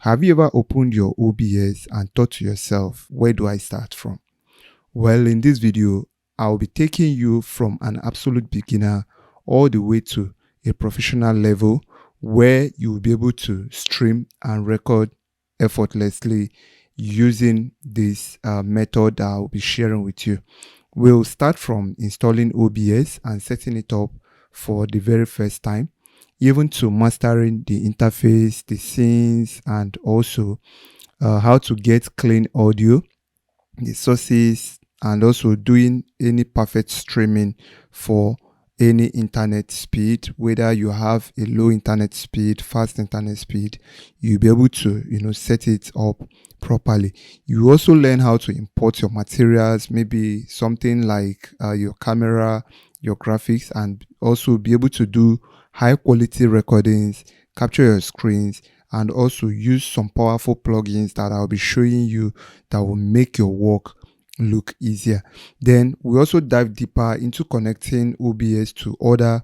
Have you ever opened your OBS and thought to yourself, where do I start from? Well, in this video, I'll be taking you from an absolute beginner all the way to a professional level where you will be able to stream and record effortlessly using this method that I'll be sharing with you. We'll start from installing OBS and setting it up for the very first time, even to mastering the interface, the scenes, and also how to get clean audio, the sources, and also doing any perfect streaming for any internet speed. Whether you have a low internet speed, fast internet speed, you'll be able to set it up properly. You also learn how to import your materials, maybe something like your camera, your graphics, and also be able to do high quality recordings, capture your screens, and also use some powerful plugins that I'll be showing you that will make your work look easier. Then we also dive deeper into connecting OBS to other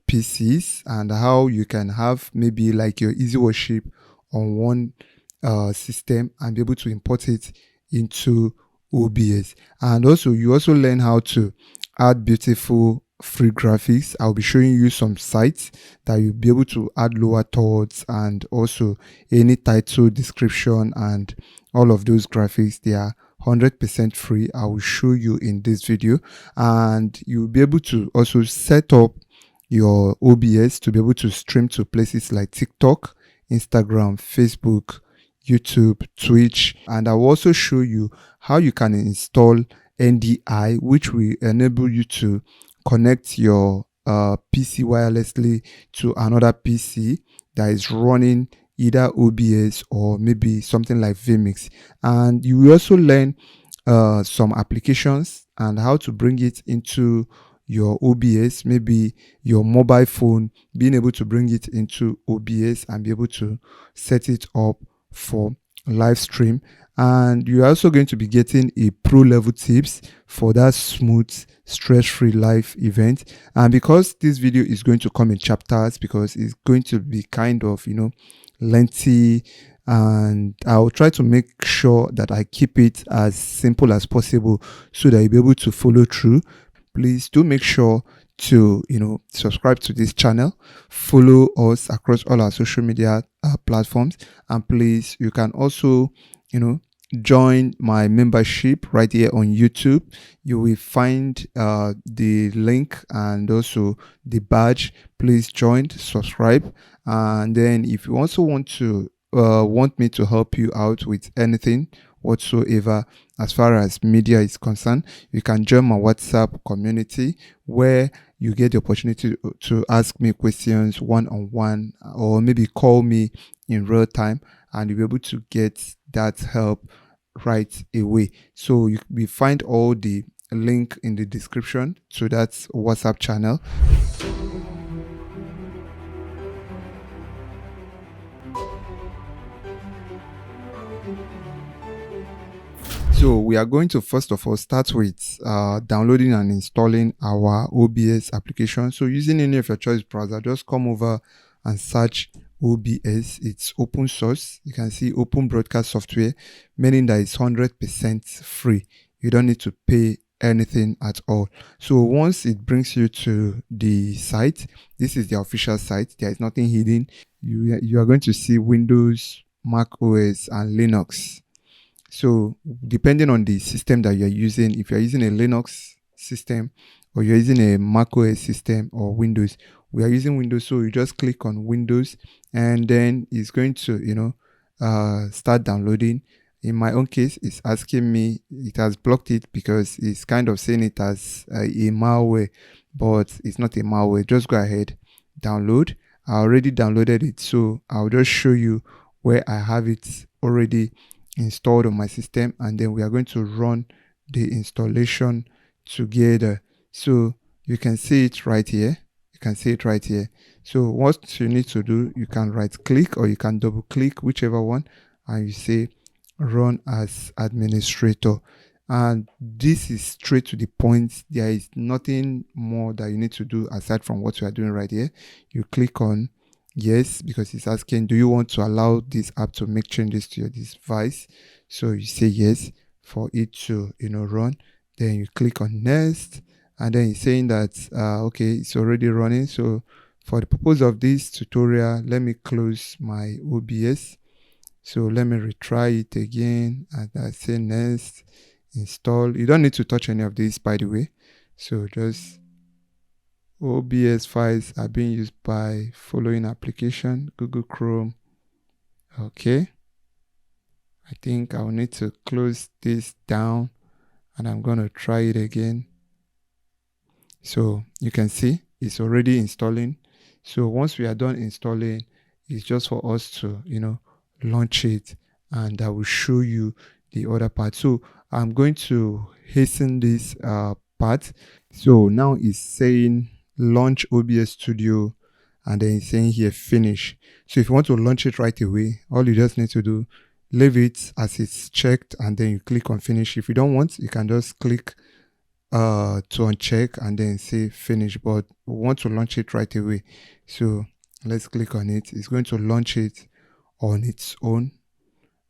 PCs and how you can have maybe like your EasyWorship on one system and be able to import it into OBS. And also you also learn how to add beautiful free graphics. I'll be showing you some sites that you'll be able to add lower thirds and also any title, description, and all of those graphics. They are 100% free. I will show you in this video, and you'll be able to also set up your OBS to be able to stream to places like TikTok, Instagram, Facebook, YouTube, Twitch, and I'll also show you how you can install NDI, which will enable you to connect your PC wirelessly to another PC that is running either OBS or maybe something like Remux. And you will also learn some applications and how to bring it into your OBS, maybe your mobile phone, being able to bring it into OBS and be able to set it up for live stream. And you're also going to be getting a pro level tips for that smooth, stress-free live event. And because this video is going to come in chapters, because it's going to be kind of lengthy, and I'll try to make sure that I keep it as simple as possible so that you'll be able to follow through. Please do make sure to subscribe to this channel, follow us across all our social media platforms, and please, you can also join my membership right here on YouTube. You will find the link and also the badge. Please join, subscribe, and then if you also want me to help you out with anything whatsoever as far as media is concerned, you can join my WhatsApp community where you get the opportunity to ask me questions one-on-one, or maybe call me in real time, and you'll be able to get that help right away. So we find all the link in the description to that WhatsApp channel. So we are going to first of all start with downloading and installing our OBS application. So using any of your choice browser, just come over and search OBS. It's open source. You can see open broadcast software, meaning that it's 100% free. You don't need to pay anything at all. So once it brings you to the site, this is the official site. There is nothing hidden. You are going to see Windows, Mac OS, and Linux. So depending on the system that you're using, if you're using a Linux system or you're using a Mac OS system or Windows, we are using Windows. So you just click on Windows and then it's going to, start downloading. In my own case, it's asking me, it has blocked it because it's kind of saying it as a malware, but it's not a malware. Just go ahead, download. I already downloaded it. So I'll just show you where I have it already installed on my system, and then we are going to run the installation together. So you can see it right here. So what you need to do, you can right click or you can double click, whichever one, and you say run as administrator. And this is straight to the point. There is nothing more that you need to do aside from what you are doing right here. You click on yes, because it's asking, do you want to allow this app to make changes to your device? So you say yes for it to, run. Then you click on next, and then it's saying that, okay, it's already running. So for the purpose of this tutorial, let me close my OBS. So let me retry it again, and I say next, install. You don't need to touch any of this, by the way. So just OBS files are being used by following application, Google Chrome. Okay. I think I'll need to close this down, and I'm going to try it again. So you can see it's already installing. So once we are done installing, it's just for us to, launch it, and I will show you the other part. So I'm going to hasten this part. So now it's saying launch OBS Studio, and then it's saying here finish. So if you want to launch it right away, all you just need to do, leave it as it's checked, and then you click on finish. If you don't want, you can just click to uncheck and then say finish, but we want to launch it right away. So let's click on it. It's going to launch it on its own,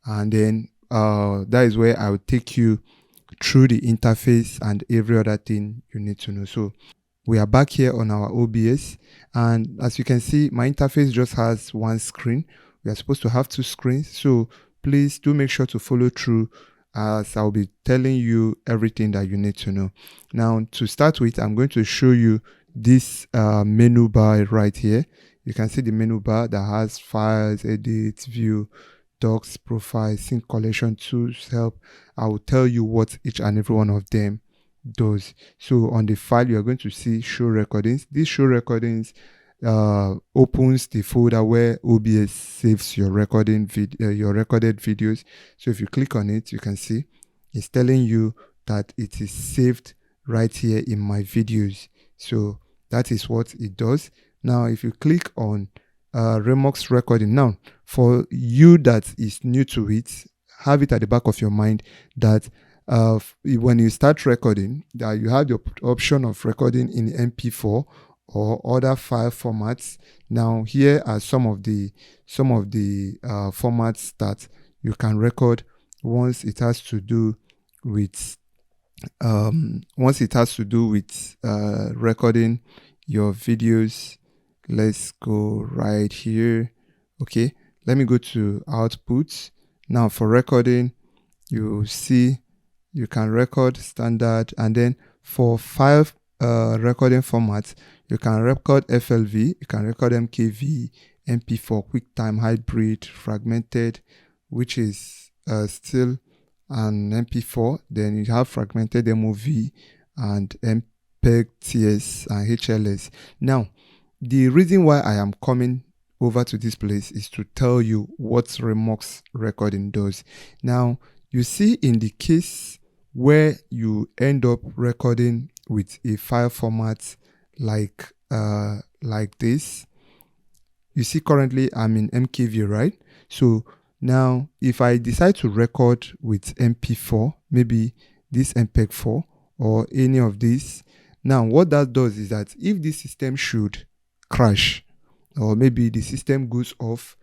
and then that is where I will take you through the interface and every other thing you need to know. So we are back here on our OBS, and as you can see, my interface just has one screen. We are supposed to have two screens, so please do make sure to follow through, as I'll be telling you everything that you need to know. Now, to start with, I'm going to show you this menu bar right here. You can see the menu bar that has files, edit, view, docs, profile, sync, collection, tools, help. I will tell you what each and every one of them does. So on the file, you are going to see show recordings. These show recordings opens the folder where OBS saves your recorded videos. So if you click on it, you can see it's telling you that it is saved right here in my videos. So that is what it does. Now if you click on Remux Recording, now for you that is new to it, have it at the back of your mind that when you start recording, that you have the option of recording in MP4 or other file formats. Now here are some of the formats that you can record once it has to do with recording your videos. Let's go right here. Okay, let me go to output. Now for recording, you see you can record standard, and then for file recording formats, you can record FLV, you can record MKV, MP4, QuickTime, hybrid, fragmented, which is still an MP4. Then you have fragmented MOV and MPEG, TS, and HLS. Now, the reason why I am coming over to this place is to tell you what Remux Recording does. Now, you see in the case where you end up recording with a file format like this, you see currently I'm in MKV, right? So now if I decide to record with MP4, maybe this MPEG 4 or any of these, now what that does is that if this system should crash or maybe the system goes off,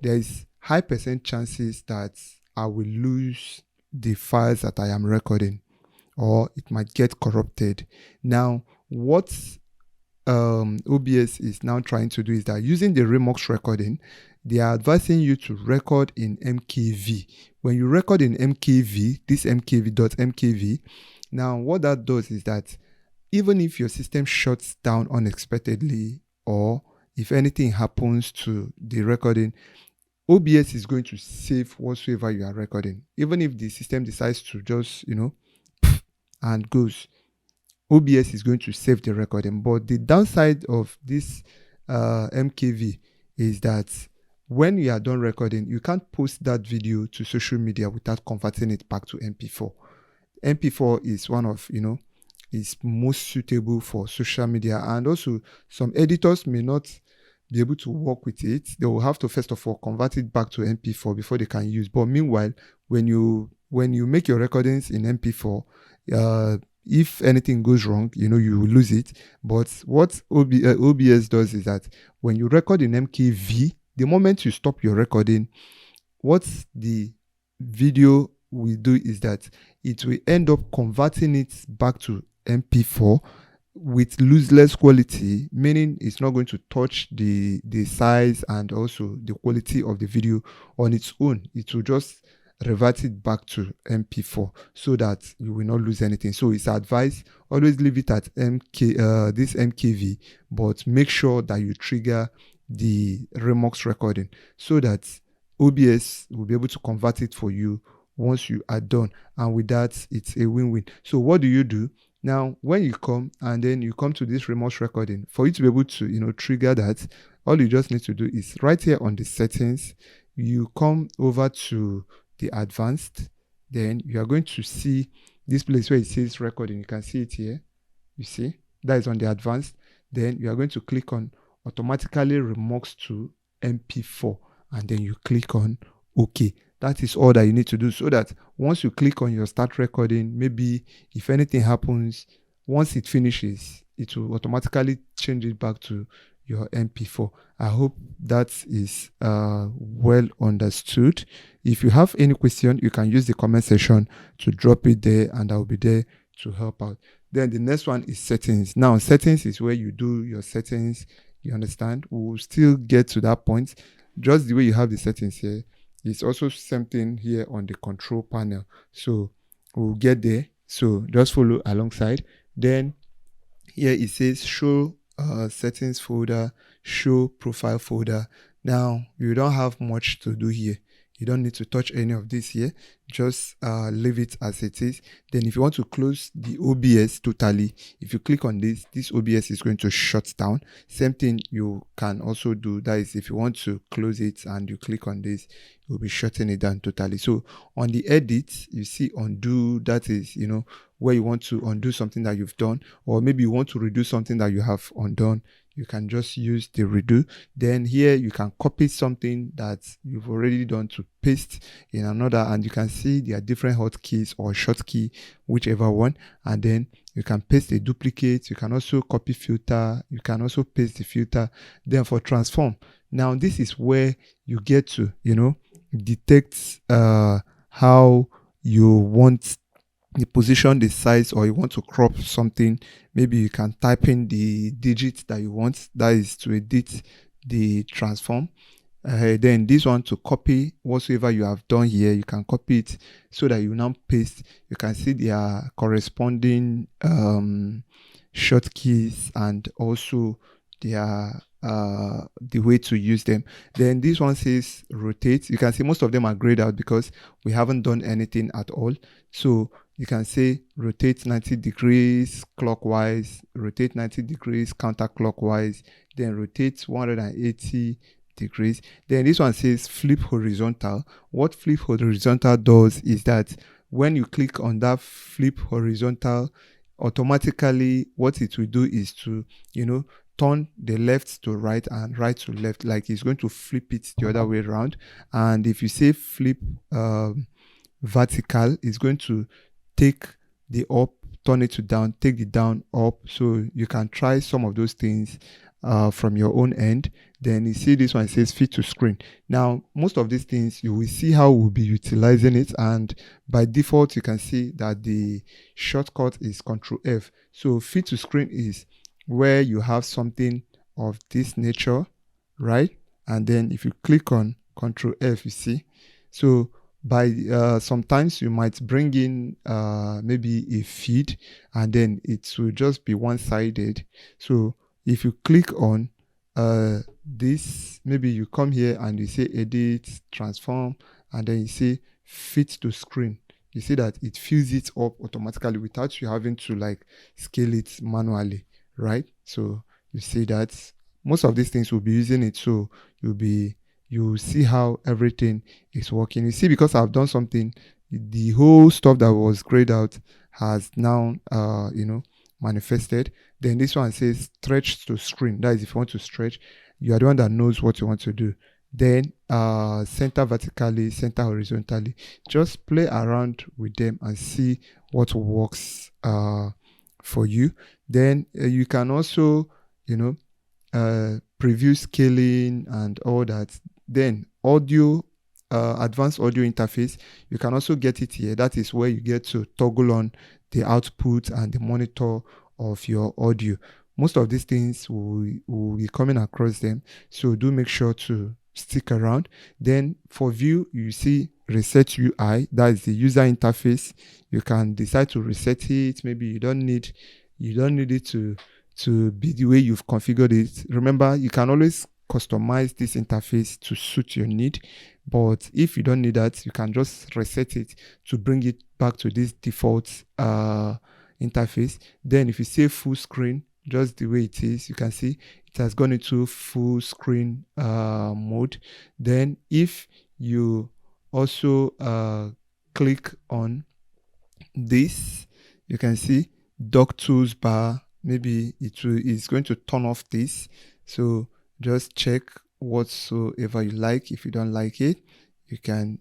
there is high percent chances that I will lose the files that I am recording, or it might get corrupted. Now what OBS is now trying to do is that using the Remux Recording, they are advising you to record in MKV. When you record in MKV, this MKV.MKV, now what that does is that even if your system shuts down unexpectedly, or if anything happens to the recording, OBS is going to save whatsoever you are recording. Even if the system decides to just, and goes, OBS is going to save the recording. But the downside of this MKV is that when you are done recording, you can't post that video to social media without converting it back to MP4. MP4 is one of, is most suitable for social media, and also some editors may not be able to work with it. They will have to first of all convert it back to MP4 before they can use. But meanwhile, when you make your recordings in MP4, if anything goes wrong, you know, you will lose it. But what OBS does is that when you record in MKV, the moment you stop your recording, what the video will do is that it will end up converting it back to MP4 with lossless quality, meaning it's not going to touch the size and also the quality of the video on its own. It will just revert it back to MP4 so that you will not lose anything. So it's advised, always leave it at this MKV, but make sure that you trigger the Remux recording so that OBS will be able to convert it for you once you are done. And with that, it's a win-win. So what do you do? Now, when you come and then you come to this remote recording, for you to be able to, you know, trigger that, all you just need to do is right here on the settings, you come over to the advanced, then you are going to see this place where it says recording. You can see it here. You see, that is on the advanced. Then you are going to click on automatically remux to MP4, and then you click on OK. That is all that you need to do, so that once you click on your start recording, maybe if anything happens, once it finishes, it will automatically change it back to your MP4. I hope that is well understood. If you have any question, you can use the comment section to drop it there, and I'll be there to help out. Then the next one is settings. Now, settings is where you do your settings. You understand? We'll still get to that point. Just the way you have the settings here, it's also something here on the control panel. So we'll get there. So just follow alongside. Then here it says show settings folder, show profile folder. Now you don't have much to do here. You don't need to touch any of this here. Just leave it as it is. Then if you want to close the OBS totally, if you click on this OBS is going to shut down. Same thing you can also do. That is, if you want to close it and you click on this, you'll be shutting it down totally. So on the edit, you see undo. That is, you know, where you want to undo something that you've done, or maybe you want to redo something that you have undone. You can just use the redo. Then here you can copy something that you've already done to paste in another, and you can see there are different hotkeys or shortkey, whichever one. And then you can paste a duplicate. You can also copy filter. You can also paste the filter. Then for transform, now this is where you get to, you know, detect how you want the position, the size, or you want to crop something. Maybe you can type in the digits that you want, that is to edit the transform. Then this one to copy whatsoever you have done here, you can copy it so that you now paste. You can see their corresponding shortkeys and also their the way to use them. Then this one says rotate. You can see most of them are grayed out because we haven't done anything at all. So you can say rotate 90 degrees clockwise, rotate 90 degrees counterclockwise, then rotate 180 degrees. Then this one says flip horizontal. What flip horizontal does is that when you click on that flip horizontal, automatically what it will do is to, you know, turn the left to right and right to left, like it's going to flip it the other way around. And if you say flip vertical, it's going to take the up, turn it to down, take the down up. So you can try some of those things from your own end. Then you see this one, it says fit to screen. Now most of these things you will see how we'll be utilizing it, and by default you can see that the shortcut is Ctrl F. So fit to screen is where you have something of this nature, right? And then if you click on Ctrl F, you see, so by sometimes you might bring in maybe a feed, and then it will just be one-sided. So if you click on this, maybe you come here and you say edit, transform, and then you say fit to screen. You see that it fills it up automatically without you having to like scale it manually, right? So you see that most of these things will be using it. So you see how everything is working. You see, because I've done something, the whole stuff that was grayed out has now you know, manifested. Then this one says stretch to screen. That is, if you want to stretch, you are the one that knows what you want to do. Then center vertically, center horizontally. Just play around with them and see what works for you. Then you can also, preview scaling and all that. Then audio, advanced audio interface, you can also get it here. That is where you get to toggle on the output and the monitor of your audio. Most of these things will be coming across them, so do make sure to stick around. Then for view, you see reset UI, that is the user interface. You can decide to reset it. Maybe you don't need it to be the way you've configured it. Remember, you can always customize this interface to suit your need, but if you don't need that, you can just reset it to bring it back to this default interface. Then if you say full screen, just the way it is, you can see it has gone into full screen mode. Then if you also click on this, you can see dock tools bar. Maybe it's going to turn off this, so just check whatsoever you like. If you don't like it, you can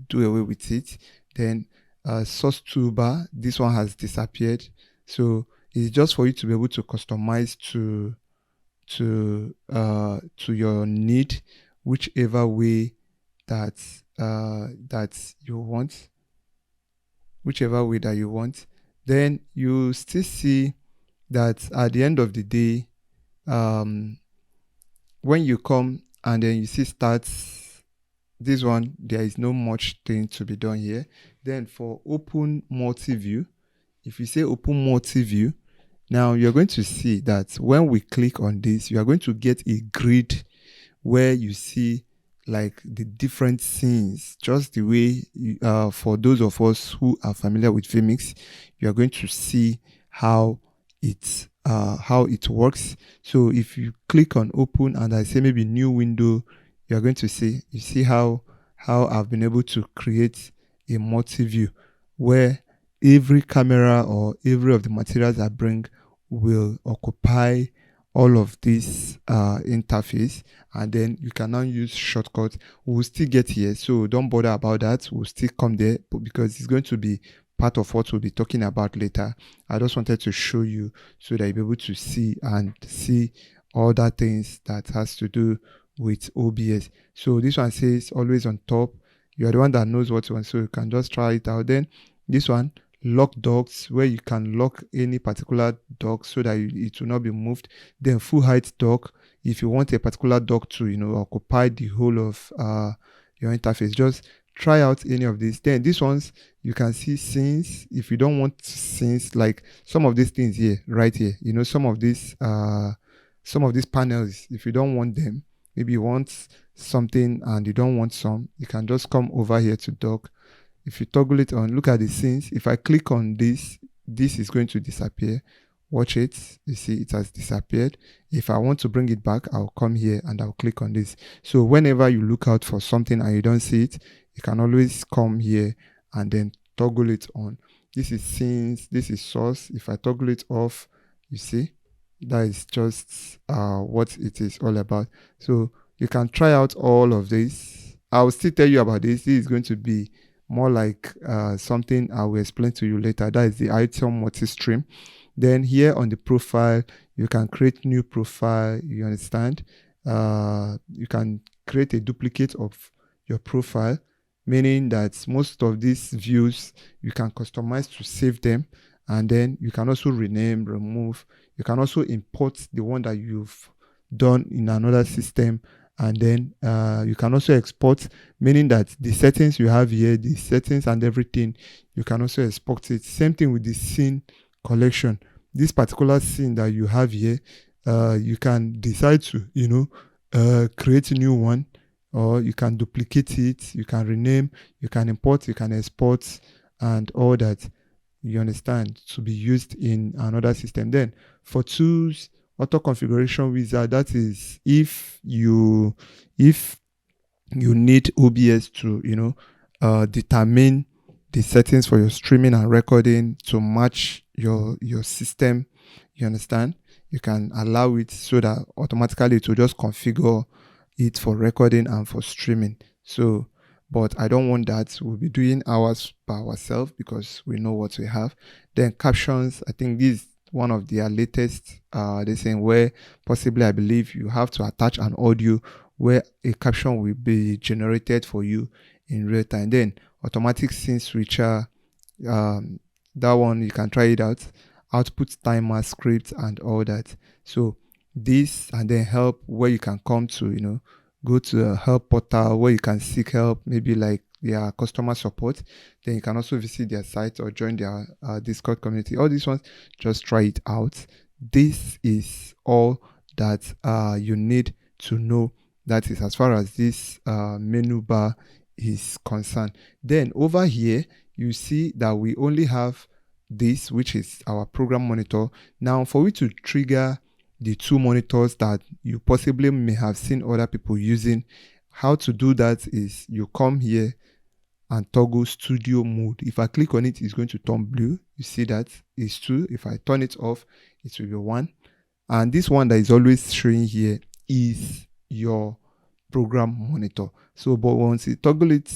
do away with it. Then source toolbar, this one has disappeared, so it's just for you to be able to customize to your need, whichever way that you want, Then you still see that at the end of the day, when you come and then you see stats, this one, there is no much thing to be done here. Then for open multi-view, if you say open multi-view, now you're going to see that when we click on this, you are going to get a grid where you see like the different scenes, just the way for those of us who are familiar with Remix, you are going to see how it works. So if you click on open and I say maybe new window, you are going to see how I've been able to create a multi-view where every camera or every of the materials I bring will occupy all of this interface, and then you can now use shortcuts. We'll still get here, so don't bother about that. We'll still come there, because it's going to be part of what we'll be talking about later. I just wanted to show you so that you'll be able to see other things that has to do with OBS. So this one says always on top. You are the one that knows what you want, so you can just try it out. Then this one, lock docks, where you can lock any particular dock so that it will not be moved. Then full height dock, if you want a particular dock to occupy the whole of your interface, just try out any of these. Then these ones, you can see scenes. If you don't want scenes, like some of these things here, right here, some of these panels, if you don't want them, maybe you want something and you don't want some, you can just come over here to dock. If you toggle it on, look at the scenes. If I click on this is going to disappear. Watch it. You see it has disappeared. If I want to bring it back, I'll come here and I'll click on this. So whenever you look out for something and you don't see it, you can always come here and then toggle it on. This is scenes. This is source. If I toggle it off, you see, that is just what it is all about. So you can try out all of this. I'll still tell you about this. This is going to be more like something I will explain to you later. That is the item multi-stream. Then here on the profile, you can create new profile. You understand? You can create a duplicate of your profile, meaning that most of these views you can customize to save them, and then you can also rename, remove. You can also import the one that you've done in another system, and then you can also export, meaning that the settings you have here, the settings and everything, you can also export it. Same thing with the scene collection. This particular scene that you have here, you can decide to create a new one, or you can duplicate it, you can rename, you can import, you can export, and all that, you understand, to be used in another system. Then for tools, auto configuration wizard, that is if you need OBS to determine the settings for your streaming and recording to match your system, you understand, you can allow it so that automatically it will just configure it for recording and for streaming. So but I don't want that. We'll be doing ours by ourselves because we know what we have. Then captions, I think this is one of their latest they saying where possibly I believe you have to attach an audio where a caption will be generated for you in real time. Then automatic scene switcher, that one you can try it out. Output timer script and all that. So this, and then help, where you can come to go to a help portal where you can seek help, maybe like their customer support. Then you can also visit their site or join their Discord community. All these ones, just try it out. This is all that you need to know. That is as far as this menu bar is concerned. Then over here you see that we only have this, which is our program monitor. Now for you to trigger the two monitors that you possibly may have seen other people using, how to do that is you come here and toggle studio mode. If I click on it, it's going to turn blue. You see that is 2. If I turn it off, it will be 1. And this one that is always showing here is your program monitor. So but once you toggle it,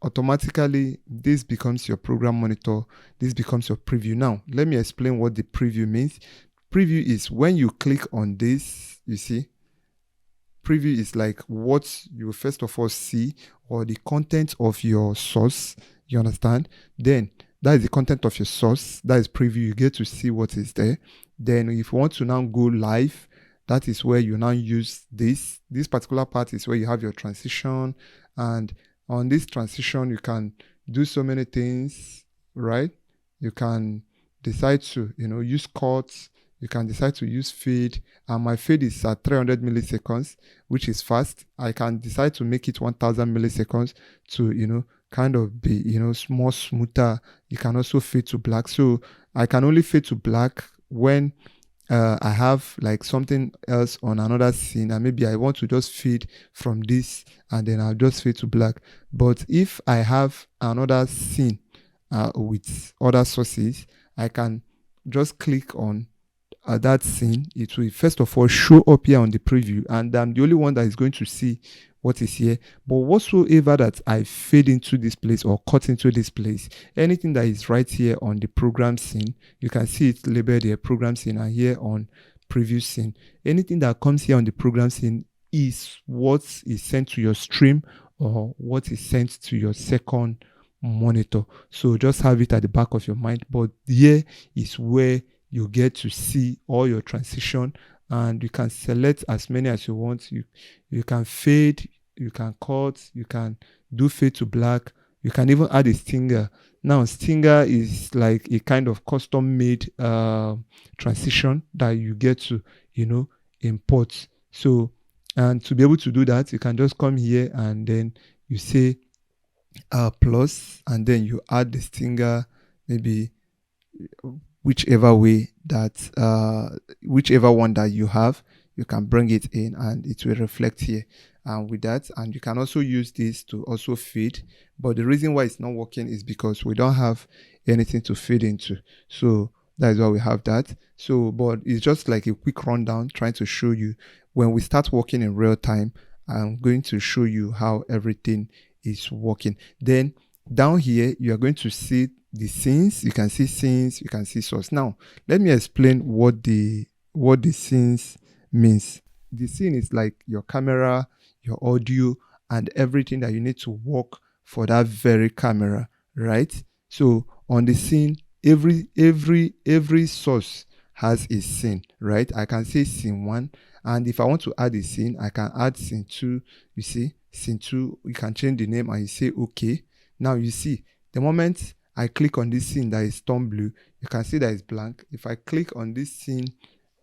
automatically this becomes your program monitor. This becomes your preview. Now let me explain what the preview means. Preview is when you click on this, you see, preview is like what you first of all see, or the content of your source, you understand? Then that is the content of your source. That is preview. You get to see what is there. Then if you want to now go live, that is where you now use this particular part is where you have your transition, and on this transition you can do so many things, right? You can decide to use cuts. You can decide to use fade, and my fade is at 300 milliseconds, which is fast. I can decide to make it 1000 milliseconds to kind of be more smoother. You can also fade to black. So I can only fade to black when I have like something else on another scene, and maybe I want to just fade from this and then I'll just fade to black. But if I have another scene with other sources, I can just click on that scene. It will first of all show up here on the preview, and I'm the only one that is going to see what is here. But whatsoever that I fade into this place or cut into this place, anything that is right here on the program scene, you can see it labeled here program scene, and here on preview scene, anything that comes here on the program scene is what is sent to your stream or what is sent to your second monitor. So just have it at the back of your mind. But here is where you get to see all your transition, and you can select as many as you want. You can fade, you can cut, you can do fade to black, you can even add a stinger. Now stinger is like a kind of custom made transition that you get to import. So, and to be able to do that, you can just come here and then you say plus, and then you add the stinger, maybe whichever way that whichever one that you have, you can bring it in and it will reflect here. And with that, and you can also use this to also fade, but the reason why it's not working is because we don't have anything to fade into. So that is why we have that. So but it's just like a quick rundown trying to show you when we start working in real time. I'm going to show you how everything is working. Then down here you are going to see the scenes. You can see scenes, you can see source. Now let me explain what the scenes means. The scene is like your camera, your audio, and everything that you need to work for that very camera, right? So on the scene, every source has a scene, right? I can say scene 1, and if I want to add a scene, I can add scene 2. You see scene 2, you can change the name and you say okay. Now you see the moment I click on this scene that is turned blue, you can see that it's blank. If I click on this scene,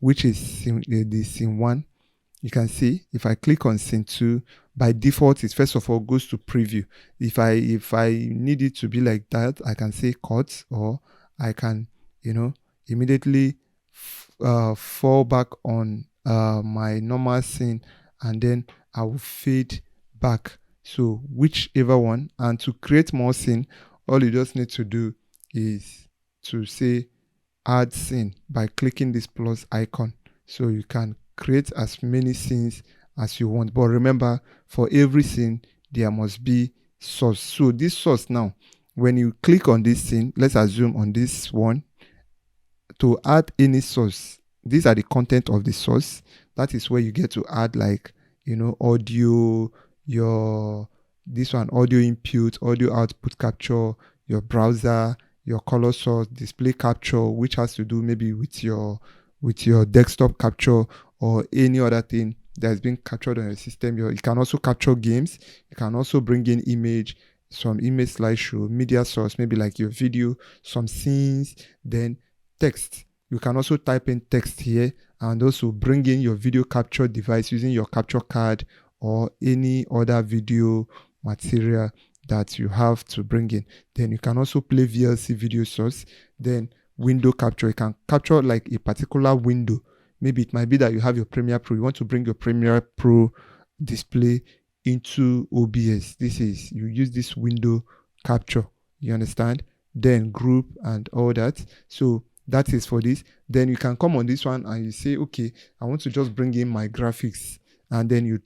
which is the scene 1, you can see if I click on scene 2, by default it first of all goes to preview. If I need it to be like that, I can say cut, or I can immediately fall back on my normal scene, and then I will fade back. So whichever one. And to create more scene, all you just need to do is to say add scene by clicking this plus icon. So you can create as many scenes as you want. But remember, for every scene, there must be source. So this source now, when you click on this thing, let's assume on this one, to add any source, these are the content of the source. That is where you get to add, like, audio, your this one, audio input, audio output capture, your browser, your color source, display capture, which has to do maybe with your desktop capture or any other thing that's been captured on your system. You can also capture games. You can also bring in image, some image slideshow, media source, maybe like your video, some scenes, then text. You can also type in text here and also bring in your video capture device using your capture card or any other video material that you have to bring in. Then you can also play VLC video source. Then window capture, you can capture like a particular window. Maybe it might be that you have your Premiere Pro, you want to bring your Premiere Pro display into OBS. This is, you use this window capture, you understand? Then group and all that. So that is for this. Then you can come on this one and you say, okay, I want to just bring in my graphics. And then you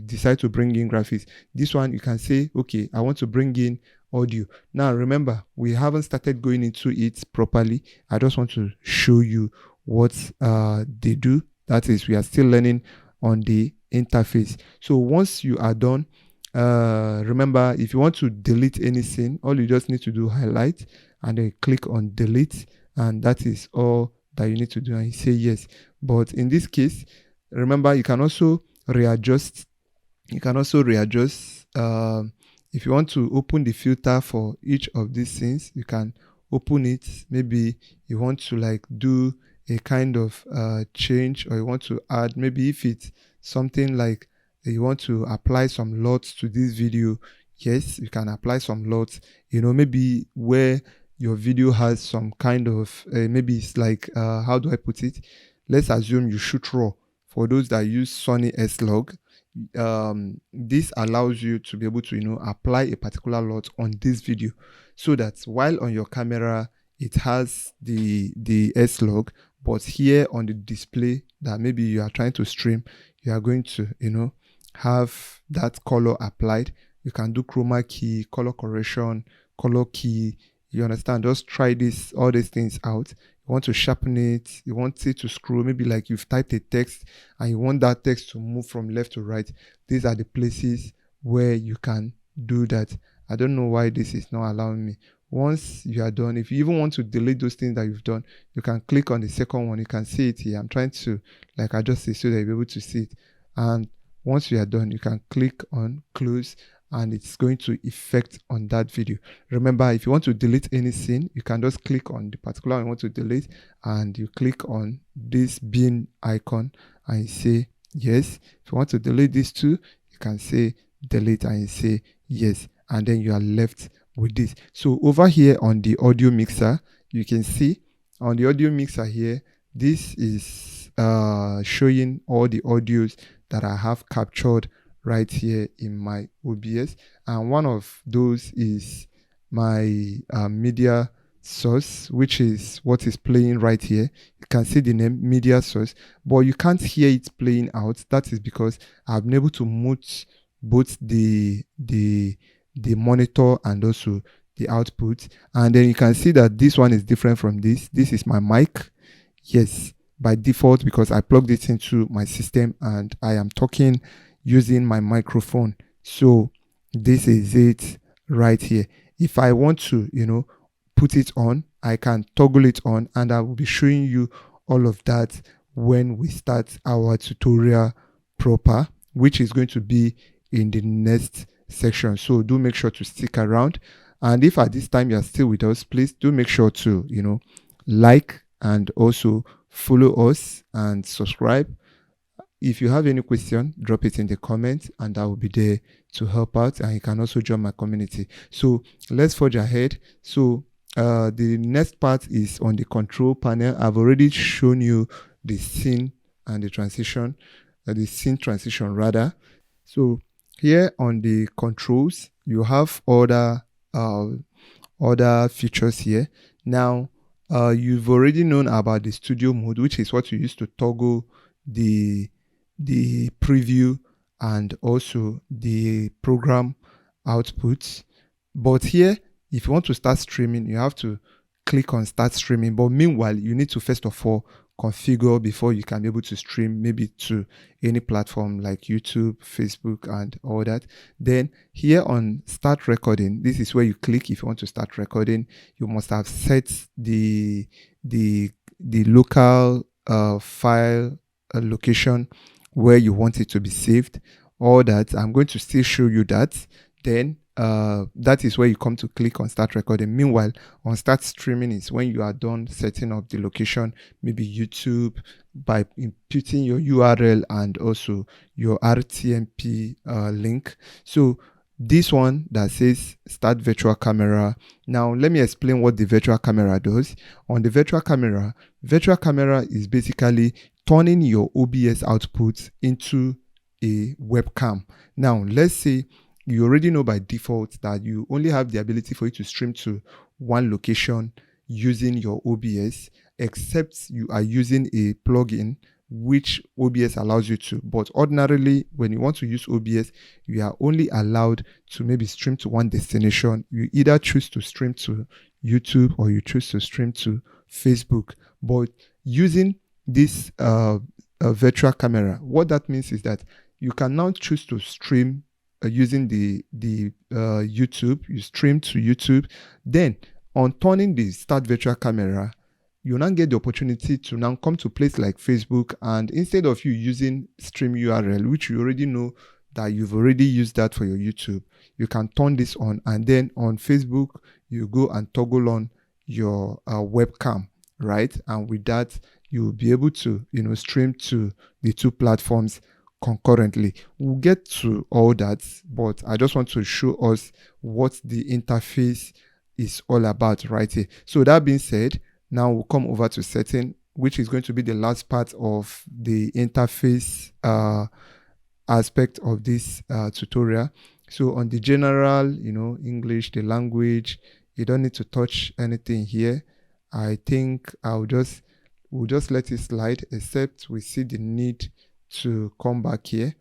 decide to bring in graphics. This one, you can say, okay, I want to bring in audio. Now, remember, we haven't started going into it properly. I just want to show you what they do. That is, we are still learning on the interface. So once you are done, remember, if you want to delete anything, all you just need to do, highlight and then click on delete, and that is all that you need to do, and you say yes. But in this case, remember, you can also readjust. If you want to open the filter for each of these things, you can open it. Maybe you want to like do a kind of change, or you want to add, maybe if it's something like you want to apply some LUTs to this video, yes, you can apply some LUTs. Maybe where your video has some kind of maybe it's like how do I put it, let's assume you shoot RAW. For those that use Sony S-Log, this allows you to be able to apply a particular LUT on this video, so that while on your camera it has the S-Log, but here on the display that maybe you are trying to stream, you are going to have that color applied. You can do chroma key, color correction, color key. You understand? Just try all these things out. You want to sharpen it, you want it to scroll, maybe like you've typed a text and you want that text to move from left to right. These are the places where you can do that. I don't know why this is not allowing me. Once you are done, if you even want to delete those things that you've done, you can click on the second one. You can see it here. I'm trying to like adjust it so that you'll be able to see it. And once you are done, you can click on close, and it's going to effect on that video. Remember, if you want to delete any scene, you can just click on the particular one you want to delete, and you click on this bin icon and you say yes. If you want to delete these two, you can say delete and you say yes, and then you are left with this. So over here on the audio mixer, you can see on the audio mixer here, this is showing all the audios that I have captured right here in my OBS, and one of those is my media source, which is what is playing right here. You can see the name media source, but you can't hear it playing out. That is because I've been able to mute both the monitor and also the output, and then you can see that this one is different from this. This is my mic, yes, by default, because I plugged it into my system and I am talking using my microphone. So this is it right here. If I want to put it on, I can toggle it on, and I will be showing you all of that when we start our tutorial proper, which is going to be in the next section. So do make sure to stick around, and if at this time you are still with us, please do make sure to like and also follow us and subscribe. If you have any question, drop it in the comments and I will be there to help out, and you can also join my community. So let's forge ahead. So the next part is on the control panel. I've already shown you the scene and the transition, the scene transition rather. So here on the controls, you have other features here. Now you've already known about the studio mode, which is what you use to toggle the preview and also the program output. But here, if you want to start streaming, you have to click on start streaming. But meanwhile, you need to first of all configure before you can be able to stream maybe to any platform like YouTube, Facebook, and all that. Then here on start recording, this is where you click. If you want to start recording, you must have set the local file location where you want it to be saved. All that, I'm going to still show you that. Then that is where you come to click on start recording. Meanwhile, on start streaming is when you are done setting up the location, maybe YouTube, by inputting your URL and also your RTMP link. So this one that says start virtual camera. Now let me explain what the virtual camera does. On the virtual camera is basically turning your OBS output into a webcam. Now let's say you already know by default that you only have the ability for you to stream to one location using your OBS, except you are using a plugin which OBS allows you to. But ordinarily, when you want to use OBS, you are only allowed to maybe stream to one destination. You either choose to stream to YouTube or you choose to stream to Facebook. But using this virtual camera, what that means is that you can now choose to stream using the YouTube. You stream to YouTube. Then on turning the start virtual camera, you now get the opportunity to now come to a place like Facebook, and instead of you using stream URL, which you already know that you've already used that for your YouTube, you can turn this on, and then on Facebook you go and toggle on your webcam, right? And with that, you'll be able to stream to the two platforms concurrently. We'll get to all that, but I just want to show us what the interface is all about right here. So that being said, now we'll come over to setting, which is going to be the last part of the interface aspect of this tutorial. So on the general, English, the language, you don't need to touch anything here. I think we'll just let it slide, except we see the need to come back here.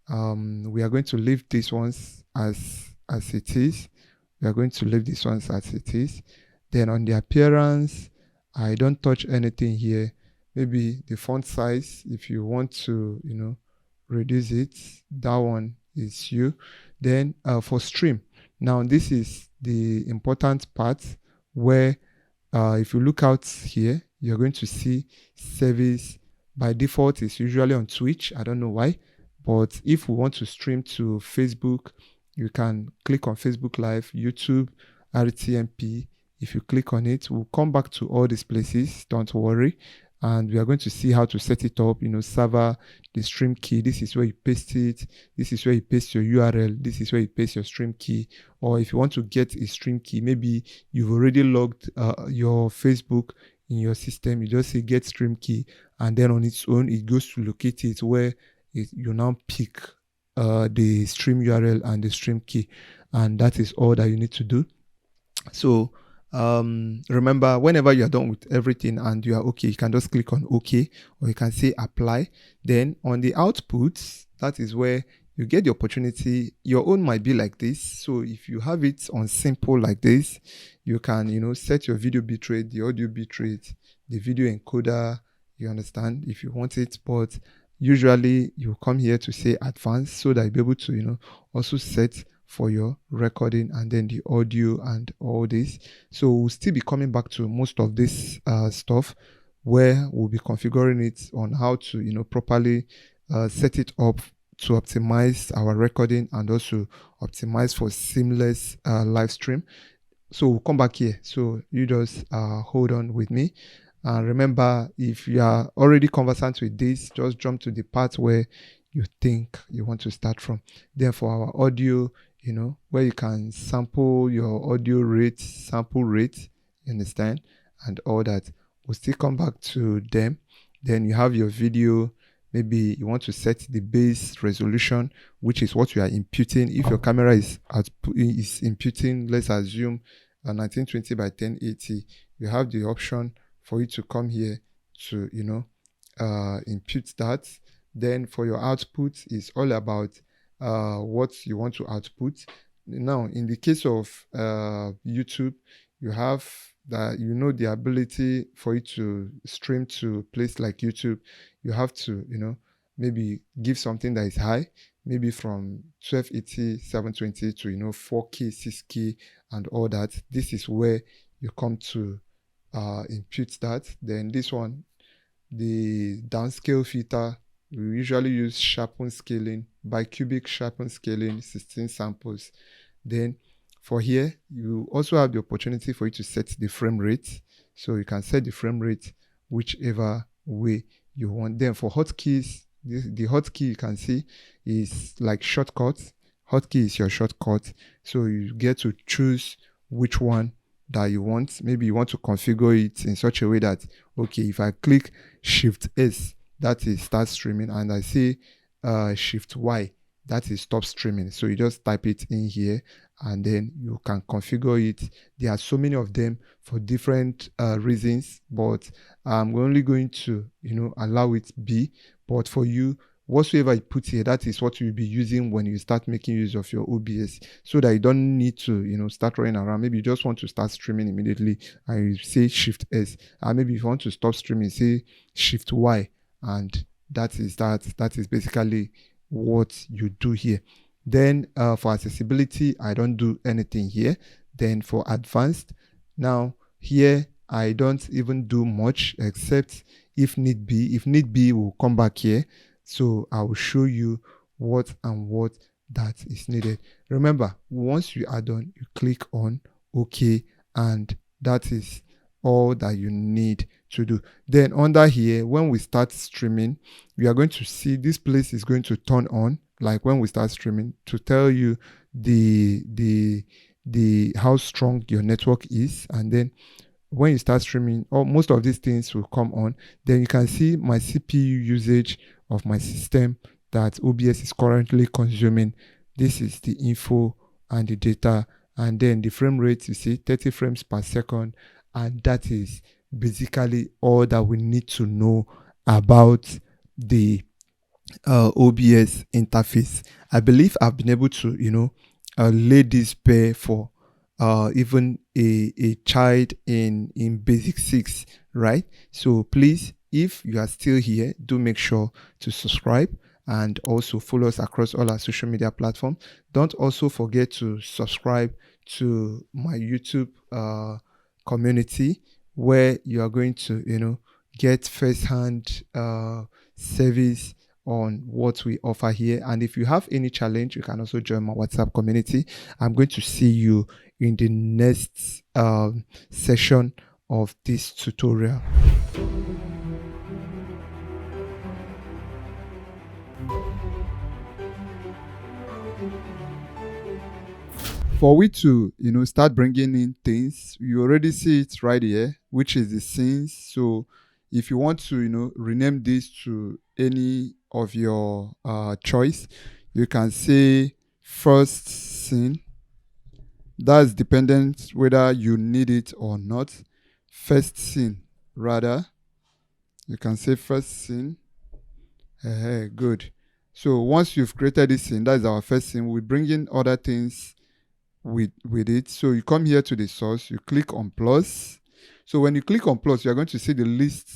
We are going to leave these ones as it is. We are going to leave these ones as it is. Then on the appearance, I don't touch anything here. Maybe the font size, if you want to reduce it, that one is you. Then for stream, now this is the important part where if you look out here, you're going to see service. By default, it's usually on Twitch. I don't know why, but if we want to stream to Facebook, you can click on Facebook Live, YouTube, RTMP. If you click on it, we'll come back to all these places. Don't worry. And we are going to see how to set it up. Server, the stream key. This is where you paste it. This is where you paste your URL. This is where you paste your stream key. Or if you want to get a stream key, maybe you've already logged your Facebook in your system, you just say get stream key, and then on its own it goes to locate it where you now pick the stream URL and the stream key, and that is all that you need to do. So remember, whenever you are done with everything and you are okay, you can just click on OK, or you can say apply. Then on the outputs, that is where you get the opportunity. Your own might be like this. So if you have it on simple like this, you can set your video bitrate, the audio bitrate, the video encoder, you understand, if you want it. But usually you come here to say advanced, so that you'll be able to also set for your recording and then the audio and all this. So we'll still be coming back to most of this stuff, where we'll be configuring it on how to properly set it up to optimize our recording and also optimize for seamless live stream. So we'll come back here. So you just hold on with me. And remember, if you are already conversant with this, just jump to the part where you think you want to start from. Then for our audio, where you can sample your audio rate, sample rate, you understand, and all that. We'll still come back to them. Then you have your video. Maybe you want to set the base resolution, which is what you are imputing. If your camera is imputing, let's assume 1920 by 1080, you have the option for you to come here to impute that. Then for your output, it's all about what you want to output. Now, in the case of YouTube, you have that, the ability for you to stream to a place like YouTube. You have to, maybe give something that is high, maybe from 1280, 720 to, 4K, 6K, and all that. This is where you come to impute that. Then this one, the downscale filter, we usually use sharpen scaling, bicubic sharpen scaling, 16 samples. Then for here, you also have the opportunity for you to set the frame rate. So you can set the frame rate whichever way you want. Then for hotkeys, the hotkey you can see is like shortcut. Hotkey is your shortcut. So you get to choose which one that you want. Maybe you want to configure it in such a way that, okay, if I click Shift S, that is start streaming, and I say Shift Y, that is stop streaming. So you just type it in here and then you can configure it. There are so many of them for different reasons, but I'm only going to allow it be. But for you, whatsoever you put here, that is what you'll be using when you start making use of your OBS, so that you don't need to start running around. Maybe you just want to start streaming immediately and you say Shift S, and maybe if you want to stop streaming, say Shift Y, and that is basically what you do here. Then for accessibility, I don't do anything here. Then for advanced, now here I don't even do much, except if need be. If need be, we'll come back here. So I will show you what that is needed. Remember, once you are done, you click on OK, and that is all that you need to do. Then under here, when we start streaming, we are going to see this place is going to turn on, like when we start streaming, to tell you the how strong your network is. And then when you start streaming, most of these things will come on. Then you can see my CPU usage of my system that OBS is currently consuming. This is the info and the data, and then the frame rate, you see 30 frames per second, and that is basically all that we need to know about the OBS interface. I believe I've been able to lay this bare for even a child in basic 6, right? So please, if you are still here, do make sure to subscribe and also follow us across all our social media platforms. Don't also forget to subscribe to my YouTube community, where you are going to get first-hand service on what we offer here. And if you have any challenge, you can also join my WhatsApp community. I'm going to see you in the next session of this tutorial. For we to start bringing in things, you already see it right here, which is the scenes. So if you want to rename this to any of your choice, you can say first scene. That's dependent whether you need it or not. First scene, rather. You can say first scene. Good. So once you've created this scene, that's our first scene. We bring in other things with it. So you come here to the source, you click on plus. So when you click on plus, you're going to see the list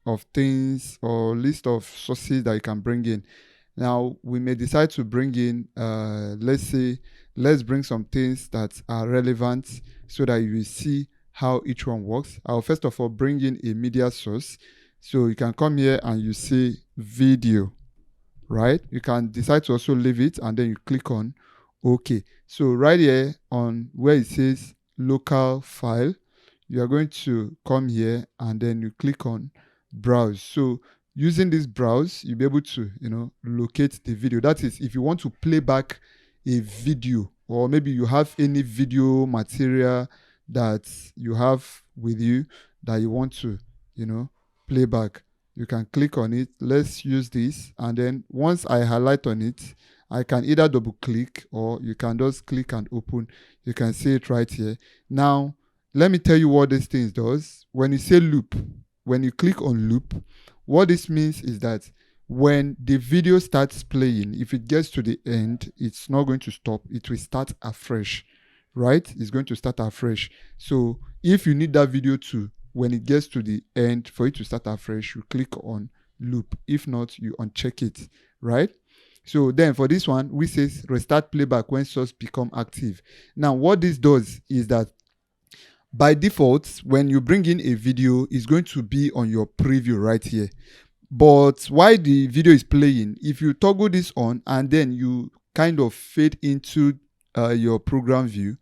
of things or list of sources that you can bring in. Now we may decide to bring in let's bring some things that are relevant so that you will see how each one works. I'll first of all bring in a media source. So you can come here and you say video, right? You can decide to also leave it, and then you click on OK. So right here on where it says local file, you are going to come here and then you click on browse. So using this browse, you'll be able to locate the video. That is, if you want to play back a video, or maybe you have any video material that you have with you that you want to play back, you can click on it. Let's use this, and then once I highlight on it, I can either double click or you can just click and open. You can see it right here. Now let me tell you what this thing does. When you say loop, when you click on loop, what this means is that when the video starts playing, if it gets to the end, it's not going to stop. It will start afresh, right? It's going to start afresh. So if you need that video to, when it gets to the end, for it to start afresh, you click on loop. If not, you uncheck it, right? So then for this one, we say restart playback when source become active. Now what this does is that by default, when you bring in a video, it's going to be on your preview right here. But while the video is playing, if you toggle this on and then you kind of fade into your program view,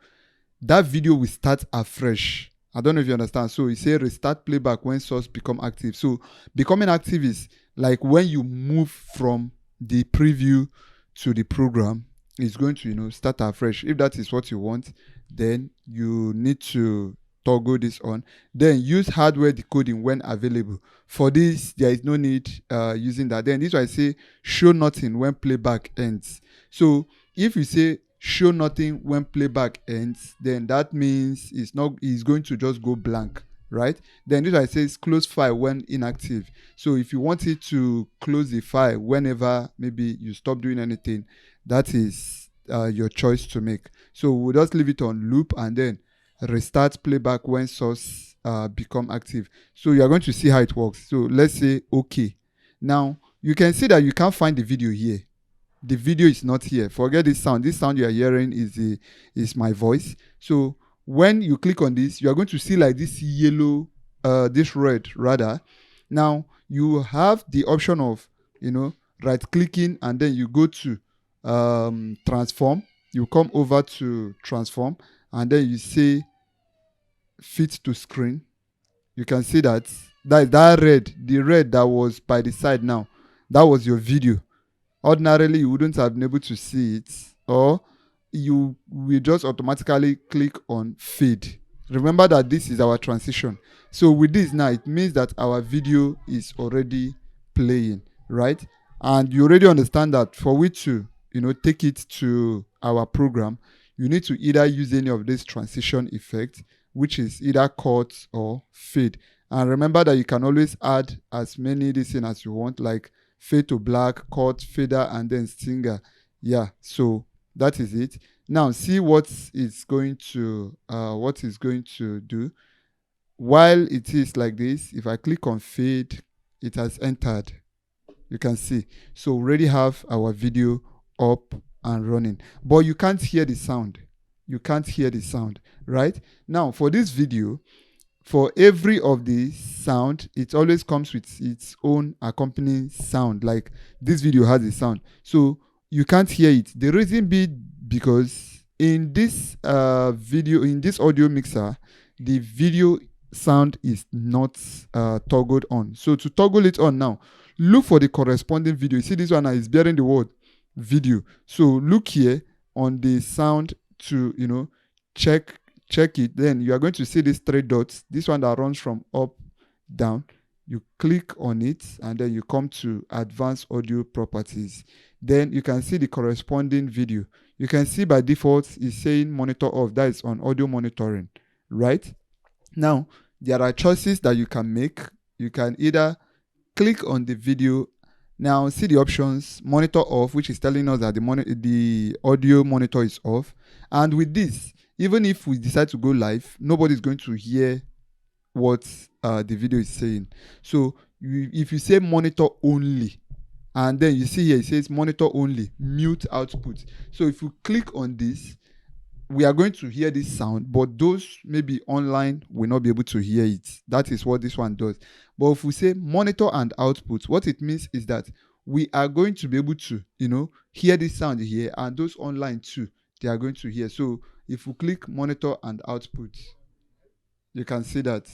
that video will start afresh. I don't know if you understand. So you say restart playback when source become active. So becoming active is like when you move from the preview to the program, it's going to, start afresh. If that is what you want, then you need to toggle this on. Then use hardware decoding when available. For this, there is no need using that. Then this is why I say show nothing when playback ends. So if you say show nothing when playback ends, then that means it's going to just go blank, right? Then this is why I say close file when inactive. So if you want it to close the file whenever maybe you stop doing anything, that is your choice to make. So we'll just leave it on loop and then restart playback when source become active. So you're going to see how it works. So let's say okay. Now you can see that you can't find the video here. The video is not here. Forget this sound. This sound you are hearing is my voice. So when you click on this, you are going to see like this yellow, this red rather. Now you have the option of right clicking and then you go to transform. You come over to transform and then you say fit to screen. You can see that red, the red that was by the side now, that was your video. Ordinarily you wouldn't have been able to see it, or you will just automatically click on fade. Remember that this is our transition. So with this now, it means that our video is already playing, right? And you already understand that for we to take it to our program, you need to either use any of this transition effect, which is either cut or fade. And remember that you can always add as many this in as you want, like fade to black, cut, fader, and then stinger. Yeah, so that is it. Now see what it's going to do. While it is like this, if I click on fade, it has entered. You can see. So we already have our video up and running, but you can't hear the sound. You can't hear the sound, right? Now for this video, for every of the sound, it always comes with its own accompanying sound. Like this video has a sound, so you can't hear it. The reason be because in this video, in this audio mixer, the video sound is not toggled on. So to toggle it on now, look for the corresponding video. You see this one is bearing the word video. So look here on the sound to check it. Then you are going to see these three dots, this one that runs from up down. You click on it and then you come to advanced audio properties. Then you can see the corresponding video. You can see by default it's saying monitor off. That is on audio monitoring, right? Now there are choices that you can make. You can either click on the video. Now see the options, monitor off, which is telling us that the audio monitor is off. And with this, even if we decide to go live, nobody's going to hear what the video is saying. So if you say monitor only, and then you see here it says monitor only, mute output. So if you click on this, we are going to hear this sound, but those maybe online will not be able to hear it. That is what this one does. But if we say monitor and output, what it means is that we are going to be able to hear this sound here, and those online too, they are going to hear. So if we click monitor and output, you can see that.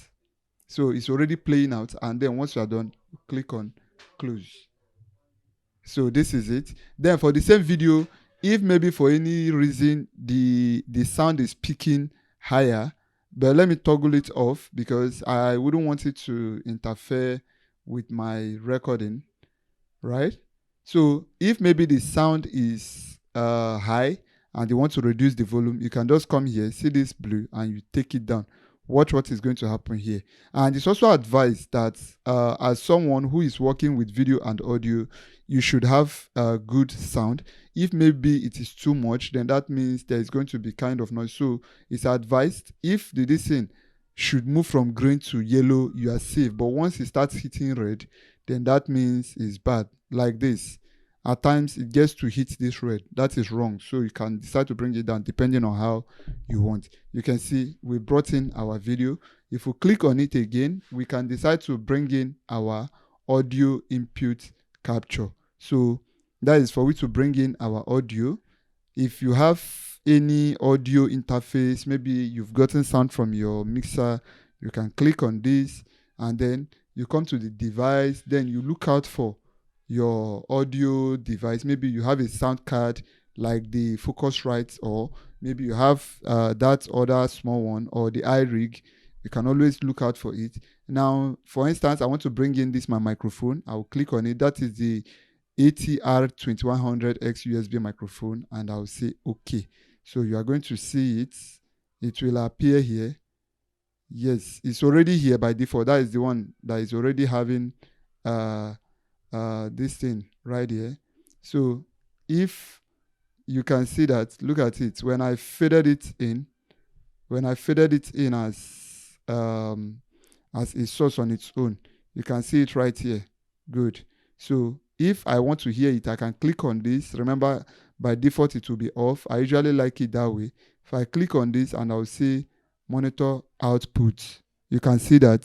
So it's already playing out, and then once you are done, click on close. So this is it. Then for the same video, if maybe for any reason the sound is peaking higher, but let me toggle it off because I wouldn't want it to interfere with my recording, right? So if maybe the sound is high and you want to reduce the volume, you can just come here, see this blue, and you take it down. Watch what is going to happen here. And it's also advised that as someone who is working with video and audio, you should have good sound. If maybe it is too much, then that means there is going to be kind of noise. So it's advised if the listen should move from green to yellow, you are safe. But once it starts hitting red, then that means it's bad. Like this. At times it gets to hit this red. That is wrong. So you can decide to bring it down depending on how you want. You can see we brought in our video. If we click on it again, we can decide to bring in our audio input capture. So that is for we to bring in our audio. If you have any audio interface, maybe you've gotten sound from your mixer, you can click on this and then you come to the device, then you look out for your audio device. Maybe you have a sound card like the Focusrite, or maybe you have that other small one, or the iRig. You can always look out for it. Now, for instance, I want to bring in this my microphone. I'll click on it. That is the ATR2100X USB microphone, and I'll say OK. So you are going to see it. It will appear here. Yes, it's already here by default. That is the one that is already having this thing right here. So if you can see that, look at it. When I faded it in as a source on its own, you can see it right here. Good. So if I want to hear it, I can click on this. Remember, by default it will be off. I usually like it that way. If I click on this and I'll say monitor output, you can see that,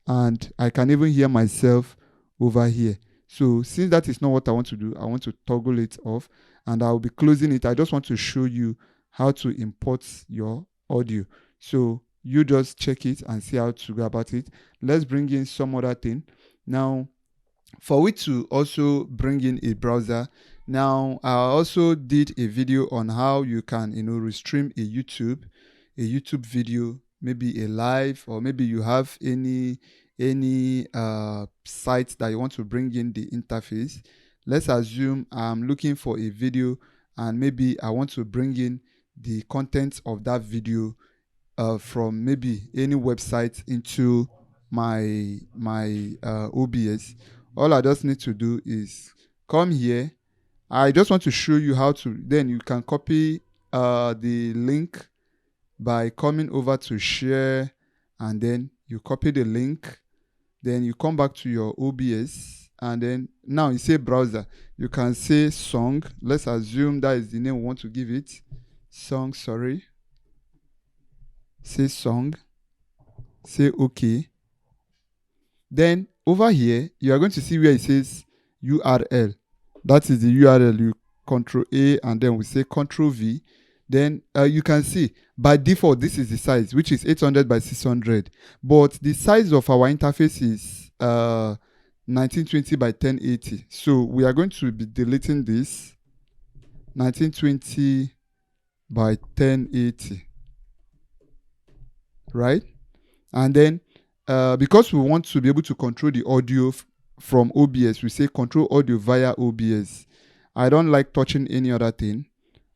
and I can even hear myself over here. So since that is not what I want to do, I want to toggle it off and I'll be closing it. I just want to show you how to import your audio. So you just check it and see how to go about it. Let's bring in some other thing. Now, for we to also bring in a browser, now I also did a video on how you can, restream a YouTube video, maybe a live, or maybe you have any site that you want to bring in the interface. Let's assume I'm looking for a video and maybe I want to bring in the contents of that video from maybe any website into my OBS. All I just need to do is come here. I just want to show you how to, then you can copy the link by coming over to share, and then you copy the link, then you come back to your OBS, and then now you say browser, you can say song. Let's assume that is the name we want to give it. Song, sorry. Say song. Say OK. Then over here, you are going to see where it says URL. That is the URL. You Control A and then we say Control V. Then you can see by default this is the size, which is 800 by 600. But the size of our interface is 1920 by 1080. So we are going to be deleting this 1920 by 1080, right? And then because we want to be able to control the audio from OBS, we say control audio via OBS. I don't like touching any other thing,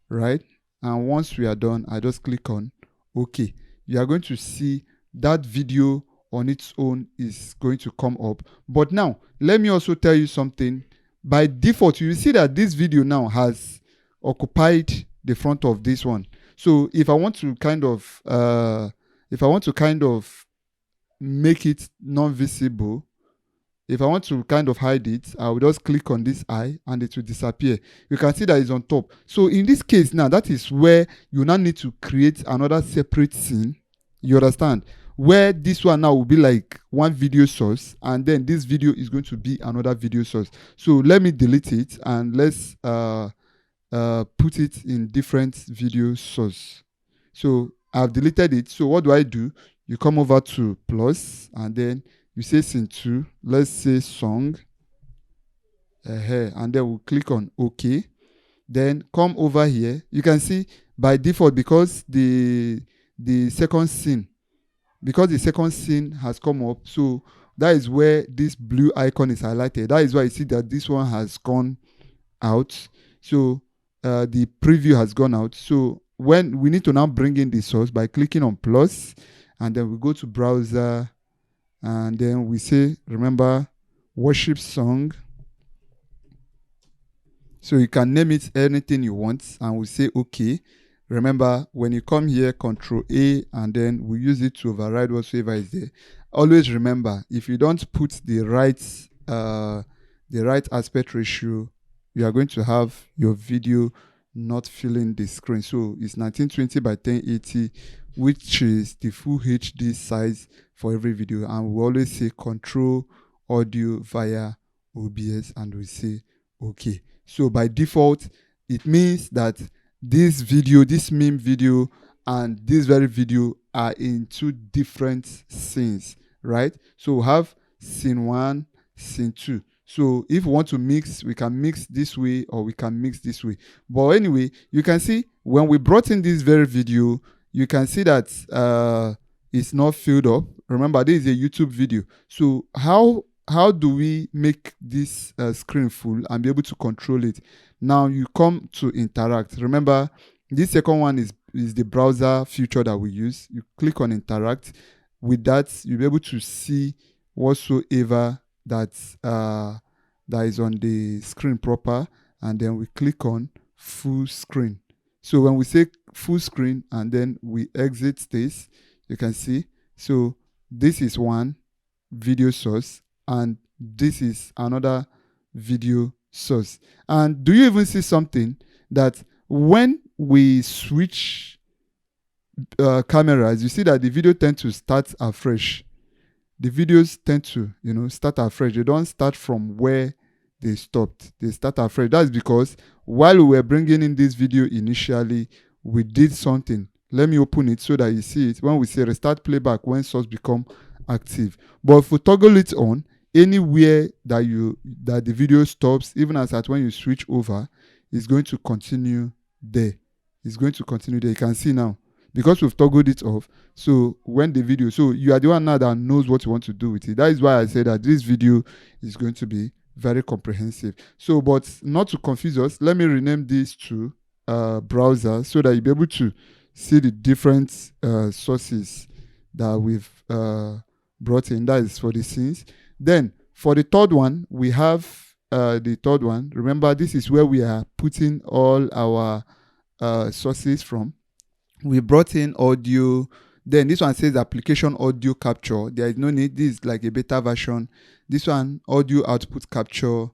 right? And once we are done, I just click on OK. You are going to see that video on its own is going to come up. But now, let me also tell you something. By default, you will see that this video now has occupied the front of this one. So if I want to kind of make it non-visible, if I want to kind of hide it, I will just click on this eye and it will disappear. You can see that it's on top. So in this case now, that is where you now need to create another separate scene. You understand? Where this one now will be like one video source, and then this video is going to be another video source. So let me delete it and let's put it in different video source. So I've deleted it. So what do? You come over to plus and then you say scene 2, let's say song, and then we'll click on OK. Then come over here. You can see by default, because the second scene has come up, so that is where this blue icon is highlighted. That is why you see that this one has gone out. So the preview has gone out. So when we need to now bring in the source by clicking on plus, and then we go to browser, and then we say, remember, worship song. So you can name it anything you want, and we say okay. Remember, when you come here, Control A, and then we use it to override whatsoever is there. Always remember, if you don't put the right aspect ratio, you are going to have your video not filling the screen. So it's 1920 by 1080, which is the full HD size for every video. And we always say control audio via OBS, and we say okay. So by default, it means that this video, this meme video, and this very video are in two different scenes, right? So we have scene 1, scene 2. So if we want to mix, we can mix this way or we can mix this way. But anyway, you can see when we brought in this very video, you can see that it's not filled up. Remember, this is a YouTube video. So how do we make this screen full and be able to control it? Now you come to interact. Remember, this second one is the browser feature that we use. You click on interact. With that, you'll be able to see whatsoever that is on the screen proper, and then we click on full screen. So when we say full screen and then we exit this, you can see, so this is one video source and this is another video source. And do you even see something that when we switch cameras, you see that the video tend to start afresh. The videos tend to, start afresh. They don't start from where they stopped. They start afresh. That's because while we were bringing in this video initially, we did something. Let me open it so that you see it. When we say restart playback, when source become active. But if we toggle it on, anywhere that the video stops, even as at when you switch over, it's going to continue there. It's going to continue there. You can see now, because we've toggled it off. So when the video, so you are the one now that knows what you want to do with it. That is why I said that this video is going to be very comprehensive. So, but not to confuse us, let me rename this to browser so that you'll be able to see the different sources that we've brought in. That is for the scenes. Then for the third one, we have the third one. Remember, this is where we are putting all our sources from. We brought in audio. Then this one says application audio capture. There is no need. This is like a beta version. This one, audio output capture.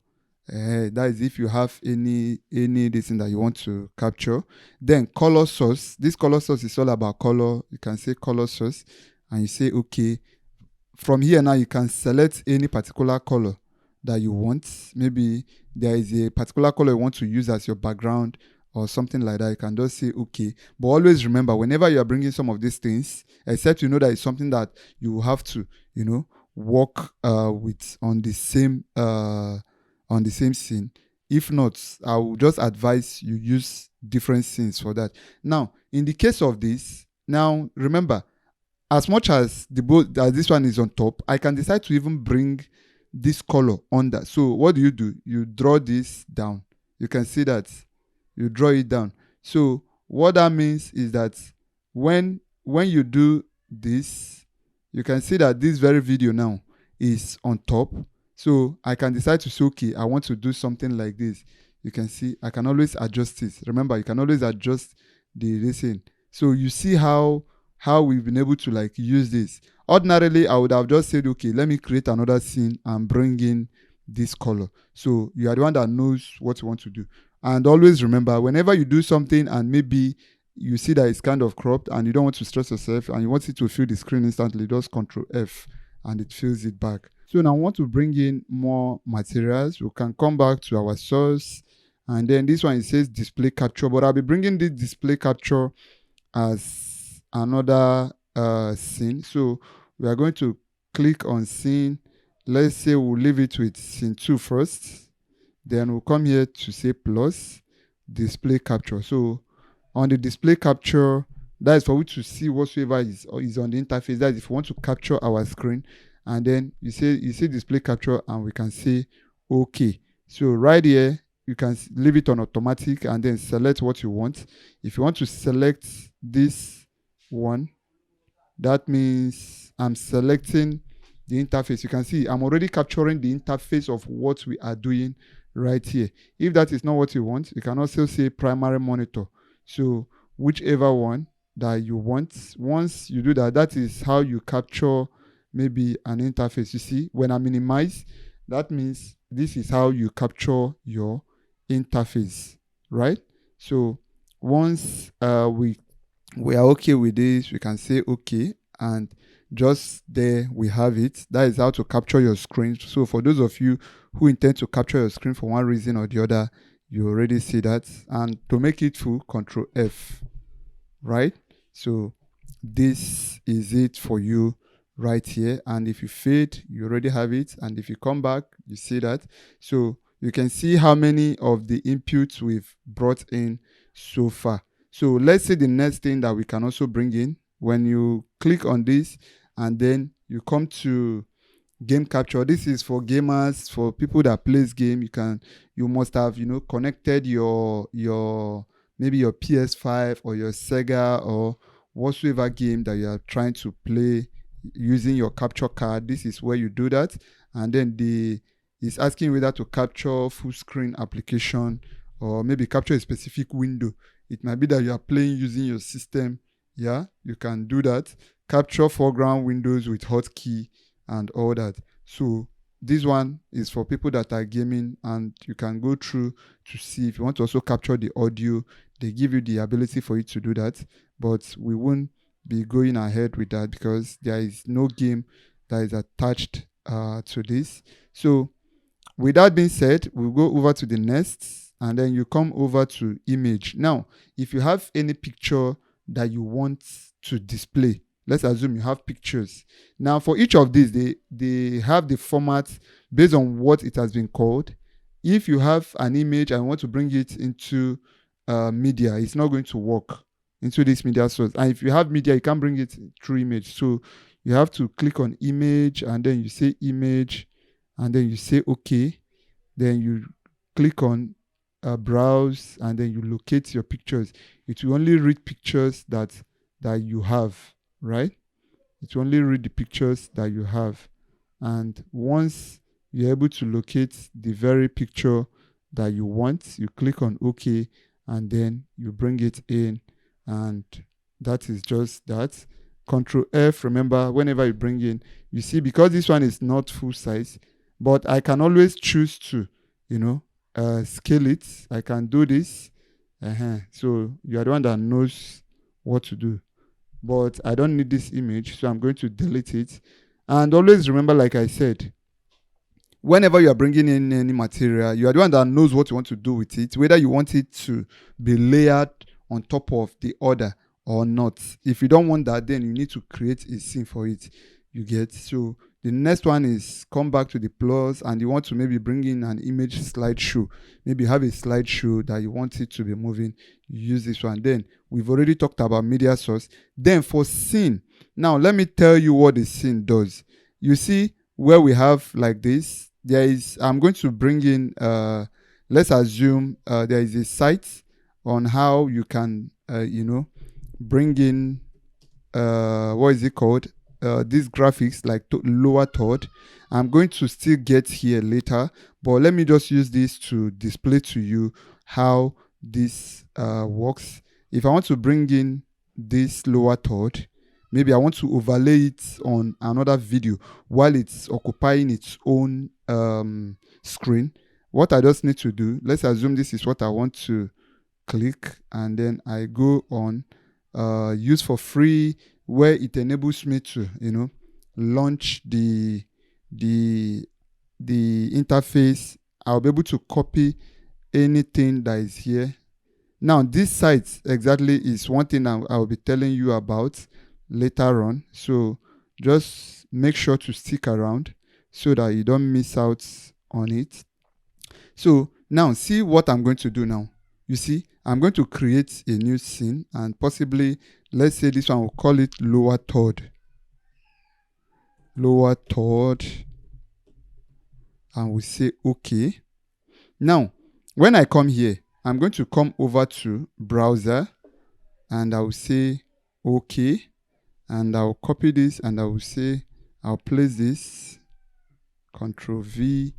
That is if you have any this thing that you want to capture. Then color source. This color source is all about color. You can say color source and you say okay. From here now, you can select any particular color that you want. Maybe there is a particular color you want to use as your background or something like that. You can just say okay. But always remember, whenever you are bringing some of these things, except you know that it's something that you have to, work with on the same scene. If not, I will just advise you use different scenes for that. Now, in the case of this, now remember, as much as this one is on top, I can decide to even bring this color under. So what do? You draw this down. You can see that you draw it down. So what that means is that when you do this, you can see that this very video now is on top. So I can decide to say, okay, I want to do something like this. You can see I can always adjust it. Remember, you can always adjust the listen. So you see how we've been able to use this. Ordinarily, I would have just said, okay, let me create another scene and bring in this color. So you are the one that knows what you want to do. And always remember, whenever you do something and maybe you see that it's kind of cropped and you don't want to stress yourself and you want it to fill the screen instantly, just Control F and it fills it back. So now I want to bring in more materials. We can come back to our source. And then this one, it says display capture, but I'll be bringing this display capture as another scene. So we are going to click on scene. Let's say we'll leave it with scene 2 first. Then we'll come here to say plus display capture. So on the display capture, that is for you to see whatsoever is on the interface. That is if you want to capture our screen. And then you say display capture and we can say okay. So right here, you can leave it on automatic and then select what you want. If you want to select this one, That means I'm selecting the interface. You can see I'm already capturing the interface of what we are doing right here. If that is not what you want, you can also say primary monitor. So whichever one that you want, once you do that, that is how you capture maybe an interface. You see, when I minimize, that means this is how you capture your interface, right? So once we are okay with this, we can say okay, and just there we have it. That is how to capture your screen. So for those of you who intend to capture your screen for one reason or the other, you already see that. And to make it full, Control F, right? So this is it for you right here. And if you fade, you already have it. And if you come back, you see that. So you can see how many of the inputs we've brought in so far. So let's say the next thing that we can also bring in, when you click on this and then you come to game capture. This is for gamers, for people that plays game. You must have, connected your maybe your PS5 or your Sega or whatsoever game that you are trying to play using your capture card. This is where you do that. And then it's asking whether to capture full screen application or maybe capture a specific window. It might be that you are playing using your system. Yeah, you can do that. Capture foreground windows with hotkey and all that. So this one is for people that are gaming, and you can go through to see if you want to also capture the audio. They give you the ability for you to do that, but we won't be going ahead with that because there is no game that is attached to this. So with that being said, we'll go over to the next, and then you come over to image. Now, if you have any picture that you want to display, let's assume you have pictures. Now, for each of these, they have the format based on what it has been called. If you have an image and want to bring it into media, it's not going to work into this media source. And if you have media, you can't bring it through image. So you have to click on image, and then you say image, and then you say okay. Then you click on browse, and then you locate your pictures. It will only read pictures that you have, right? It will only read the pictures that you have. And once you're able to locate the very picture that you want, you click on OK, and then you bring it in, and that is just that. Control F, remember, whenever you bring in, you see, because this one is not full size, but I can always choose to, scale it. I can do this. So you are the one that knows what to do. But I don't need this image, so I'm going to delete it. And always remember, like I said, whenever you are bringing in any material, you are the one that knows what you want to do with it, whether you want it to be layered on top of the other or not. If you don't want that, then you need to create a scene for it. You get? So the next one is come back to the plus, and you want to maybe bring in an image slideshow. Maybe have a slideshow that you want it to be moving. You use this one. Then we've already talked about media source. Then for scene, now let me tell you what the scene does. You see where we have like this, I'm going to bring in, let's assume there is a site on how you can, bring in, what is it called? These graphics like lower third. I'm going to still get here later, but let me just use this to display to you how this works. If I want to bring in this lower third, maybe I want to overlay it on another video while it's occupying its own screen. What I just need to do, let's assume this is what I want to click, and then I go on use for free, where it enables me to, launch the interface. I'll be able to copy anything that is here. Now, this site exactly is one thing I'll be telling you about later on. So just make sure to stick around so that you don't miss out on it. So now see what I'm going to do now. You see, I'm going to create a new scene, and possibly, let's say this one, we'll call it lower third. Lower third. And we say OK. Now, when I come here, I'm going to come over to browser, and I will say OK. and I'll copy this, and I will say I'll place this, Control V,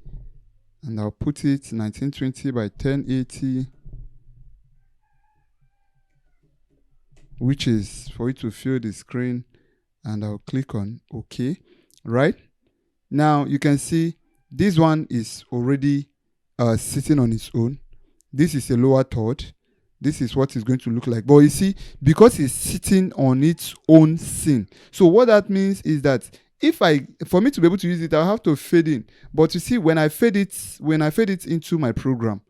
and I'll put it 1920 by 1080, which is for it to fill the screen, and I'll click on OK. Right now you can see this one is already sitting on its own. This is a lower third. This is what it's going to look like. But you see, because it's sitting on its own scene, so what that means is that for me to be able to use it, I'll have to fade in. But you see, when I fade it into my program,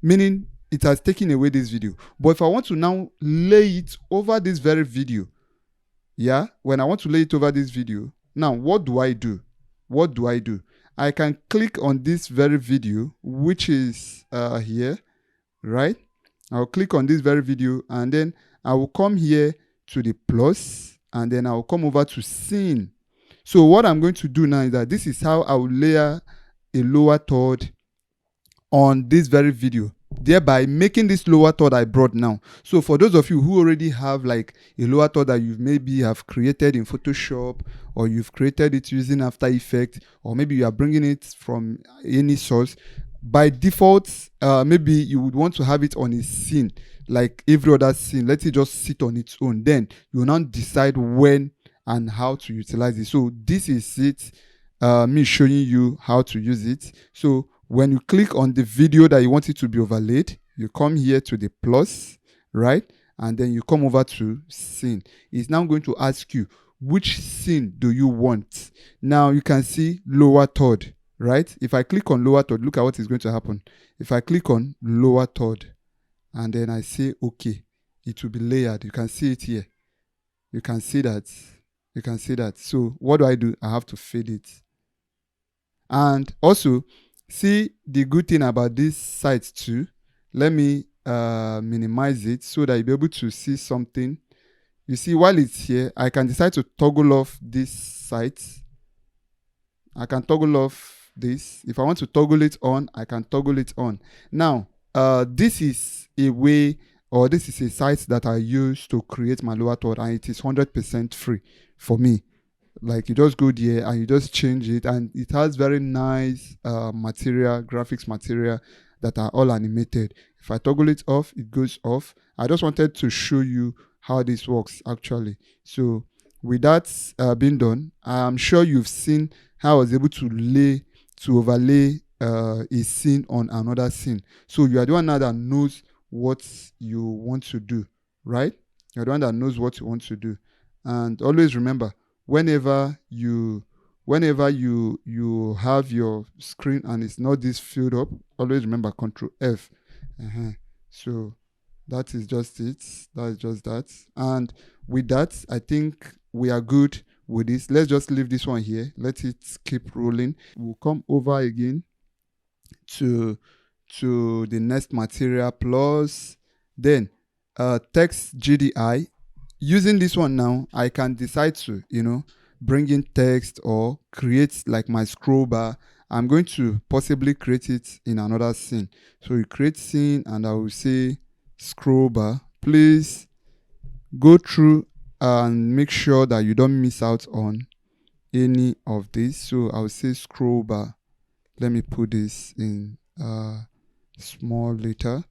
meaning it has taken away this video. But if I want to now lay it over this very video, yeah, when I want to lay it over this video, now what do I do? What do I do? I can click on this very video, which is here, right? I'll click on this very video, and then I will come here to the plus, and then I'll come over to scene. So what I'm going to do now is that this is how I will layer a lower third on this very video, thereby making this lower third I brought now. So for those of you who already have like a lower third that you maybe have created in Photoshop, or you've created it using After Effects, or maybe you are bringing it from any source, by default, maybe you would want to have it on a scene, like every other scene. Let it just sit on its own. Then you will now decide when and how to utilize it. So this is it, me showing you how to use it. So when you click on the video that you want it to be overlaid, you come here to the plus, right? And then you come over to scene. It's now going to ask you, which scene do you want? Now you can see lower third, right? If I click on lower third, look at what is going to happen. If I click on lower third, and then I say okay, it will be layered. You can see it here. You can see that. You can see that. So what do? I have to fade it. And also, see the good thing about this site too. Let me minimize it so that you'll be able to see something. You see, while it's here, I can decide to toggle off this site. I can toggle off this. If I want to toggle it on, I can toggle it on. Now, this is a way, or this is a site that I use to create my lower third, and it is 100% free for me. Like, you just go there and you just change it, and it has very nice graphics material that are all animated. If I toggle it off, it goes off. I just wanted to show you how this works actually. So with that being done, I'm sure you've seen how I was able to overlay a scene on another scene. So you are the one now that knows what you want to do, right? You're the one that knows what you want to do. And always remember, whenever you have your screen and it's not this filled up, always remember Control F. So that is just it. That is just that. And with that, I think we are good with this. Let's just leave this one here. Let it keep rolling. We'll come over again to the next material plus, then text GDI. Using this one now, I can decide to, bring in text or create like my scroll bar. I'm going to possibly create it in another scene. So you create scene, and I will say scroll bar. Please go through and make sure that you don't miss out on any of this. So I will say scroll bar. Let me put this in small letter,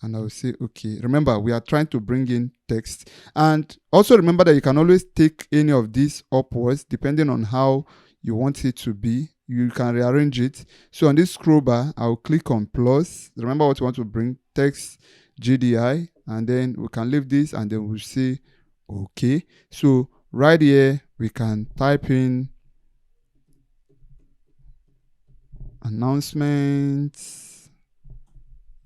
and I will say okay. Remember, we are trying to bring in text, and also remember that you can always take any of these upwards depending on how you want it to be. You can rearrange it. So on this scroll bar, I'll click on plus. Remember what you want to bring, text GDI, and then we can leave this, and then we'll say okay. So right here we can type in announcements,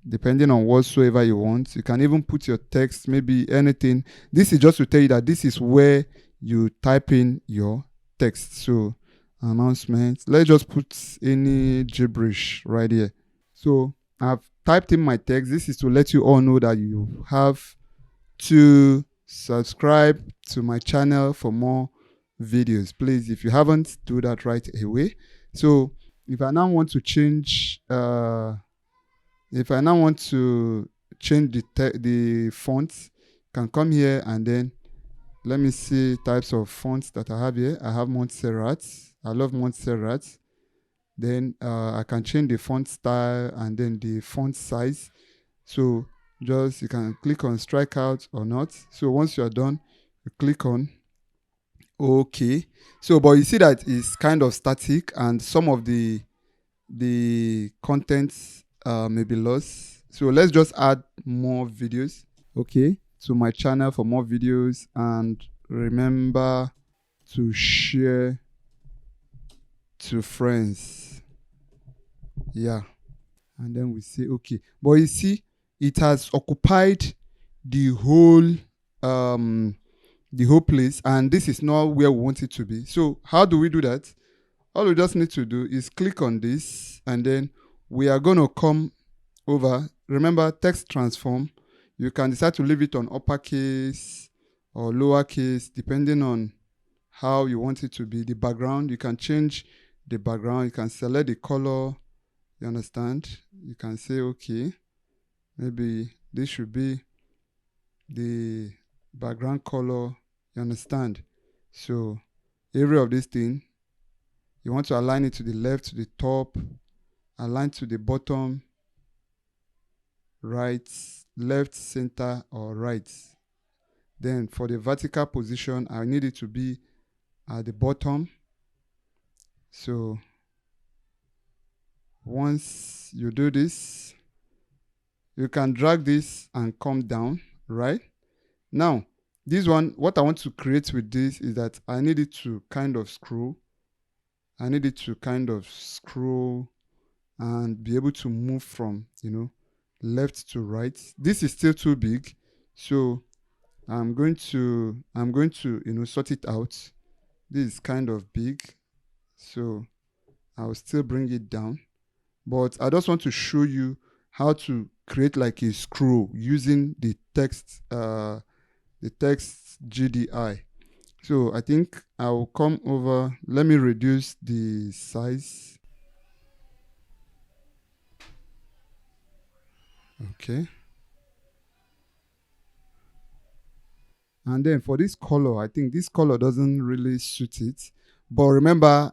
depending on whatsoever you want. You can even put your text, maybe anything. This is just to tell you that this is where you type in your text. So announcements, let's just put any gibberish right here. So I've typed in my text. This is to let you all know that you have to subscribe to my channel for more videos. Please, if you haven't, do that right away. So if I now want to change the font, can come here, and then let me see types of fonts that I have here. I have Montserrat. I love Montserrat. Then I can change the font style and then the font size. So just you can click on strikeout or not. So once you're done, you click on OK. So but you see that it's kind of static and some of the contents may be lost. So let's just add more videos. Okay, to my channel for more videos, and remember to share to friends. Yeah, and then we say okay. But you see, it has occupied the whole place, and this is not where we want it to be. So how do we do that? All we just need to do is click on this, and then we are going to come over. Remember, text transform. You can decide to leave it on uppercase or lowercase, depending on how you want it to be. The background, you can change the background. You can select the color. You understand? You can say, okay, maybe this should be the background color. You understand? So every of this thing, you want to align it to the left, to the top, align to the bottom, right, left, center, or right. Then for the vertical position, I need it to be at the bottom. So once you do this, you can drag this and come down, right? Now, this one, what I want to create with this is that I need it to kind of scroll. I need it to kind of scroll and be able to move from, left to right. This is still too big, so I'm going to sort it out. This is kind of big, so I'll still bring it down. But I just want to show you how to create like a scroll using the text GDI. So I think I will come over. Let me reduce the size. Okay. And then for this color, I think this color doesn't really suit it. But remember,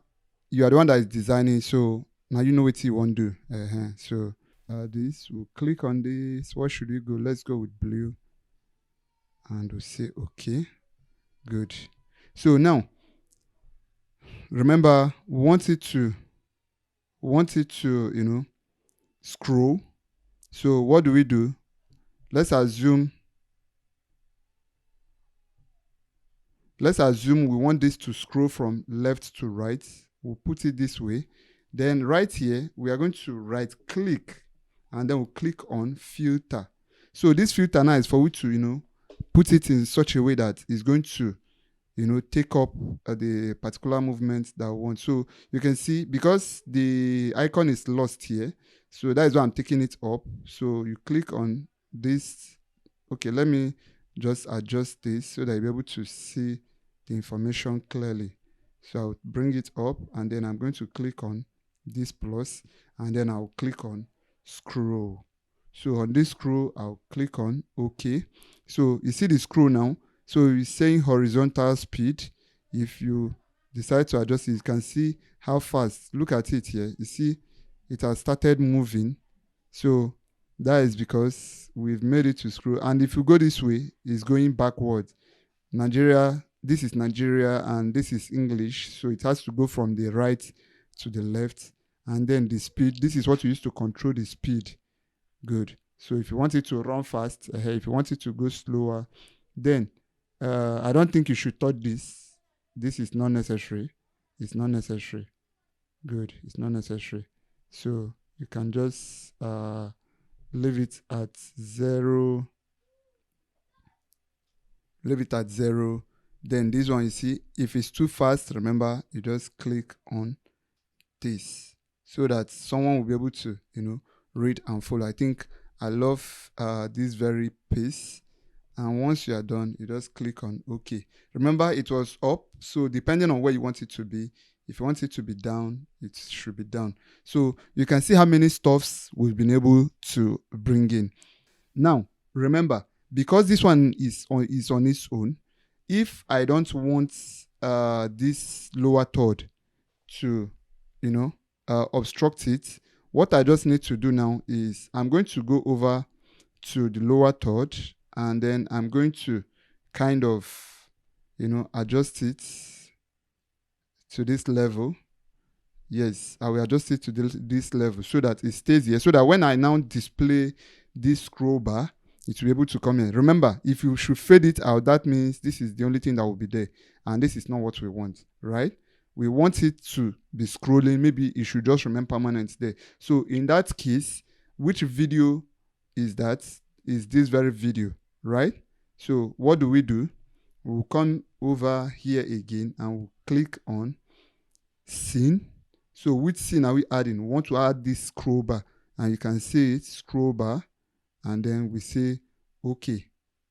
you are the one that is designing, so now you know what you want to do. So this, we'll click on this. What should we go? Let's go with blue. And we'll say, okay, good. So now, remember, we want it to, scroll. So what do? Let's assume we want this to scroll from left to right. We'll put it this way. Then right here, we are going to right click and then we'll click on filter. So this filter now is for you to, put it in such a way that it's going to, take up the particular movement that we want. So you can see, because the icon is lost here, so that is why I'm taking it up. So you click on this. Okay, let me just adjust this so that you'll be able to see the information clearly. So I'll bring it up and then I'm going to click on this plus and then I'll click on scroll. So on this scroll, I'll click on OK. So you see the scroll now. So it's saying horizontal speed. If you decide to adjust it, you can see how fast. Look at it here. You see it has started moving. So that is because we've made it to scroll. And if you go this way, it's going backward. Nigeria, this is Nigeria and this is English. So it has to go from the right to the left. And then the speed, this is what you use to control the speed. Good. So if you want it to run fast, if you want it to go slower, then I don't think you should touch this. This is not necessary. It's not necessary. Good. It's not necessary. So you can just leave it at 0. Leave it at 0. Then this one, you see, if it's too fast, remember, you just click on this so that someone will be able to, read and follow. I think I love this very pace. And once you are done, you just click on OK. Remember, it was up. So depending on where you want it to be, if you want it to be down, it should be down. So you can see how many stuffs we've been able to bring in. Now, remember, because this one is on its own, if I don't want this lower third to, obstruct it, what I just need to do now is I'm going to go over to the lower third, and then I'm going to kind of, adjust it to this level. Yes, I will adjust it to this level so that it stays here, so that when I now display this scroll bar, it will be able to come in. Remember, if you should fade it out, that means this is the only thing that will be there, and this is not what we want, right? We want it to be scrolling. Maybe it should just remain permanent there. So in that case, which video is that? Is this very video, right? So what do? We'll come over here again and we'll click on scene. So which scene are we adding? We want to add this scroll bar, and you can see it, scroll bar, and then we say okay.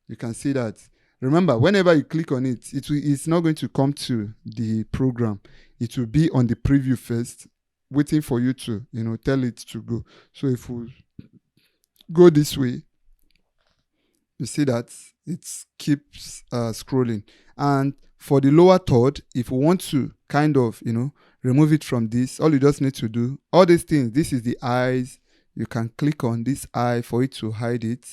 You can see that. Remember, whenever you click on it, it's not going to come to the program. It will be on the preview first, waiting for you to, tell it to go. So if we go this way, you see that it keeps scrolling. And for the lower third, if we want to kind of, remove it from this, all you just need to do, all these things, this is the eyes. You can click on this eye for it to hide it,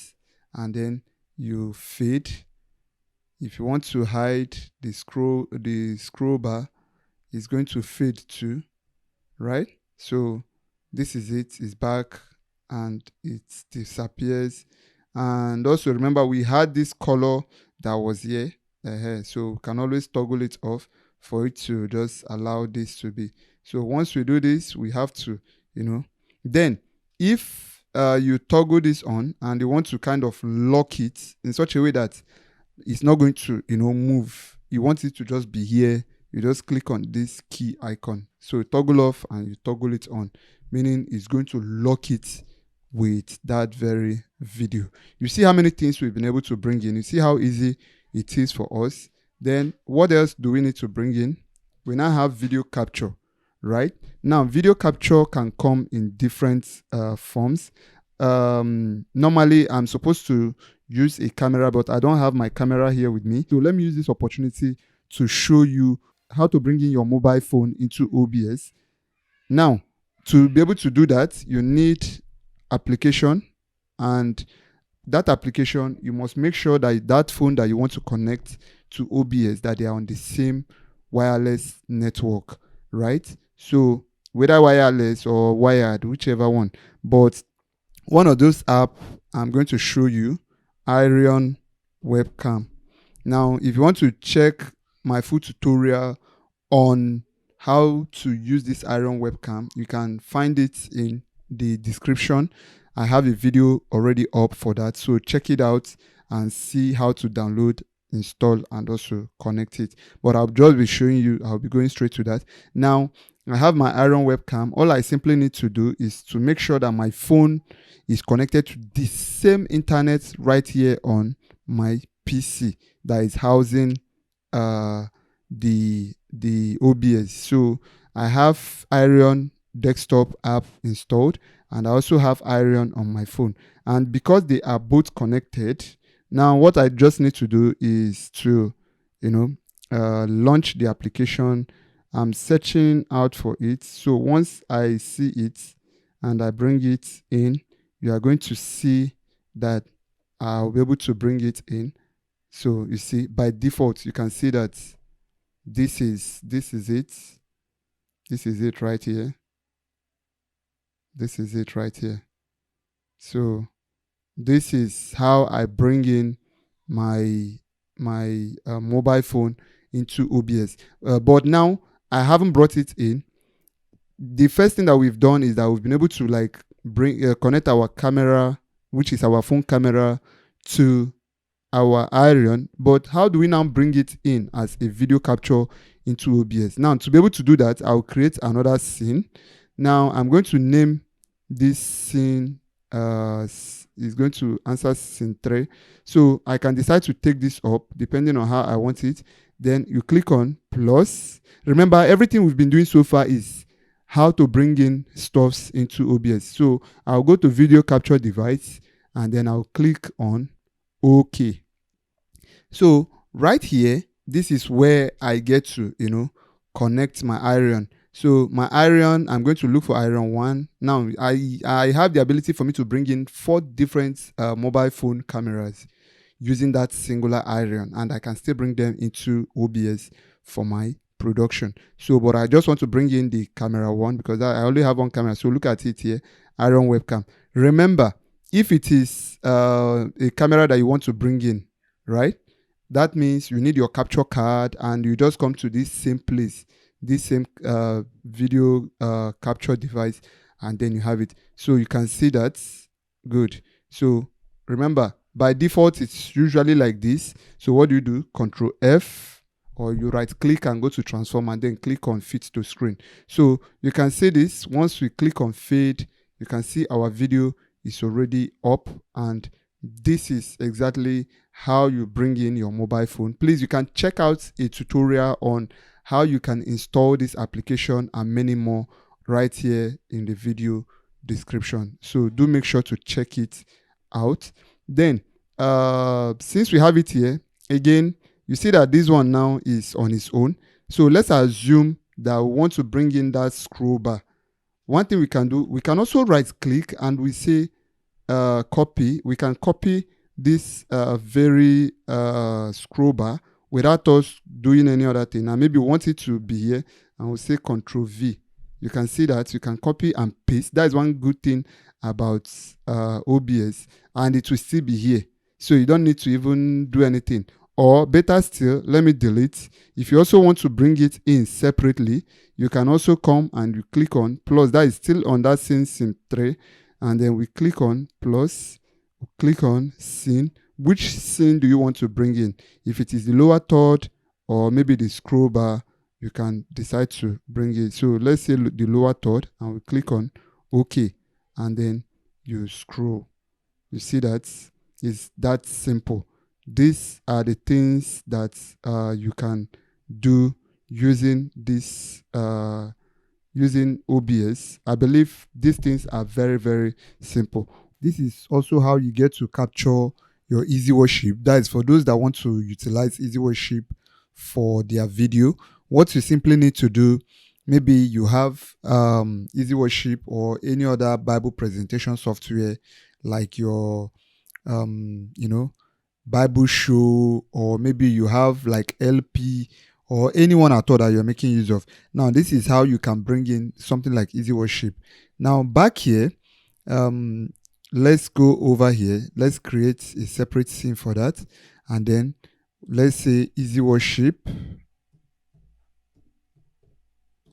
and then you fade. If you want to hide the scroll bar, it's going to fade too, right? So this is it. It's back and it disappears. And also remember, we had this color that was here, so we can always toggle it off for it to just allow this to be. So once we do this, we have to, then if you toggle this on and you want to kind of lock it in such a way that it's not going to, move, you want it to just be here, you just click on this key icon. So toggle off and you toggle it on, meaning it's going to lock it with that very video. You see how many things we've been able to bring in. You see how easy it is for us. Then what else do we need to bring in? We now have video capture, right? Now video capture can come in different forms. Normally I'm supposed to use a camera, but I don't have my camera here with me. So let me use this opportunity to show you how to bring in your mobile phone into OBS. Now, to be able to do that, you need application, and that application, you must make sure that that phone that you want to connect to OBS, that they are on the same wireless network, right? So whether wireless or wired, whichever one, but one of those apps I'm going to show you, Iron Webcam. Now, if you want to check my full tutorial on how to use this Iron Webcam, you can find it in the description. I have a video already up for that, so check it out and see how to download, install, and also connect it. But I'll just be showing you, I'll be going straight to that. Now, I have my Iron Webcam. All I simply need to do is to make sure that my phone is connected to the same internet right here on my PC that is housing the OBS. So I have Iron desktop app installed, and I also have Iron on my phone. And because they are both connected, now what I just need to do is to, launch the application. I'm searching out for it. So once I see it and I bring it in, you are going to see that I'll be able to bring it in. So you see, by default, you can see that this is it. This is it right here. This is it right here. So this is how I bring in my mobile phone into OBS. But now I haven't brought it in. The first thing that we've done is that we've been able to connect our camera, which is our phone camera, to our Iron. But how do we now bring it in as a video capture into OBS? Now, to be able to do that, I'll create another scene. Now I'm going to name this scene is going to answer scene 3. So I can decide to take this up depending on how I want it. Then you click on plus. Remember, everything we've been doing so far is how to bring in stuffs into OBS. So I'll go to video capture device and then I'll click on OK. So right here, this is where I get to, connect my iron. So my iron, I'm going to look for iron 1. Now I have the ability for me to bring in 4 different mobile phone cameras using that singular iron, and I can still bring them into OBS for my production. So, but I just want to bring in the camera 1 because I only have 1 camera. So look at it here, iron webcam. Remember, if it is a camera that you want to bring in, right? That means you need your capture card, and you just come to this same place, this same video capture device, and then you have it. So you can see that. Good. So remember, by default, it's usually like this. So what do? Control F, or you right click and go to transform and then click on fit to screen. So you can see this. Once we click on fade, you can see our video is already up, and this is exactly how you bring in your mobile phone. Please, you can check out a tutorial on how you can install this application and many more right here in the video description. So do make sure to check it out. Then since we have it here, again, you see that this one now is on its own. So let's assume that we want to bring in that scroll bar. One thing we can do, we can also right click and we say copy. We can copy this very scroll bar without us doing any other thing. And maybe we want it to be here, and we'll say Control V. You can see that you can copy and paste. That is one good thing about OBS, and it will still be here. So you don't need to even do anything. Or better still, let me delete. If you also want to bring it in separately, you can also come and you click on plus. That is still on that same scene tray. And then we click on plus, we click on scene. Which scene do you want to bring in? If it is the lower third or maybe the scroll bar, you can decide to bring it. So let's say the lower third, and we click on OK. And then you scroll. You see that it's that simple. These are the things that you can do using this using OBS. I believe these things are very, very simple. This is also how you get to capture your EasyWorship. That is for those that want to utilize EasyWorship for their video. What you simply need to do, maybe you have EasyWorship or any other Bible presentation software like your Bible show, or maybe you have like LP or anyone at all that you're making use of. Now, this is how you can bring in something like EasyWorship. Now, back here, let's go over here. Let's create a separate scene for that. And then let's say EasyWorship.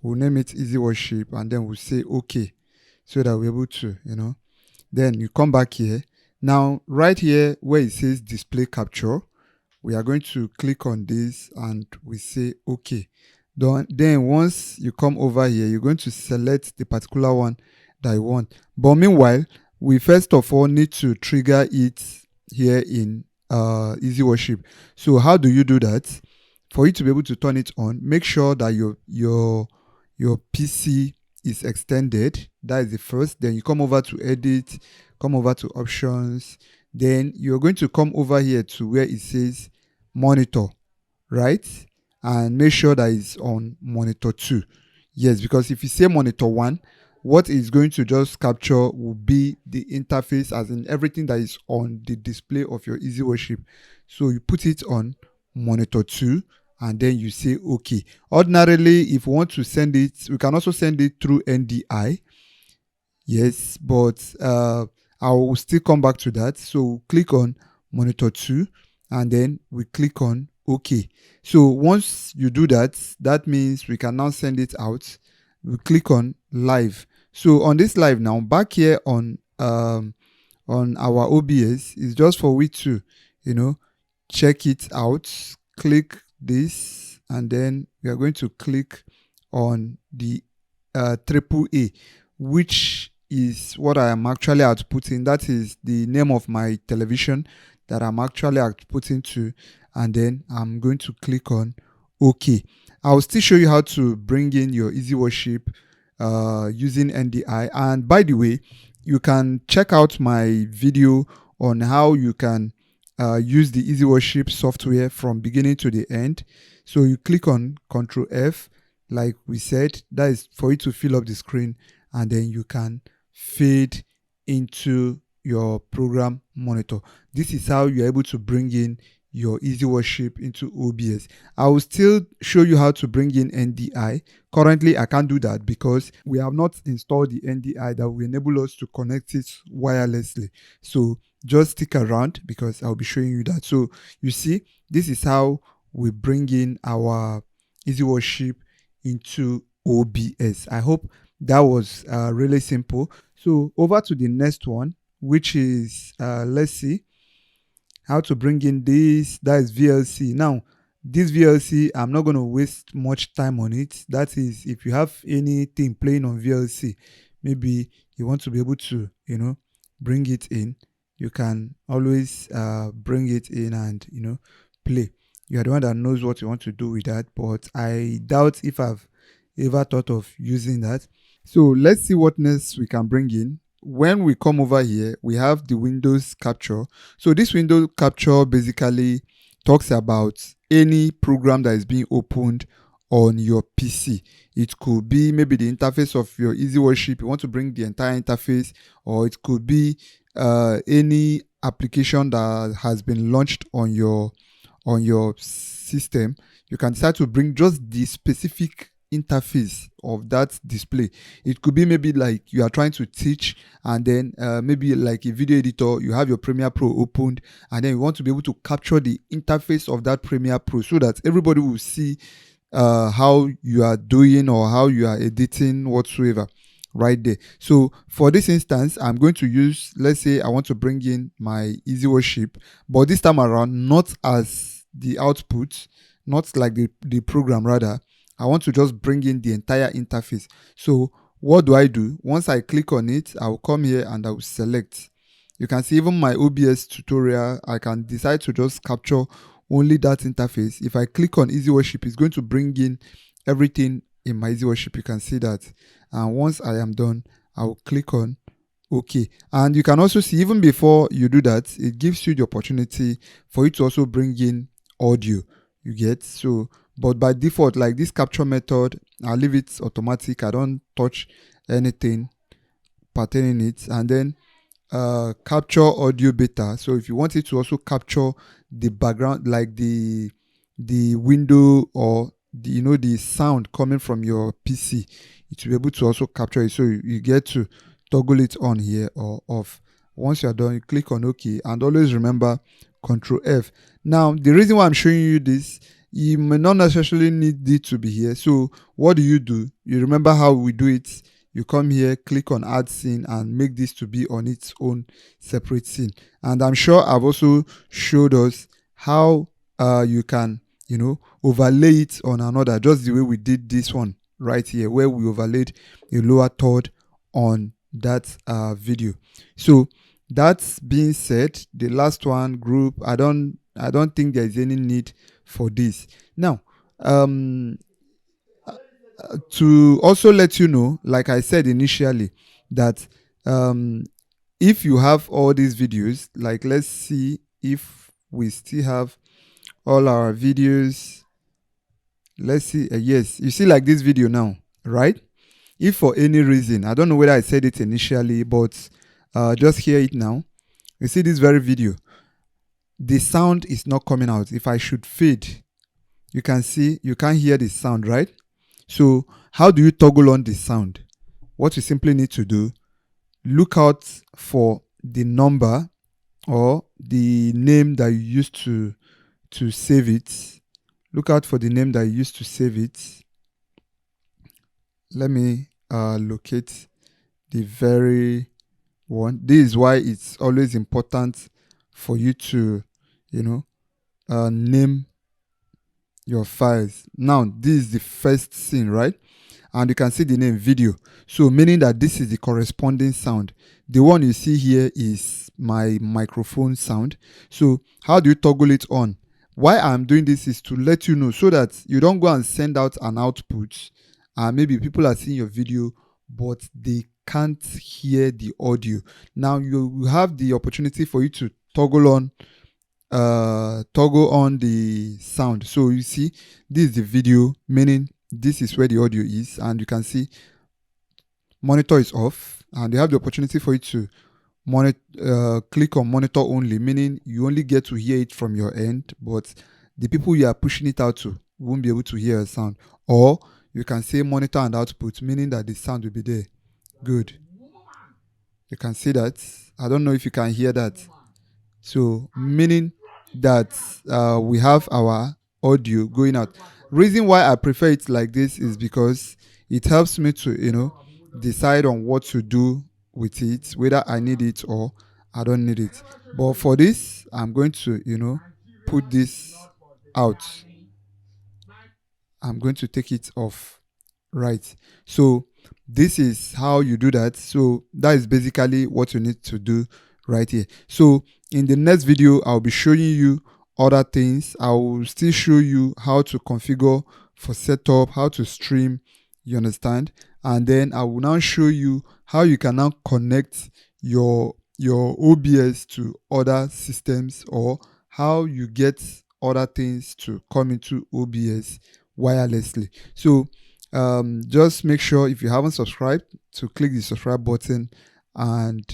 We'll name it EasyWorship, and then we'll say OK, so that we're able to, Then you come back here. Now, right here where it says display capture, we are going to click on this and we say OK. Then once you come over here, you're going to select the particular one that you want. But meanwhile, we first of all need to trigger it here in EasyWorship. So how do you do that? For you to be able to turn it on, make sure that your PC is extended. That is the first. Then you come over to edit, come over to options. Then you're going to come over here to where it says monitor, right? And make sure that it's on monitor 2. Yes, because if you say monitor 1, what is going to just capture will be the interface, as in everything that is on the display of your EasyWorship. So you put it on monitor 2, and then you say OK. Ordinarily, if you want to send it, we can also send it through NDI. Yes, but I will still come back to that. So click on monitor 2, and then we click on OK. So once you do that, that means we can now send it out. We click on live. So on this live now, back here on our OBS, is just for we to, check it out. Click this, and then we are going to click on the AAA, which is what I am actually outputting. That is the name of my television that I'm actually outputting to, and then I'm going to click on OK. I'll still show you how to bring in your EasyWorship using NDI. And by the way, you can check out my video on how you can use the EasyWorship software from beginning to the end. So you click on Control F, like we said, that is for you to fill up the screen, and then you can fade into your program monitor. This is how you're able to bring in your EasyWorship into OBS. I will still show you how to bring in NDI. Currently, I can't do that because we have not installed the NDI that will enable us to connect it wirelessly. So just stick around because I'll be showing you that. So you see, this is how we bring in our EasyWorship into OBS. I hope that was really simple. So over to the next one, which is let's see how to bring in this. That is VLC. Now this VLC, I'm not going to waste much time on it. That is, if you have anything playing on VLC, maybe you want to be able to, you know, bring it in, you can always bring it in and, you know, play. You are the one that knows what you want to do with that, but I doubt if I've ever thought of using that. So let's see what next we can bring in. When we come over here, we have the Windows capture. So this window capture basically talks about any program that is being opened on your PC. It could be maybe the interface of your EasyWorship. You want to bring the entire interface, or it could be any application that has been launched on your system. You can decide to bring just the specific interface of that display. It could be maybe like you are trying to teach, and then maybe like a video editor, you have your Premiere Pro opened, and then you want to be able to capture the interface of that Premiere Pro so that everybody will see how you are doing or how you are editing whatsoever right there. So for this instance, I'm going to use, let's say I want to bring in my EasyWorship, but this time around not as the output, not like the program, rather I want to just bring in the entire interface. So what do? Once I click on it, I'll come here and I will select. You can see even my OBS tutorial, I can decide to just capture only that interface. If I click on EasyWorship, it's going to bring in everything in my EasyWorship. You can see that. And once I am done, I will click on OK. And you can also see, even before you do that, it gives you the opportunity for you to also bring in audio. You get? So, but by default, like this capture method, I'll leave it automatic. I don't touch anything pertaining it. And then capture audio beta. So if you want it to also capture the background, like the window or the, you know, the sound coming from your PC, it will be able to also capture it. So you get to toggle it on here or off. Once you're done, you click on OK, and always remember Control F. Now the reason why I'm showing you this, you may not necessarily need it to be here. So what do? You remember how we do it. You come here, click on add scene, and make this to be on its own separate scene. And I'm sure I've also showed us how you can, you know, overlay it on another, just the way we did this one right here, where we overlaid a lower third on that video. So that's being said, the last one, group, I don't think there is any need for this. Now to also let you know, like I said initially, that if you have all these videos, like let's see if we still have all our videos. Let's see. Yes, you see, like this video now, right? If for any reason, I don't know whether I said it initially, but just hear it now. You see this very video, the sound is not coming out. If I should fade, you can see, you can't hear the sound, right? So how do you toggle on the sound? What you simply need to do, look out for the number or the name that you used to save it. Look out for the name that you used to save it. Let me locate the very one. This is why it's always important for you to, you know, name your files. Now this is the first scene, right? And you can see the name video, so meaning that this is the corresponding sound. The one you see here is my microphone sound. So how do you toggle it on? Why I'm doing this is to let you know, so that you don't go and send out an output and maybe people are seeing your video but they can't hear the audio. Now you have the opportunity for you to toggle on toggle on the sound. So you see, this is the video, meaning this is where the audio is, and you can see monitor is off, and you have the opportunity for you to click on monitor only, meaning you only get to hear it from your end, but the people you are pushing it out to won't be able to hear a sound. Or you can say monitor and output, meaning that the sound will be there. Good. You can see that. I don't know if you can hear that. So meaning that we have our audio going out. Reason why I prefer it like this is because it helps me to decide on what to do with it, whether I need it or I don't need it. But for this, I'm going to put this out. I'm going to take it off. Right. So this is how you do that. So that is basically what you need to do right here. So in the next video, I'll be showing you other things. I will still show you how to configure for setup, how to stream, you understand? And then I will now show you how you can now connect your OBS to other systems, or how you get other things to come into OBS wirelessly. So just make sure, if you haven't subscribed, to click the subscribe button and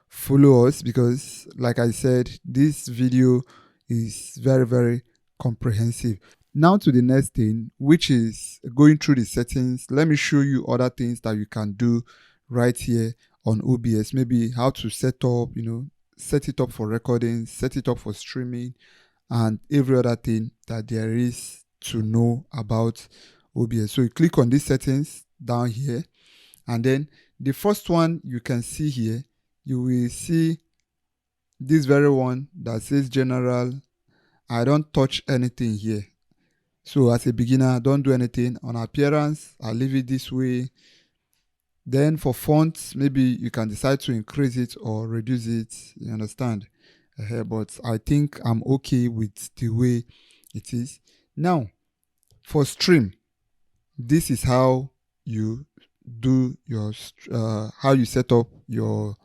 follow us, because like I said, this video is very, very comprehensive. Now to the next thing, which is going through the settings. Let me show you other things that you can do right here on OBS. Maybe how to set up, set it up for recording, set it up for streaming, and every other thing that there is to know about OBS. So you click on these settings down here, and then the first one you can see here, you will see this very one that says general. I don't touch anything here. So as a beginner, don't do anything. On appearance, I'll leave it this way. Then for fonts, maybe you can decide to increase it or reduce it, you understand? But I think I'm okay with the way it is. Now, for stream, this is how you do your how you set up your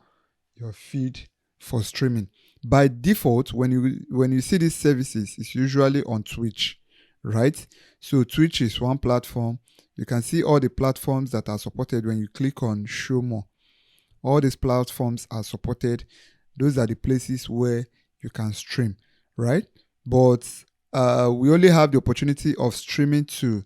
feed for streaming. By default, when you see these services, it's usually on Twitch, right? So Twitch is one platform. You can see all the platforms that are supported when you click on show more. All these platforms are supported. Those are the places where you can stream, right? But we only have the opportunity of streaming to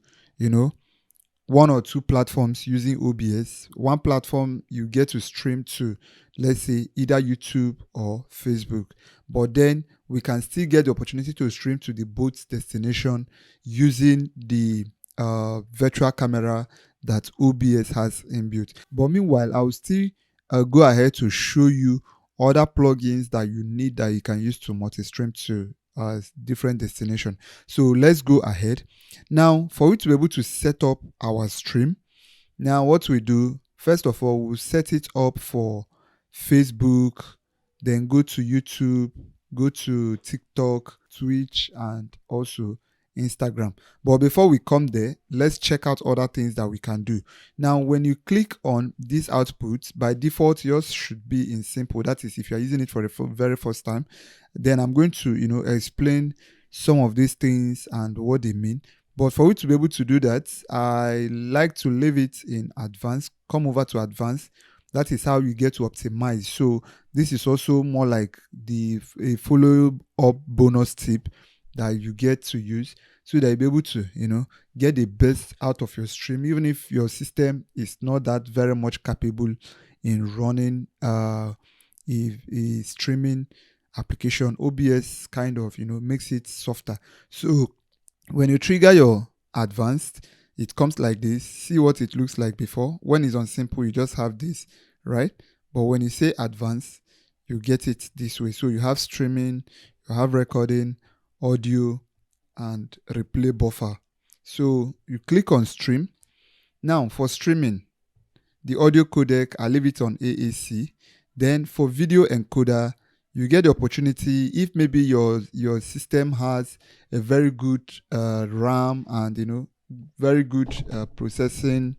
one or two platforms using OBS. One platform you get to stream to, let's say, either YouTube or Facebook. But then we can still get the opportunity to stream to the both destination using the virtual camera that OBS has inbuilt. But meanwhile, I will still go ahead to show you other plugins that you need that you can use to multi-stream to different destination. So let's go ahead. Now, for we to be able to set up our stream, now what we do, first of all, we'll set it up for Facebook, then go to YouTube, go to TikTok, Twitch, and also Instagram. But before we come there, let's check out other things that we can do. Now, when you click on this output, by default, yours should be in simple. That is, if you're using it for the very first time. Then I'm going to, explain some of these things and what they mean. But for you to be able to do that, I like to leave it in advanced. Come over to advanced. That is how you get to optimize. So this is also more like the follow-up bonus tip that you get to use, so that you'll be able to, get the best out of your stream, even if your system is not that very much capable in running a streaming application. OBS kind of makes it softer. So when you trigger your advanced, it comes like this. See what it looks like before. When it's on simple, you just have this, right? But when you say advanced, you get it this way. So you have streaming, you have recording, audio, and replay buffer. So you click on stream. Now for streaming, the audio codec, I leave it on AAC. Then for video encoder, you get the opportunity, if maybe your system has a very good RAM and very good processing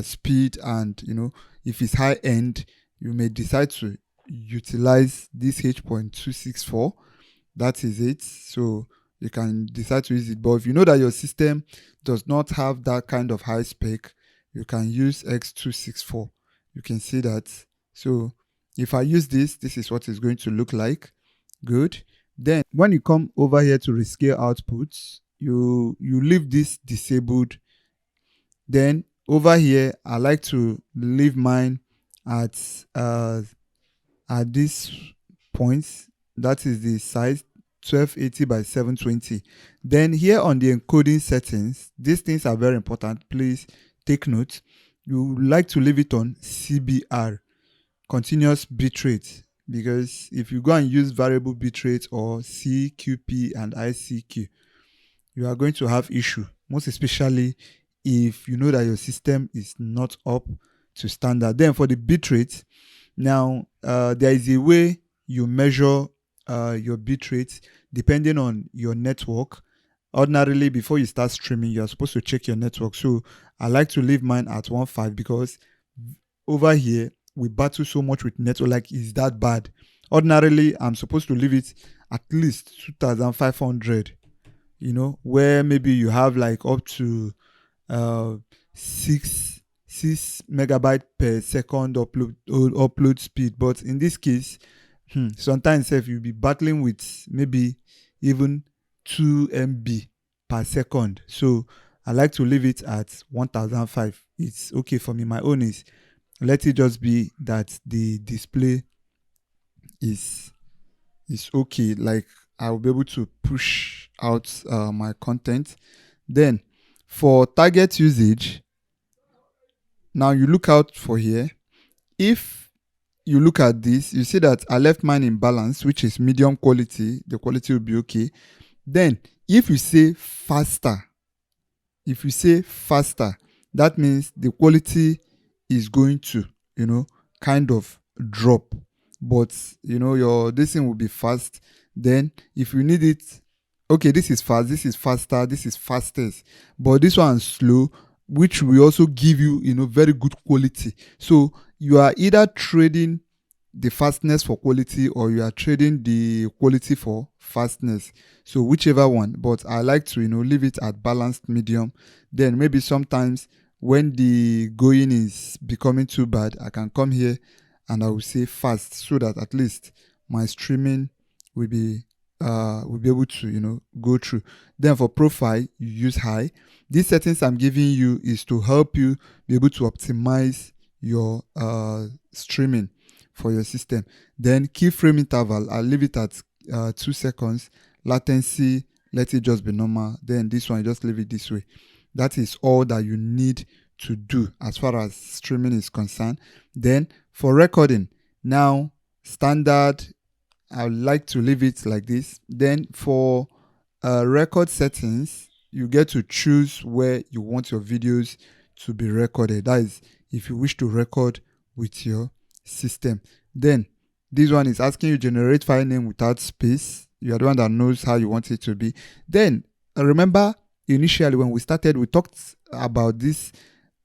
speed, and if it's high end, you may decide to utilize this H.264. That is it. So you can decide to use it. But if you know that your system does not have that kind of high spec, you can use X264. You can see that. So if I use this is what it's going to look like. Good. Then when you come over here to rescale outputs, you leave this disabled. Then over here, I like to leave mine at this point. That is the size 1280 by 720. Then here on the encoding settings, these things are very important. Please take note. You like to leave it on CBR, continuous bitrate, because if you go and use variable bitrate or CQP and ICQ, you are going to have issue, most especially if you know that your system is not up to standard. Then for the bitrate, now there is a way you measure your bitrate depending on your network. Ordinarily, before you start streaming, you're supposed to check your network. So I like to leave mine at 1.5 because over here we battle so much with network, like is that bad. Ordinarily, I'm supposed to leave it at least 2500, you know, where maybe you have like up to 6 megabyte per second upload speed. But in this case, sometimes if you'll be battling with maybe even 2 MB per second. So I like to leave it at 1005. It's okay for me. My own is, let it just be that the display is okay, like I'll be able to push out my content. Then for target usage, now you look out for here. If you look at this, you see that I left mine in balance, which is medium quality. The quality will be okay. Then if you say faster, that means the quality is going to, kind of drop. But this thing will be fast. Then if you need it, okay, this is fast, this is faster, this is fastest, but this one is slow, which will also give you very good quality. So you are either trading the fastness for quality, or you are trading the quality for fastness. So whichever one, but I like to leave it at balanced medium. Then maybe sometimes when the going is becoming too bad, I can come here and I will say fast, so that at least my streaming will be able to go through. Then for profile, you use high. These settings I'm giving you is to help you be able to optimize your streaming for your system. Then keyframe interval, I'll leave it at 2 seconds. Latency, let it just be normal. Then this one, just leave it this way. That is all that you need to do as far as streaming is concerned. Then for recording, now standard, I would like to leave it like this. Then for record settings, you get to choose where you want your videos to be recorded. That is if you wish to record with your system. Then this one is asking you generate file name without space. You are the one that knows how you want it to be. Then remember, initially when we started, we talked about this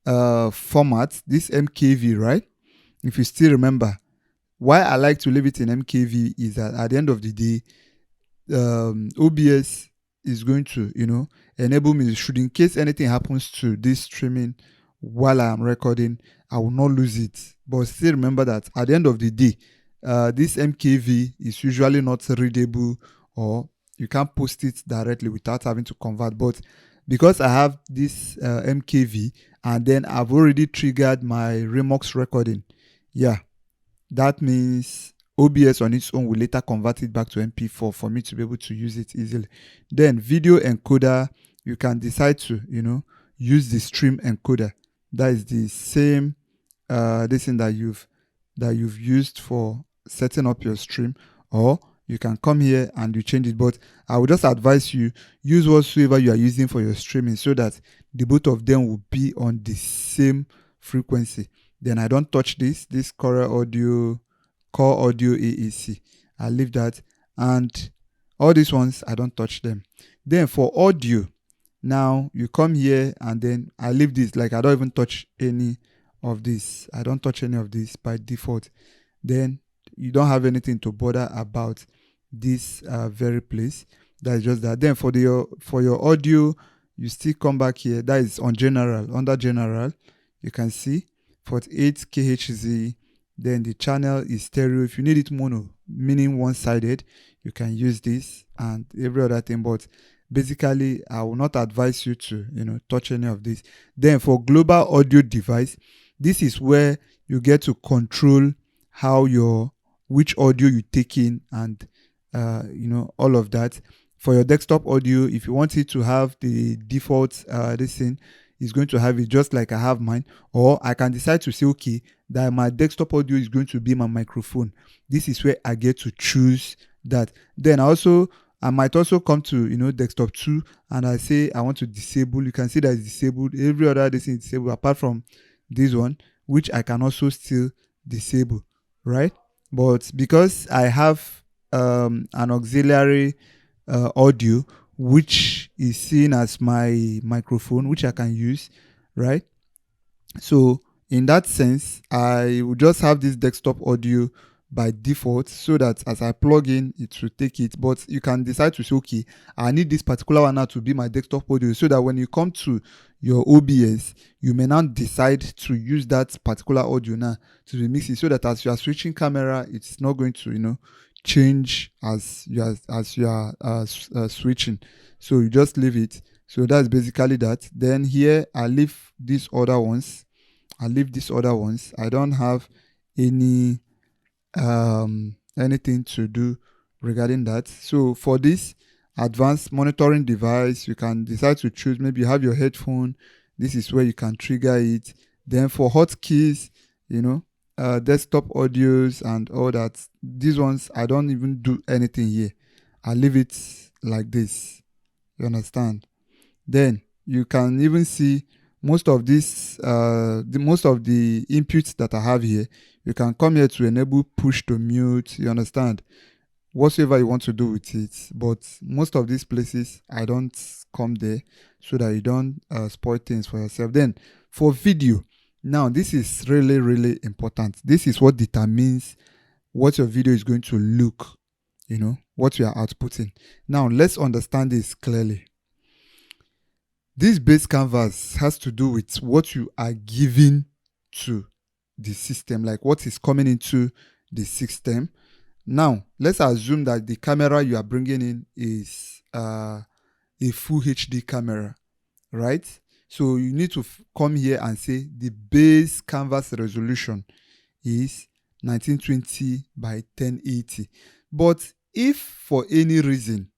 format, this MKV, right? If you still remember, why I like to leave it in MKV is that at the end of the day, OBS is going to enable me, should in case anything happens to this streaming while I am recording, I will not lose it. But still remember that at the end of the day, this MKV is usually not readable, or you can't post it directly without having to convert. But because I have this MKV, and then I've already triggered my Remux Recording, that means OBS on its own will later convert it back to MP4 for me to be able to use it easily. Then video encoder, you can decide to use the stream encoder. That is the same this thing that you've used for setting up your stream, or you can come here and you change it. But I would just advise you, use whatsoever you are using for your streaming, so that the both of them will be on the same frequency. Then I don't touch this core audio AAC. I leave that, and all these ones I don't touch them. Then for audio, now you come here and then I leave this, like I don't even touch any of this. I don't touch any of this by default. Then you don't have anything to bother about. this very place. That's just that. Then for your audio, you still come back here. That is on general. Under general, you can see 48 kHz. Then the channel is stereo. If you need it mono, meaning one-sided, you can use this and every other thing. But basically, I will not advise you to touch any of this. Then for global audio device, this is where you get to control how which audio you take in and all of that. For your desktop audio, if you want it to have the default this thing, is going to have it just like I have mine. Or I can decide to say, okay, that my desktop audio is going to be my microphone. This is where I get to choose that. Then I might also come to desktop 2 and I say I want to disable. You can see that it's disabled. Every other this is disabled apart from this one, which I can also still disable, right? But because I have an auxiliary audio which is seen as my microphone, which I can use, right? So in that sense, I will just have this desktop audio by default so that as I plug in, it will take it. But you can decide to say, okay, I need this particular one now to be my desktop audio, so that when you come to your OBS, you may not decide to use that particular audio now to be mixing, so that as you are switching camera, it's not going to change as you are switching. So you just leave it. So that's basically that. Then here I leave these other ones. I don't have any anything to do regarding that. So for this advanced monitoring device, you can decide to choose, maybe you have your headphone. This is where you can trigger it. Then for hotkeys, desktop audios and all that, these ones I don't even do anything here. I leave it like this. You understand? Then you can even see most of this most of the inputs that I have here. You can come here to enable push to mute. You understand? Whatever you want to do with it, but most of these places I don't come there, so that you don't spoil things for yourself. Then for video, now this is really, really important. This is what determines what your video is going to look, what you are outputting. Now let's understand this clearly. This base canvas has to do with what you are giving to the system, like what is coming into the system. Now let's assume that the camera you are bringing in is a full HD camera, right? So you need to come here and say the base canvas resolution is 1920 by 1080. But if for any reason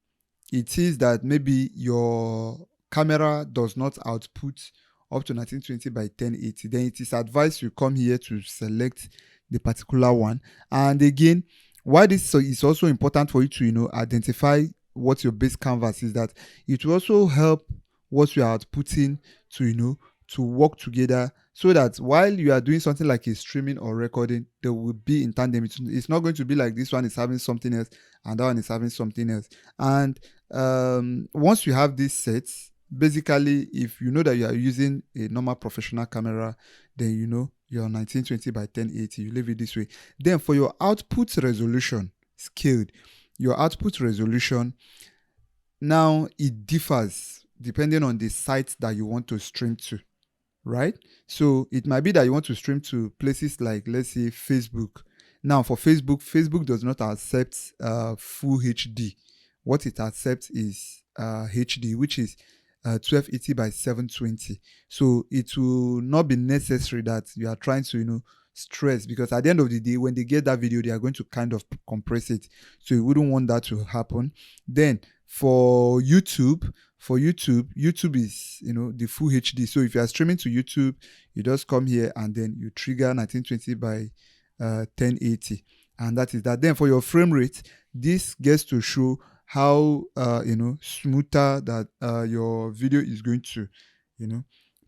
it is that maybe your camera does not output up to 1920 by 1080, then it is advised you come here to select the particular one. And again, why this is also important for you to identify what your base canvas is, that it will also help what you are outputting to work together, so that while you are doing something like a streaming or recording, they will be in tandem. It's not going to be like this one is having something else and that one is having something else. And once you have these sets, basically, if you know that you are using a normal professional camera, then your 1920 by 1080, you leave it this way. Then for your output resolution scaled, your output resolution, now it differs depending on the site that you want to stream to, right? So it might be that you want to stream to places like, let's say, Facebook. Now for Facebook does not accept full HD. What it accepts is HD, which is 1280 by 720. So it will not be necessary that you are trying to stress, because at the end of the day, when they get that video, they are going to kind of compress it. So you wouldn't want that to happen. Then for YouTube is the full HD. So if you are streaming to YouTube, you just come here and then you trigger 1920 by 1080, and that is that. Then for your frame rate, this gets to show how smoother that your video is going to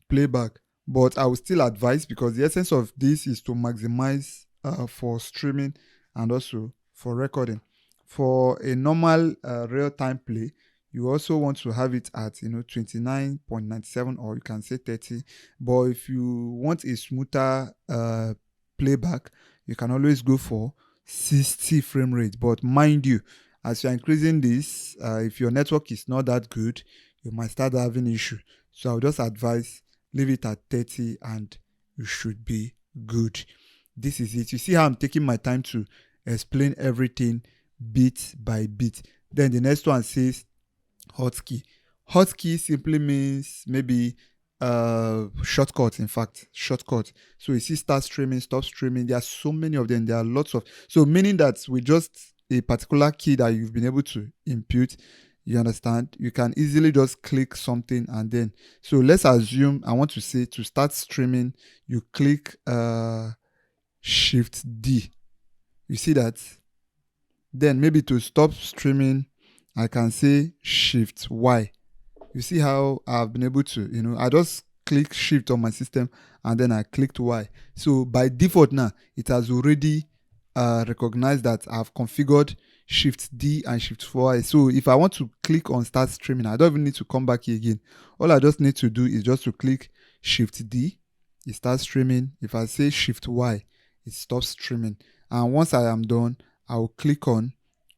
play back. But I will still advise, because the essence of this is to maximize for streaming and also for recording. For a normal real-time play, you also want to have it at 29.97, or you can say 30. But if you want a smoother playback, you can always go for 60 frame rate. But mind you, As you're increasing this, if your network is not that good, you might start having issue. So I'll just advise leave it at 30 and you should be good. This is it. You see how I'm taking my time to explain everything bit by bit. Then the next one says hotkey. Hotkey simply means maybe shortcut. In fact, shortcut. So you see start streaming, stop streaming. There are so many of them. There are lots of, so meaning that with just a particular key that you've been able to input, you understand, you can easily just click something. And then, so let's assume I want to say to start streaming, you click Shift D. You see that? Then maybe to stop streaming, I can say Shift Y. You see how I've been able to, I just click Shift on my system and then I clicked Y. So by default now, it has already recognized that I've configured Shift D and Shift Y. So if I want to click on start streaming, I don't even need to come back here again. All I just need to do is just to click Shift D, it starts streaming. If I say Shift Y, it stops streaming. And once I am done, I will click on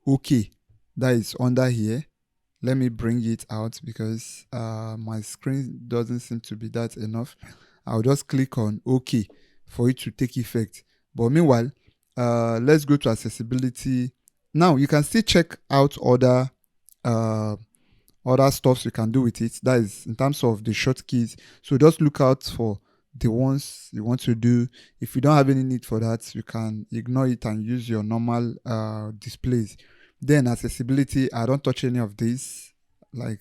OK. That is under here. Let me bring it out because my screen doesn't seem to be that enough. I'll just click on OK for it to take effect. But meanwhile, let's go to accessibility. Now you can still check out other stuffs you can do with it. That is in terms of the shortkeys. So just look out for the ones you want to do. If you don't have any need for that, you can ignore it and use your normal displays. Then accessibility, I don't touch any of these. Like,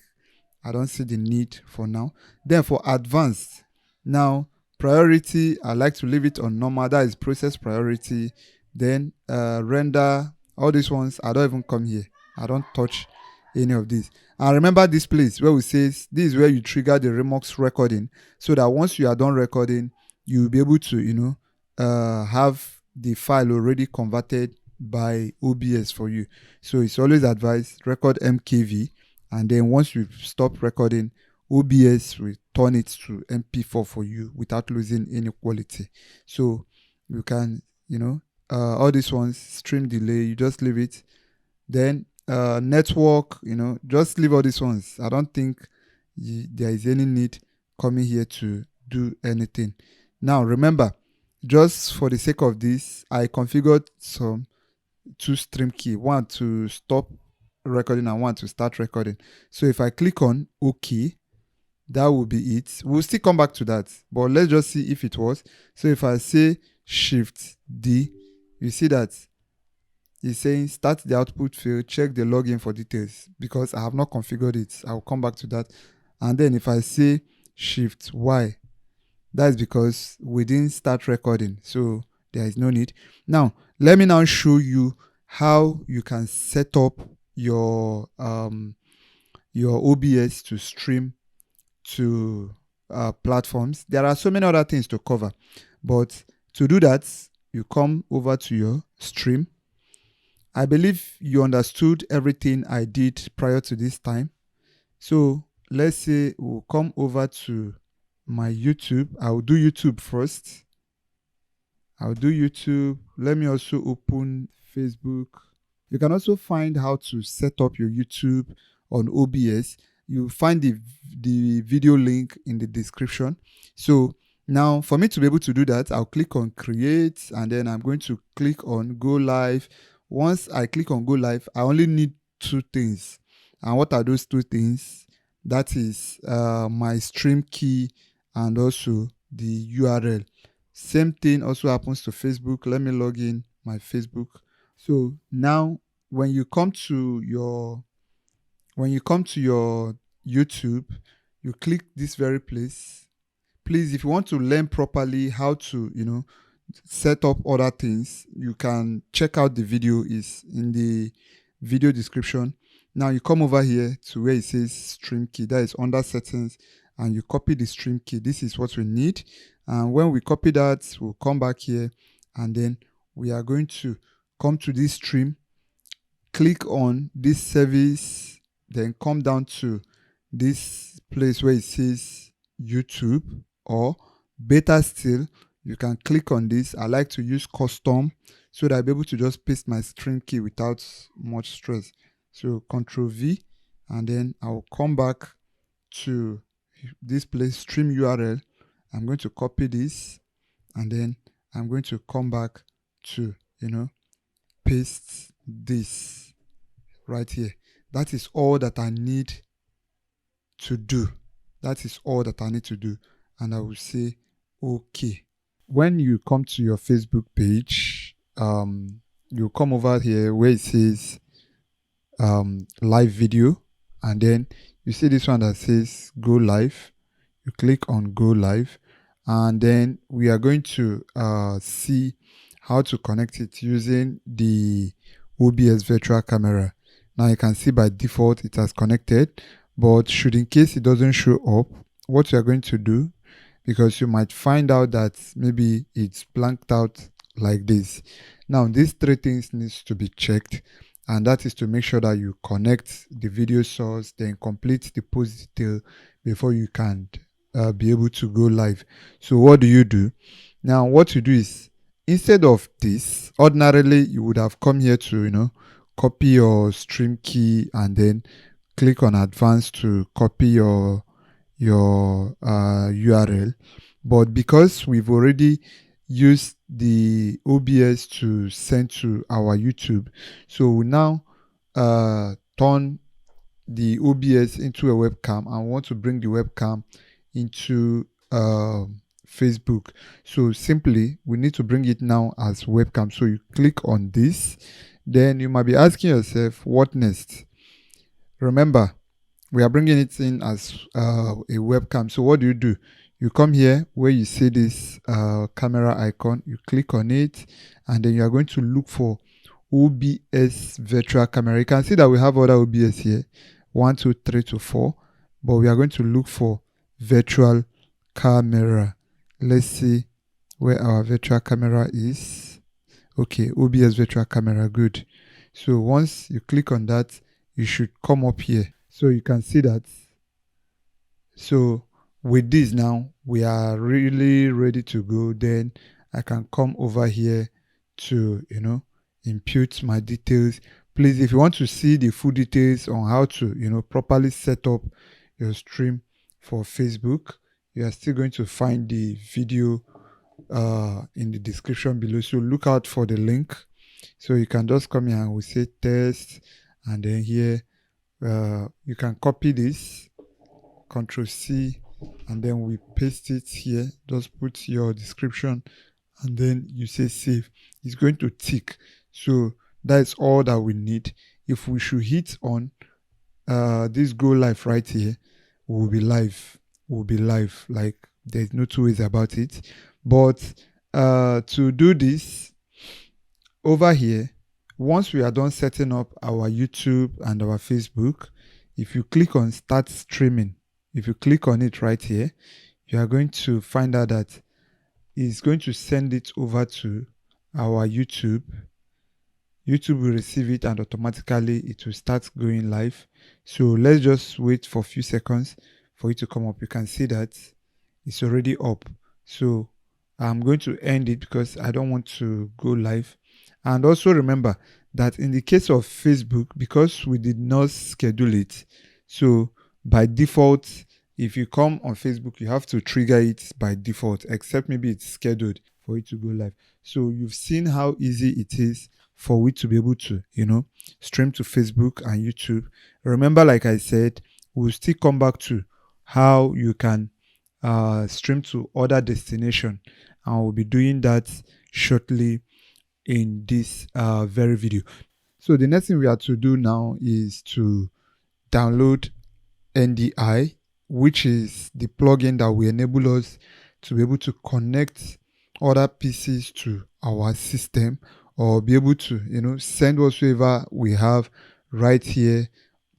I don't see the need for now. Then for advanced, now priority, I like to leave it on normal. That is process priority. Then render, all these ones, I don't even come here. I don't touch any of these. And remember this place where we say this is where you trigger the Remux recording, so that once you are done recording, you'll be able to have the file already converted by OBS for you. So it's always advised record MKV, and then once you stop recording, OBS will turn it to MP4 for you without losing any quality. So you can all these ones, stream delay, you just leave it. Then network, just leave all these ones. I don't think there is any need coming here to do anything. Now remember, just for the sake of this, I configured some two stream key, one to stop recording and one to start recording. So if I click on OK, that will be it. We'll still come back to that, but let's just see if it was. So if I say Shift D, you see that it's saying start the output field, check the login for details, because I have not configured it. I'll come back to that. And then if I say Shift Y, that is because we didn't start recording, so there is no need. Now let me now show you how you can set up your OBS to stream to platforms. There are so many other things to cover, but to do that, you come over to your stream. I believe you understood everything I did prior to this time. So let's say we'll come over to my YouTube. I'll do YouTube first. I'll do YouTube. Let me also open Facebook. You can also find how to set up your YouTube on OBS. You'll find the video link in the description. So now for me to be able to do that, I'll click on create, and then I'm going to click on go live. Once I click on go live, I only need two things. And what are those two things? That is my stream key and also the URL. Same thing also happens to Facebook. Let me log in my Facebook. So now when you come to your YouTube, you click this very place. Please, if you want to learn properly how to set up other things, you can check out the video, is in the video description. Now you come over here to where it says stream key, that is under settings, and you copy the stream key. This is what we need. And when we copy that, we'll come back here, and then we are going to come to this stream, click on this service, then come down to this place where it says YouTube, or better still, you can click on this. I like to use custom so that I'll be able to just paste my stream key without much stress. So Control V, and then I'll come back to this place, stream URL. I'm going to copy this, and then I'm going to come back to, paste this right here. That is all that I need to do. That is all that I need to do. And I will say, okay. When you come to your Facebook page, you come over here where it says live video, and then you see this one that says go live. You click on go live, and then we are going to see how to connect it using the OBS virtual camera. Now you can see by default it has connected, but should in case it doesn't show up, what you are going to do, because you might find out that maybe it's blanked out like this. Now these three things needs to be checked, and that is to make sure that you connect the video source, then complete the post detail before you can be able to go live. So what do? Now what you do is, instead of this, ordinarily you would have come here to copy your stream key and then click on advanced to copy your URL. But because we've already used the OBS to send to our YouTube, so we now turn the OBS into a webcam and want to bring the webcam into Facebook. So simply we need to bring it now as webcam. So you click on this. Then you might be asking yourself, what next? Remember, we are bringing it in as a webcam. So what do? You come here where you see this camera icon, you click on it, and then you are going to look for OBS virtual camera. You can see that we have other OBS here, 1, 2, 3 to 4, but we are going to look for virtual camera. Let's see where our virtual camera is. Okay, OBS virtual camera, good. So once you click on that, you should come up here. So you can see that. So with this now, we are really ready to go. Then I can come over here to, impute my details. Please, if you want to see the full details on how to, properly set up your stream for Facebook, you are still going to find the video in the description below. So look out for the link. So you can just come here and we say test, and then here you can copy this, Control C, and then we paste it here. Just put your description and then you say save. It's going to tick. So that's all that we need. If we should hit on this go live right here, we'll be live. Like there's no two ways about it. But to do this, over here, once we are done setting up our YouTube and our Facebook, if you click on start streaming, if you click on it right here, you are going to find out that it's going to send it over to our YouTube. YouTube will receive it and automatically it will start going live. So let's just wait for a few seconds for it to come up. You can see that it's already up. So I'm going to end it because I don't want to go live. And also remember that in the case of Facebook, because we did not schedule it, so by default, if you come on Facebook, you have to trigger it by default, except maybe it's scheduled for it to go live. So you've seen how easy it is for we to be able to, stream to Facebook and YouTube. Remember, like I said, we'll still come back to how you can stream to other destination, and we'll be doing that shortly in this very video. So the next thing we have to do now is to download NDI, which is the plugin that will enable us to be able to connect other PCs to our system, or be able to send whatsoever we have right here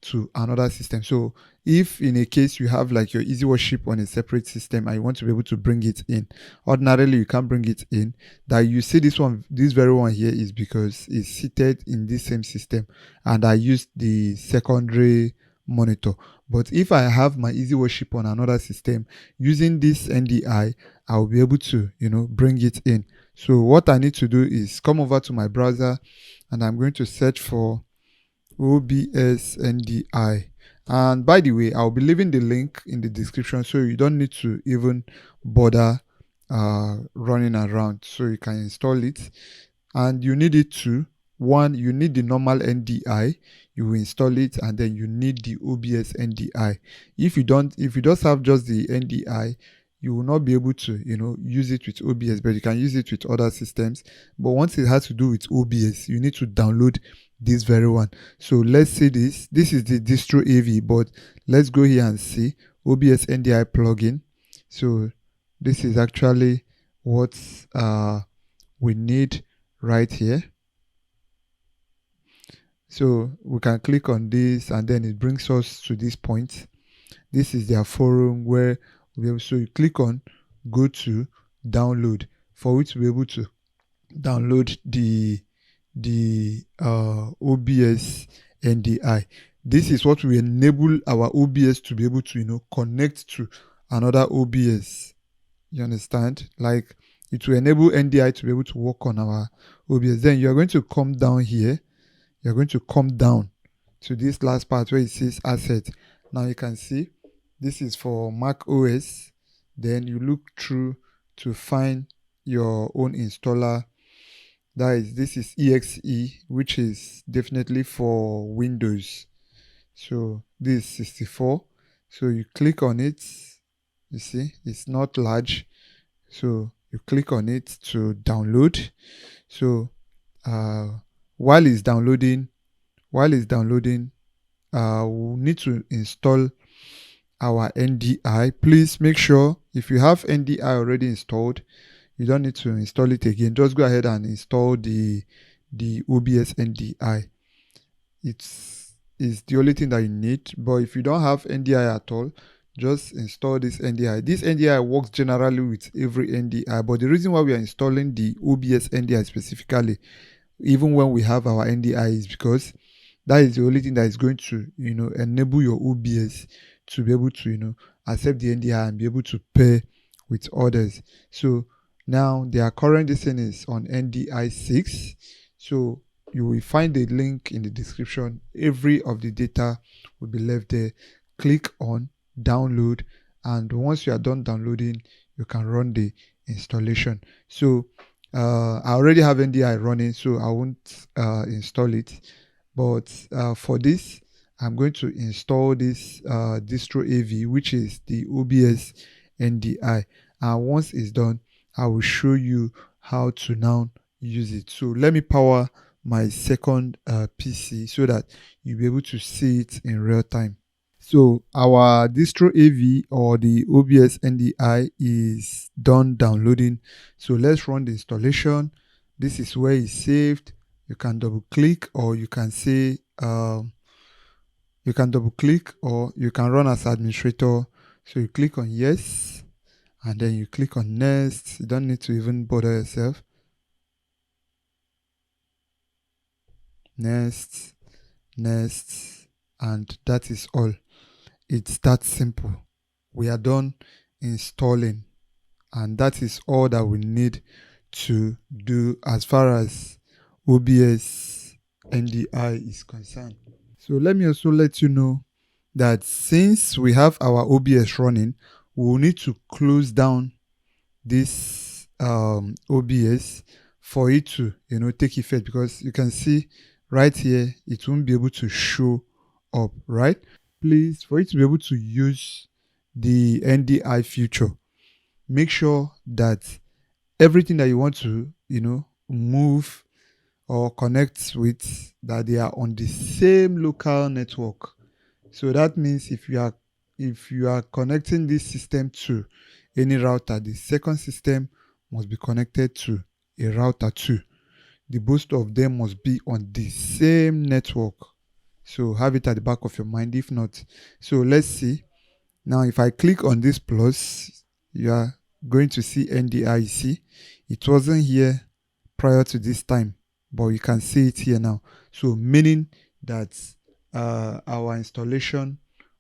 to another system. So if in a case you have like your EasyWorship on a separate system and you want to be able to bring it in, ordinarily you can't bring it in. That you see this very one here is because it's seated in this same system and I used the secondary monitor. But if I have my EasyWorship on another system using this NDI, I'll be able to bring it in. So what I need to do is come over to my browser and I'm going to search for OBS NDI. And by the way, I'll be leaving the link in the description, so you don't need to even bother running around, so you can install it. And you need it to, one, you need the normal NDI, you will install it, and then you need the OBS NDI. If you just have just the NDI, you will not be able to use it with OBS, but you can use it with other systems. But once it has to do with OBS, you need to download this very one. So let's say this is the distro AV, but let's go here and see OBS NDI plugin. So this is actually what we need right here. So we can click on this, and then it brings us to this point. This is their forum where so you click on go to download for which to be able to download the OBS NDI. This is what will enable our OBS to be able to connect to another OBS. You understand? Like, it will enable NDI to be able to work on our OBS. Then you're going to come down here. You're going to come down to this last part where it says asset. Now you can see this is for Mac OS. Then you look through to find your own installer. This is EXE, which is definitely for Windows. So this is 64. So you click on it. You see, it's not large. So you click on it to download. So while it's downloading, we'll need to install our NDI. Please make sure if you have NDI already installed, you don't need to install it again. Just go ahead and install the OBS NDI. It's the only thing that you need. But if you don't have NDI at all, just install this NDI. This NDI works generally with every NDI, but the reason why we are installing the OBS NDI specifically, even when we have our NDI, is because that is the only thing that is going to enable your OBS to be able to accept the NDI and be able to pair with others. So now their current destination is on NDI 6. So you will find the link in the description. Every of the data will be left there. Click on download, and once you are done downloading, you can run the installation. So I already have NDI running, so I won't install it. But for this, I'm going to install this distro AV, which is the OBS NDI. And once it's done, I will show you how to now use it. So let me power my second PC so that you'll be able to see it in real time. So our distro AV or the OBS NDI is done downloading. So let's run the installation. This is where it's saved. You can double click, or you can say you can double click, or you can run as administrator. So you click on yes, and then you click on next. You don't need to even bother yourself. Next, and that is all. It's that simple. We are done installing, and that is all that we need to do as far as OBS NDI is concerned. So let me also let you know that since we have our OBS running, we will need to close down this OBS for it to take effect, because you can see right here it won't be able to show up, right? Please, for you to be able to use the NDI feature, make sure that everything that you want to move or connect with, that they are on the same local network. So that means if you are connecting this system to any router, the second system must be connected to a router too. The both of them must be on the same network. So have it at the back of your mind. If not, so let's see. Now if I click on this plus, you are going to see NDI. See, it wasn't here prior to this time, but you can see it here now. So meaning that our installation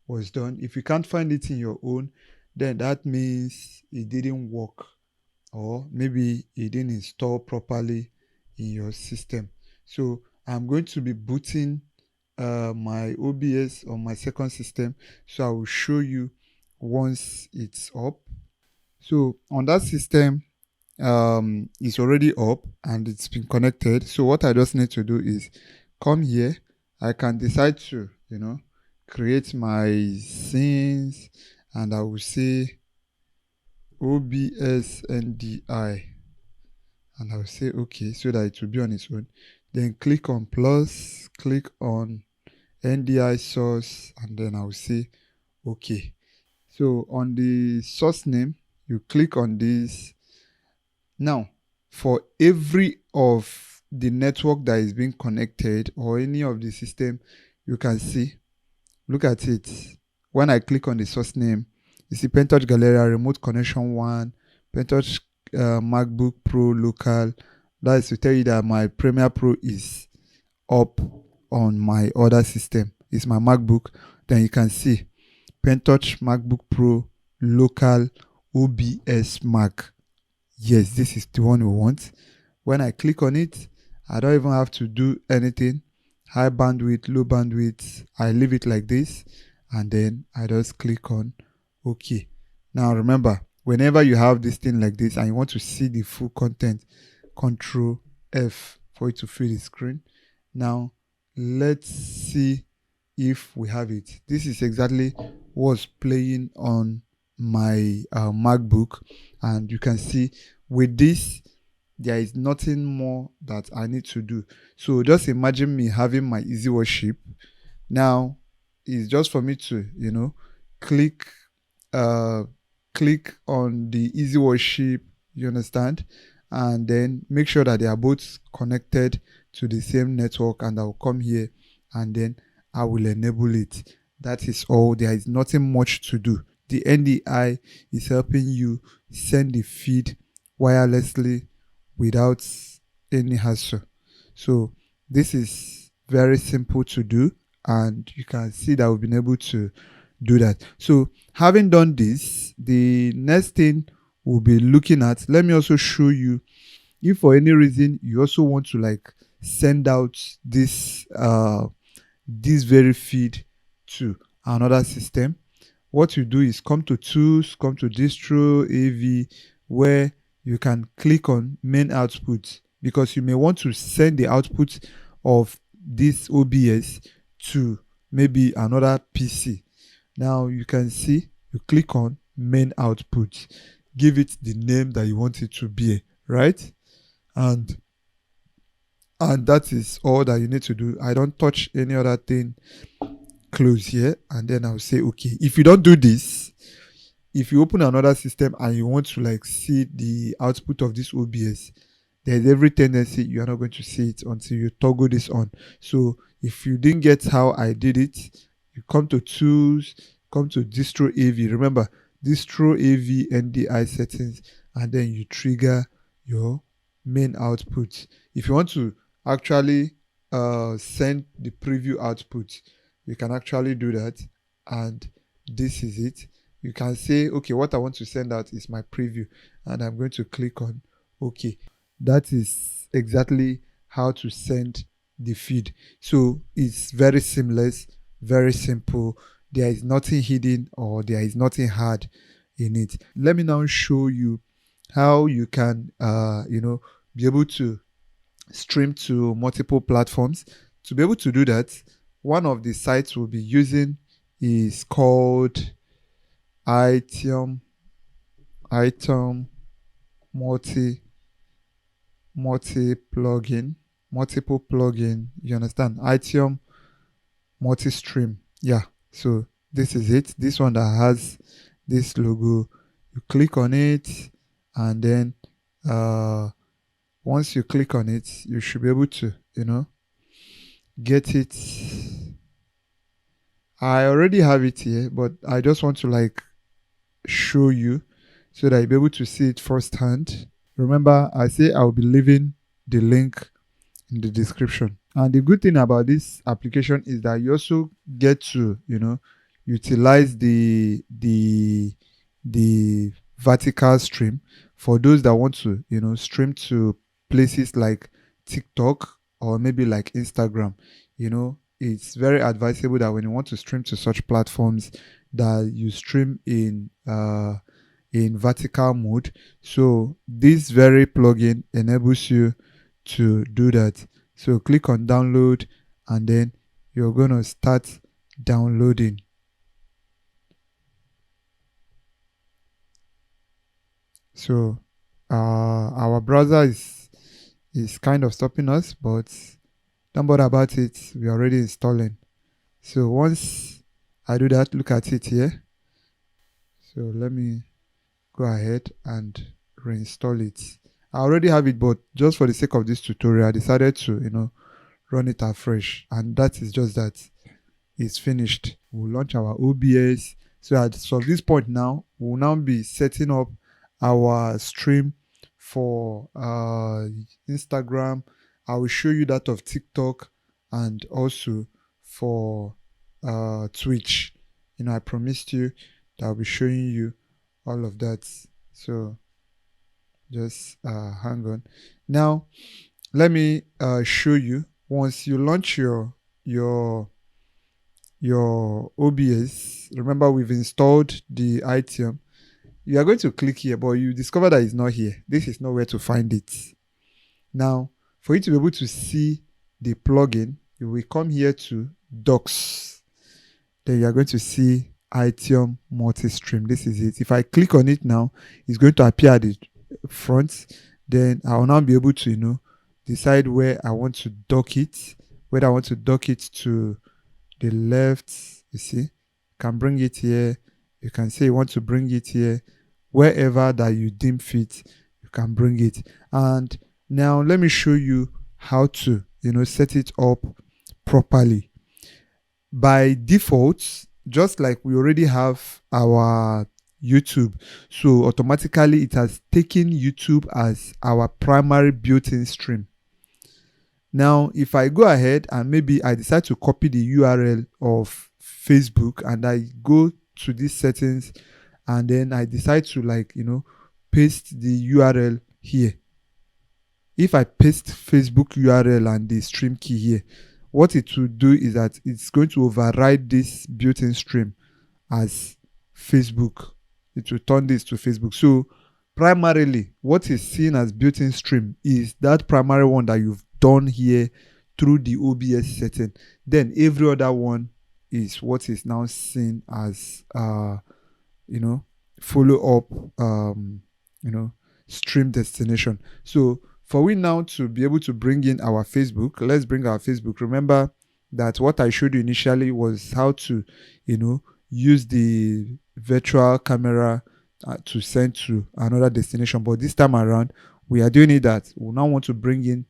was done. If you can't find it in your own, then that means it didn't work, or maybe it didn't install properly in your system. So I'm going to be booting my OBS on my second system, so I will show you once it's up. So on that system, it's already up and it's been connected. So what I just need to do is come here. I can decide to, create my scenes, and I will say OBS NDI, and I will say okay, so that it will be on its own. Then click on plus, click on NDI source, and then I will say okay. So on the source name, you click on this. Now, for every of the network that is being connected or any of the system, you can see, look at it. When I click on the source name, you see Pentouch Galleria, Remote Connection 1, Pentouch MacBook Pro Local. That is to tell you that my Premiere Pro is up on my other system. It's my MacBook. Then you can see Pentouch MacBook Pro Local OBS Mac. Yes, this is the one we want. When I click on it, I don't even have to do anything. High bandwidth, low bandwidth, I leave it like this, and then I just click on OK. Now remember, whenever you have this thing like this and you want to see the full content, Control F for it to fill the screen. Now let's see if we have it. This is exactly what's playing on my MacBook, and you can see with this there is nothing more that I need to do. So just imagine me having my EasyWorship. Now it's just for me to click click on the EasyWorship, you understand, and then make sure that they are both connected to the same network, and I'll come here and then I will enable it. That is all. There is nothing much to do. The NDI is helping you send the feed wirelessly without any hassle. So this is very simple to do, and you can see that we've been able to do that. So having done this, the next thing we'll be looking at, let me also show you, if for any reason you also want to like send out this this very feed to another system, what you do is come to Tools, come to Distro AV, where you can click on Main Output, because you may want to send the output of this OBS to maybe another PC. Now you can see, you click on Main Output, give it the name that you want it to be, right? And that is all that you need to do. I don't touch any other thing. Close here, and then I'll say okay. If you don't do this, if you open another system and you want to like see the output of this OBS, there's every tendency you are not going to see it until you toggle this on. So if you didn't get how I did it, you come to Tools, come to Distro AV. Remember, Distro AV NDI settings, and then you trigger your main output. If you want to actually send the preview output, you can actually do that, and this is it. You can say, okay, what I want to send out is my preview, and I'm going to click on okay. That is exactly how to send the feed. So it's very seamless, very simple. There is nothing hidden or there is nothing hard in it. Let me now show you how you can be able to stream to multiple platforms. To be able to do that, one of the sites we'll be using is called item multiple plugin, you understand? Item multi-stream. Yeah, so this is it. This one that has this logo, you click on it, and then once you click on it, you should be able to get it. I already have it here, but I just want to like show you so that you'll be able to see it firsthand. Remember, I say I'll be leaving the link in the description. And the good thing about this application is that you also get to utilize the vertical stream for those that want to stream to places like TikTok or maybe like Instagram. it's very advisable that when you want to stream to such platforms, that you stream in vertical mode. So this very plugin enables you to do that. So click on download, and then you're going to start downloading. So our browser is kind of stopping us, but don't bother about it. We're already installing. So once I do that, look at it here. So let me go ahead and reinstall it. I already have it, but just for the sake of this tutorial, I decided to run it afresh, and that is just that. It's finished. We'll launch our OBS. So at this point now, we'll now be setting up our stream for Instagram. I will show you that of TikTok, and also for Twitch. I promised you that I'll be showing you all of that. So just hang on. Now let me show you. Once you launch your OBS, remember we've installed the item. You are going to click here, but you discover that it's not here. This is nowhere to find it. Now, for you to be able to see the plugin, you will come here to Docs. Then you are going to see item multi-stream. This is it. If I click on it now, it's going to appear at the front. Then I will now be able to decide where I want to dock it, whether I want to dock it to the left. You see, you can bring it here. You can say you want to bring it here. Wherever that you deem fit, you can bring it. And now let me show you how to set it up properly. By default, just like we already have our YouTube, so automatically it has taken YouTube as our primary built-in stream. Now, if I go ahead and maybe I decide to copy the URL of Facebook, and I go to these settings, and then I decide to paste the URL here. If I paste Facebook URL and the stream key here, what it will do is that it's going to override this built-in stream as Facebook. It will turn this to Facebook. So primarily, what is seen as built-in stream is that primary one that you've done here through the OBS setting. Then every other one is what is now seen as follow up stream destination. So for we now to be able to bring in our Facebook, let's bring our Facebook. Remember that what I showed you initially was how to use the virtual camera to send to another destination, but this time around we are doing it that we now want to bring in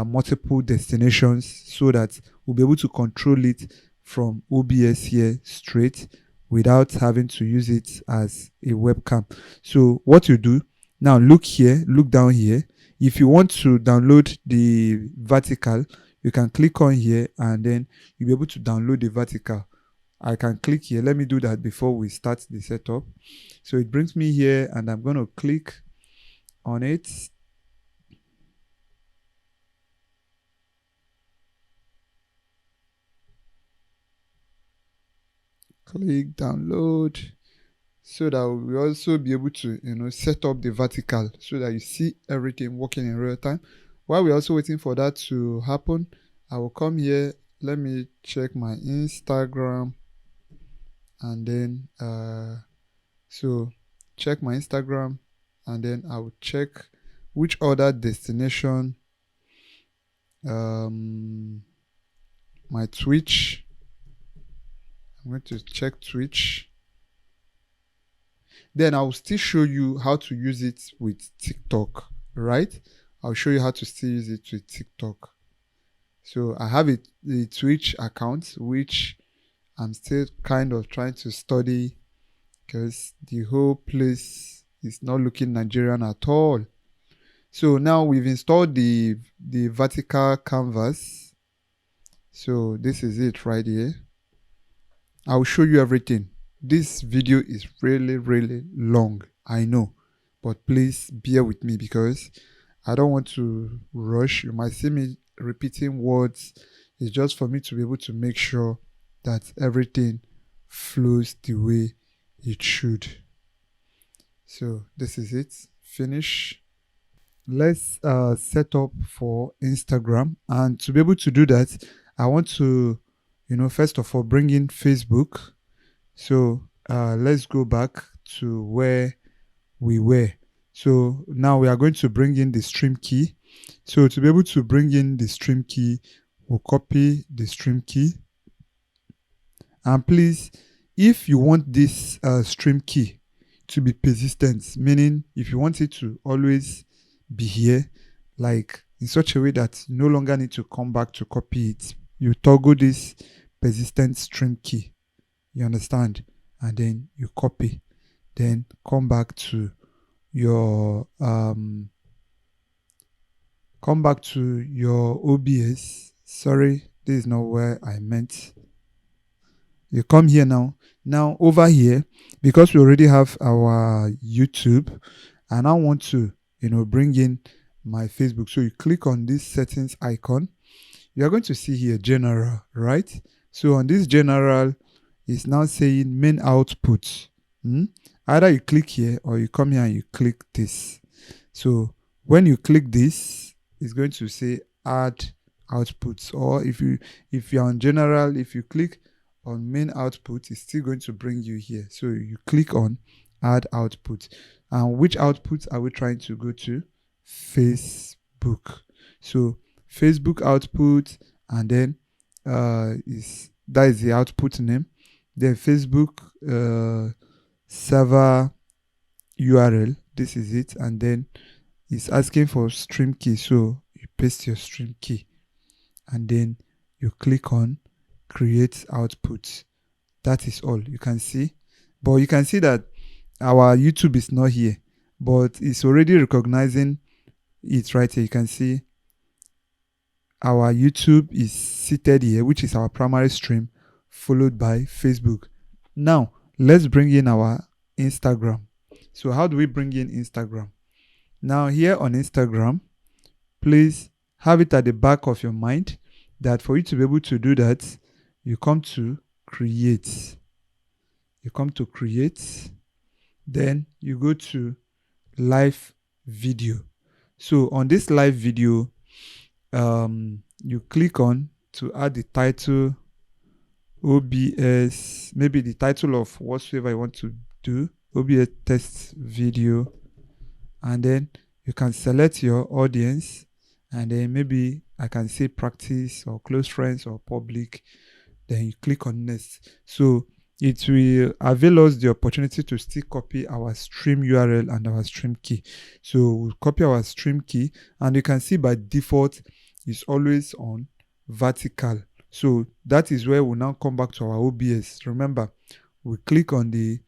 multiple destinations, so that we'll be able to control it from OBS here straight without having to use it as a webcam. So what you do now, look here, look down here. If you want to download the vertical, you can click on here, and then you'll be able to download the vertical. I can click here. Let me do that before we start the setup. So it brings me here, and I'm going to click on it. Click download, so that we'll also be able to set up the vertical, so that you see everything working in real time. While we're also waiting for that to happen, I will come here. Let me check my Instagram, and then so check my Instagram, and then I will check which other destination. My Twitch. I'm going to check Twitch. Then I will still show you how to use it with TikTok, right? I'll show you how to still use it with TikTok. So I have a Twitch account, which I'm still kind of trying to study, because the whole place is not looking Nigerian at all. So now we've installed the vertical canvas. So this is it right here. I'll show you everything. This video is really long, I know, but please bear with me, because I don't want to rush. You might see me repeating words, It's just for me to be able to make sure that everything flows the way it should. So this is it. Finish. Let's set up for Instagram, and to be able to do that, I want to, first of all, bring in Facebook. So let's go back to where we were. So now we are going to bring in the stream key. So to be able to bring in the stream key, we'll copy the stream key. And please, if you want this stream key to be persistent, meaning if you want it to always be here, like in such a way that you no longer need to come back to copy it, you toggle this persistent stream key. You understand? And then you copy, then come back to your OBS. Sorry, this is not where I meant. You come here now. Now over here, because we already have our YouTube, and I want to bring in my Facebook. So you click on this settings icon. You are going to see here general, right? So on this general, it's now saying main output. Either you click here or you come here and you click this. So when you click this, it's going to say add outputs. Or if you're on general, if you click on main output, it's still going to bring you here. So you click on add output. And which output are we trying to go to? Facebook. So Facebook output, and then that is the output name. Then Facebook server URL. This is it. And then it's asking for stream key. So you paste your stream key, and then you click on create output. That is all you can see. But you can see that our YouTube is not here, but it's already recognizing it right here. You can see our YouTube is seated here, which is our primary stream, followed by Facebook. Now let's bring in our Instagram. So how do we bring in Instagram? Now here on Instagram, please have it at the back of your mind that for you to be able to do that, you come to create. Then you go to live video. So on this live video, you click on to add the title OBS, maybe the title of whatsoever you want to do, OBS test video, and then you can select your audience, and then maybe I can say practice or close friends or public. Then you click on next. So it will avail us the opportunity to still copy our stream URL and our stream key. So we'll copy our stream key, and you can see by default it's always on vertical. So that is where we'll now come back to our OBS. Remember, we click on the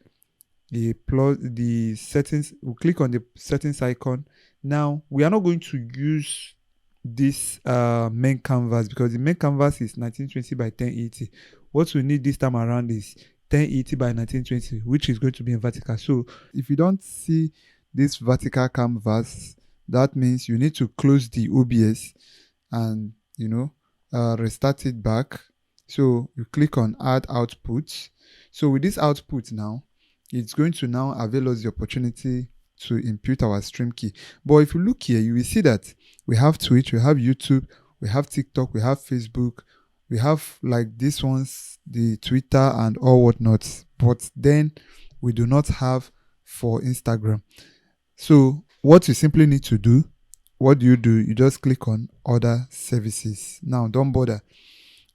settings. We'll click on the settings icon. Now we are not going to use this main canvas because the main canvas is 1920 by 1080. What we need this time around is 1080 by 1920, which is going to be in vertical. So if you don't see this vertical canvas, that means you need to close the OBS and restart it back. So you click on add output. So with this output now, it's going to now avail us the opportunity to input our stream key. But if you look here, you will see that we have Twitch, we have YouTube, we have TikTok, we have Facebook, we have like these ones, the Twitter and all whatnot. But then we do not have for Instagram. So what you simply need to do, what do? You just click on other services. Now don't bother.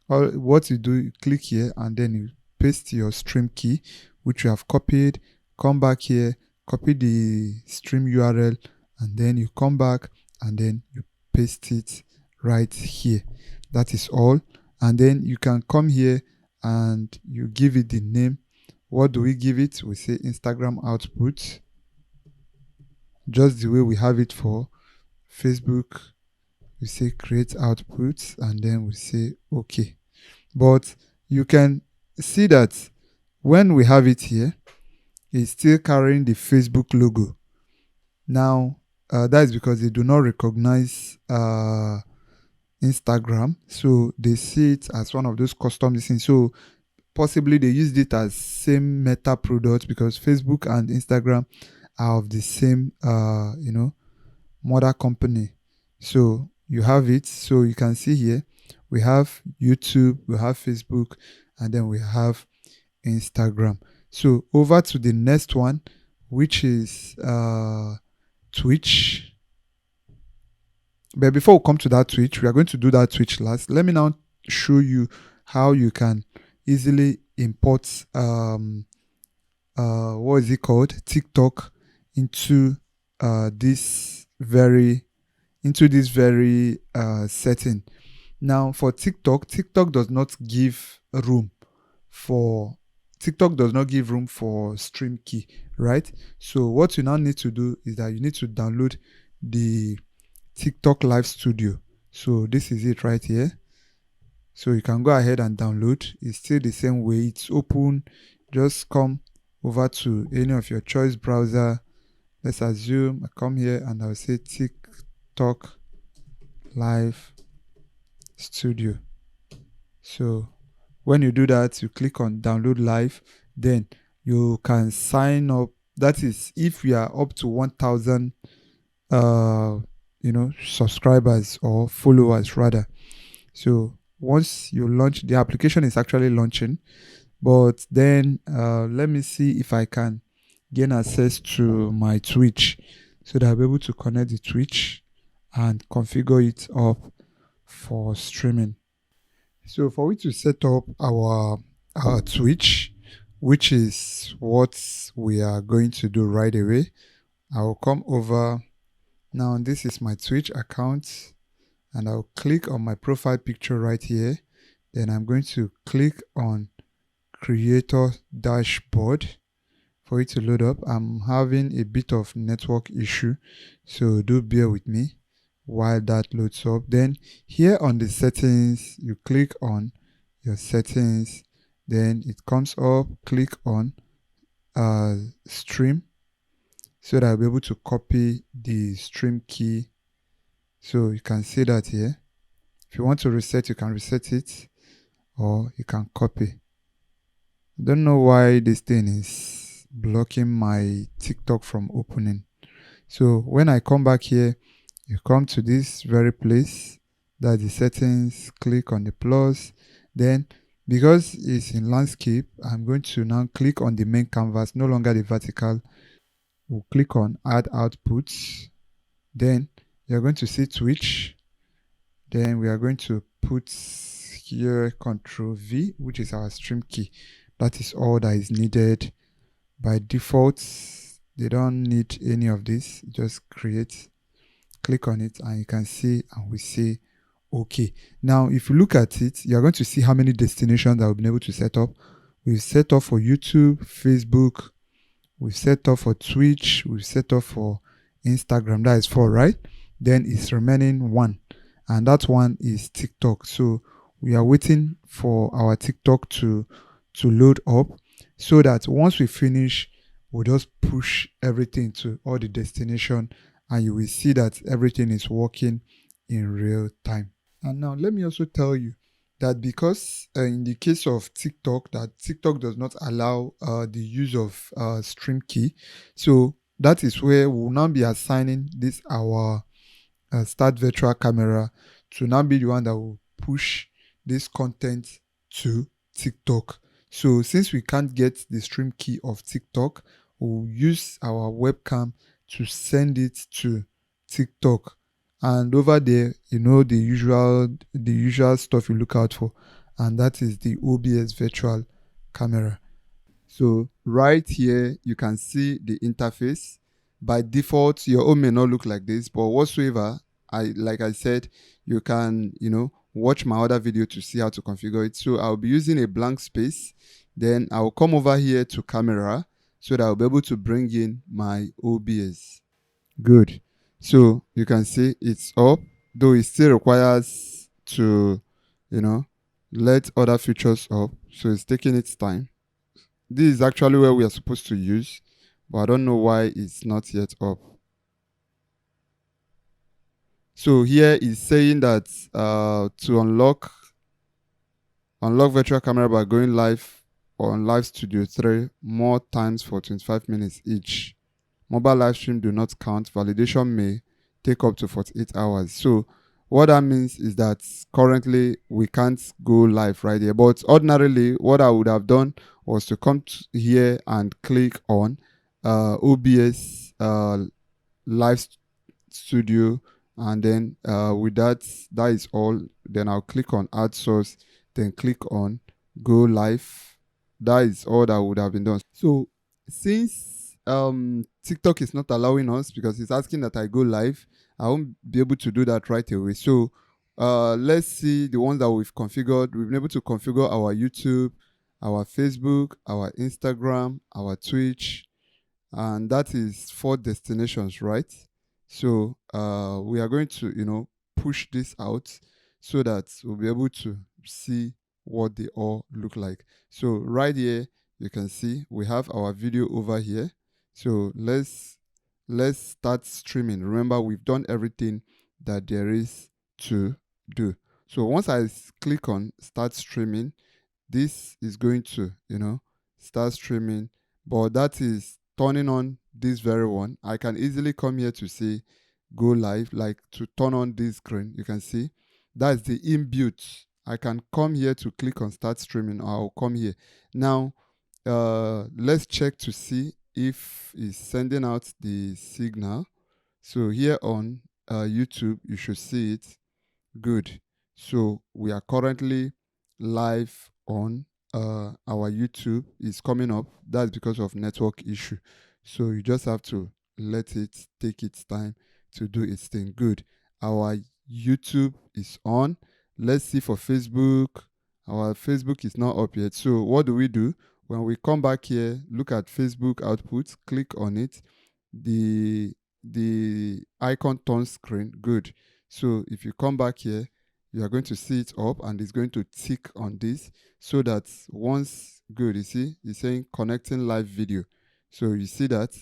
What you do, you click here and then you paste your stream key, which you have copied. Come back here, copy the stream URL, and then you come back and then you paste it right here. That is all. And then you can come here and you give it the name. What do we give it? We say Instagram output, just the way we have it for Facebook. We say create output, and then we say okay. But you can see that when we have it here, it's still carrying the Facebook logo. Now that is because they do not recognize Instagram, so they see it as one of those custom things. So possibly they used it as same meta product, because Facebook and Instagram are of the same mother company. So you have it. So you can see here we have YouTube, we have Facebook, and then we have Instagram. So over to the next one, which is Twitch. But before we come to that Twitch, we are going to do that Twitch last. Let me now show you how you can easily import what is it called, TikTok into this very setting. Now for TikTok does not give room for stream key, right? So what you now need to do is that you need to download the TikTok Live Studio. So this is it right here. So you can go ahead and download. It's still the same way. It's open. Just come over to any of your choice browser. Let's assume I come here and I'll say TikTok Live Studio. So when you do that, you click on download live, then you can sign up. That is if you are up to 1,000 subscribers or followers rather. So once you launch, the application is actually launching, but then let me see if I can gain access to my Twitch so that I'll be able to connect the Twitch and configure it up for streaming. So for we to set up our Twitch, which is what we are going to do right away, I'll come over. Now this is my Twitch account, and I'll click on my profile picture right here. Then I'm going to click on creator dashboard for it to load up. I'm having a bit of network issue, so do bear with me while that loads up. Then here on the settings, you click on your settings, then it comes up, click on stream, so that I'll be able to copy the stream key. So you can see that here. If you want to reset, you can reset it, or you can copy. I don't know why this thing is blocking my TikTok from opening. So when I come back here, you come to this very place, that's the settings, click on the plus. Then because it's in landscape, I'm going to now click on the main canvas, no longer the vertical. We'll click on add outputs. Then you're going to see Twitch. Then we are going to put here Control V, which is our stream key. That is all that is needed. By default, they don't need any of this. Just create, click on it, and you can see, and we say okay. Now if you look at it, you're going to see how many destinations that we've been able to set up. We've set up for YouTube, Facebook, we've set up for Twitch, we've set up for Instagram. That is 4, right? Then it's remaining 1, and that one is TikTok. So we are waiting for our TikTok to load up, so that once we finish, we'll just push everything to all the destination, and you will see that everything is working in real time. And now let me also tell you that because in the case of TikTok, that TikTok does not allow the use of stream key. So that is where we'll now be assigning this our start virtual camera to now be the one that will push this content to TikTok. So since we can't get the stream key of TikTok, we'll use our webcam to send it to TikTok. And over there, the usual stuff you look out for, and that is the OBS virtual camera. So right here, you can see the interface. By default, your own may not look like this, but whatsoever, like I said, you can, watch my other video to see how to configure it. So I'll be using a blank space. Then I'll come over here to camera so that I'll be able to bring in my OBS. Good. So you can see it's up, though it still requires to, let other features up. So it's taking its time. This is actually where we are supposed to use, but I don't know why it's not yet up. So here is saying that to unlock virtual camera by going live on Live Studio 3 more times for 25 minutes each. Mobile live stream do not count. Validation may take up to 48 hours. So what that means is that currently we can't go live right here. But ordinarily, what I would have done was to come here and click on OBS Live Studio, and then with that is all. Then I'll click on Add Source, then click on Go Live. That is all that would have been done. So since TikTok is not allowing us because it's asking that I go live, I won't be able to do that right away. So let's see the ones that we've configured. We've been able to configure our YouTube, our Facebook, our Instagram, our Twitch, and that is 4 destinations, right? So we are going to push this out so that we'll be able to see what they all look like. So right here you can see we have our video over here. So let's start streaming. Remember, we've done everything that there is to do. So once I click on start streaming, this is going to start streaming, but that is turning on this very one. I can easily come here to say go live, like to turn on this screen. You can see that's the inbuilt. I can come here to click on start streaming, or I'll come here. Now let's check to see if it's sending out the signal. So here on YouTube you should see it. Good. So we are currently live on our YouTube. Is coming up. That's because of network issue. So you just have to let it take its time to do its thing. Good. Our YouTube is on. Let's see for Facebook. Our Facebook is not up yet. So what do? When we come back here, look at Facebook output, click on it. The icon turns screen. Good. So if you come back here, you are going to see it up and it's going to tick on this so that once, good, you see, it's saying connecting live video. So you see that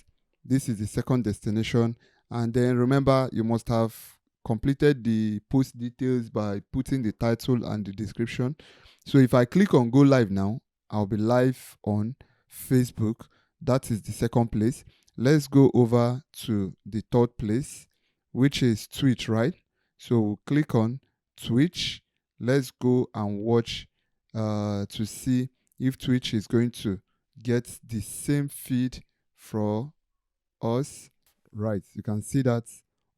this is the second destination. And then remember, you must have completed the post details by putting the title and the description. So if I click on go live now, I'll be live on Facebook. That is the second place. Let's go over to the third place, which is Twitch, right? So we'll click on Twitch. Let's go and watch to see if Twitch is going to get the same feed for us. Right, you can see that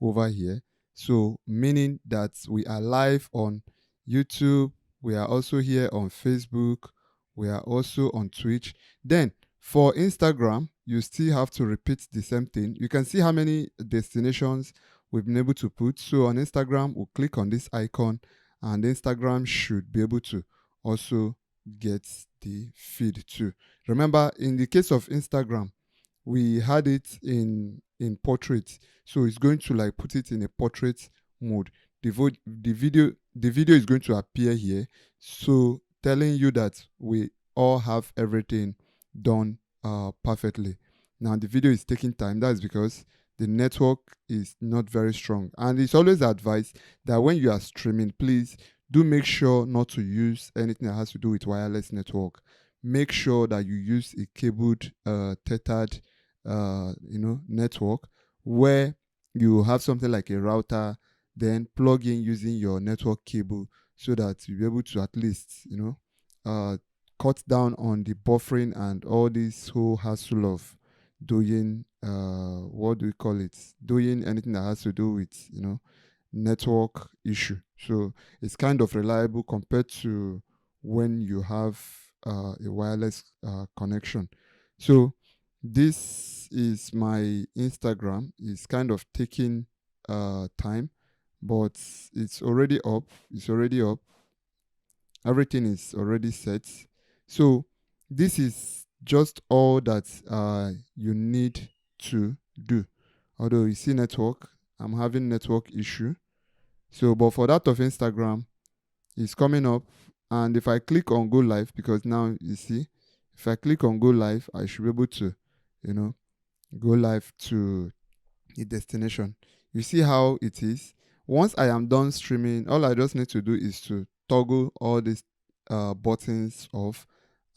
over here. So meaning that we are live on YouTube, we are also here on Facebook, we are also on Twitch. Then for Instagram, you still have to repeat the same thing. You can see how many destinations we've been able to put. So on Instagram, we'll click on this icon and Instagram should be able to also get the feed too. Remember, in the case of Instagram, we had it in portrait, so it's going to like put it in a portrait mode. The video is going to appear here, so telling you that we all have everything done perfectly. Now the video is taking time. That's because the network is not very strong, and it's always advised that when you are streaming, please do make sure not to use anything that has to do with wireless network. Make sure that you use a cabled tethered network, where you have something like a router, then plug in using your network cable, so that you'll be able to at least cut down on the buffering and all this whole hassle of doing what do we call it, doing anything that has to do with network issue. So it's kind of reliable compared to when you have a wireless connection. So this is my Instagram. It's kind of taking time, but it's already up. Everything is already set. So this is just all that you need to do. Although you see network, I'm having network issue. So, but for that of Instagram, it's coming up. And if I click on go live, because now you see, if I click on go live, I should be able to, go live to the destination. You see how it is. Once I am done streaming, all I just need to do is to toggle all these buttons off,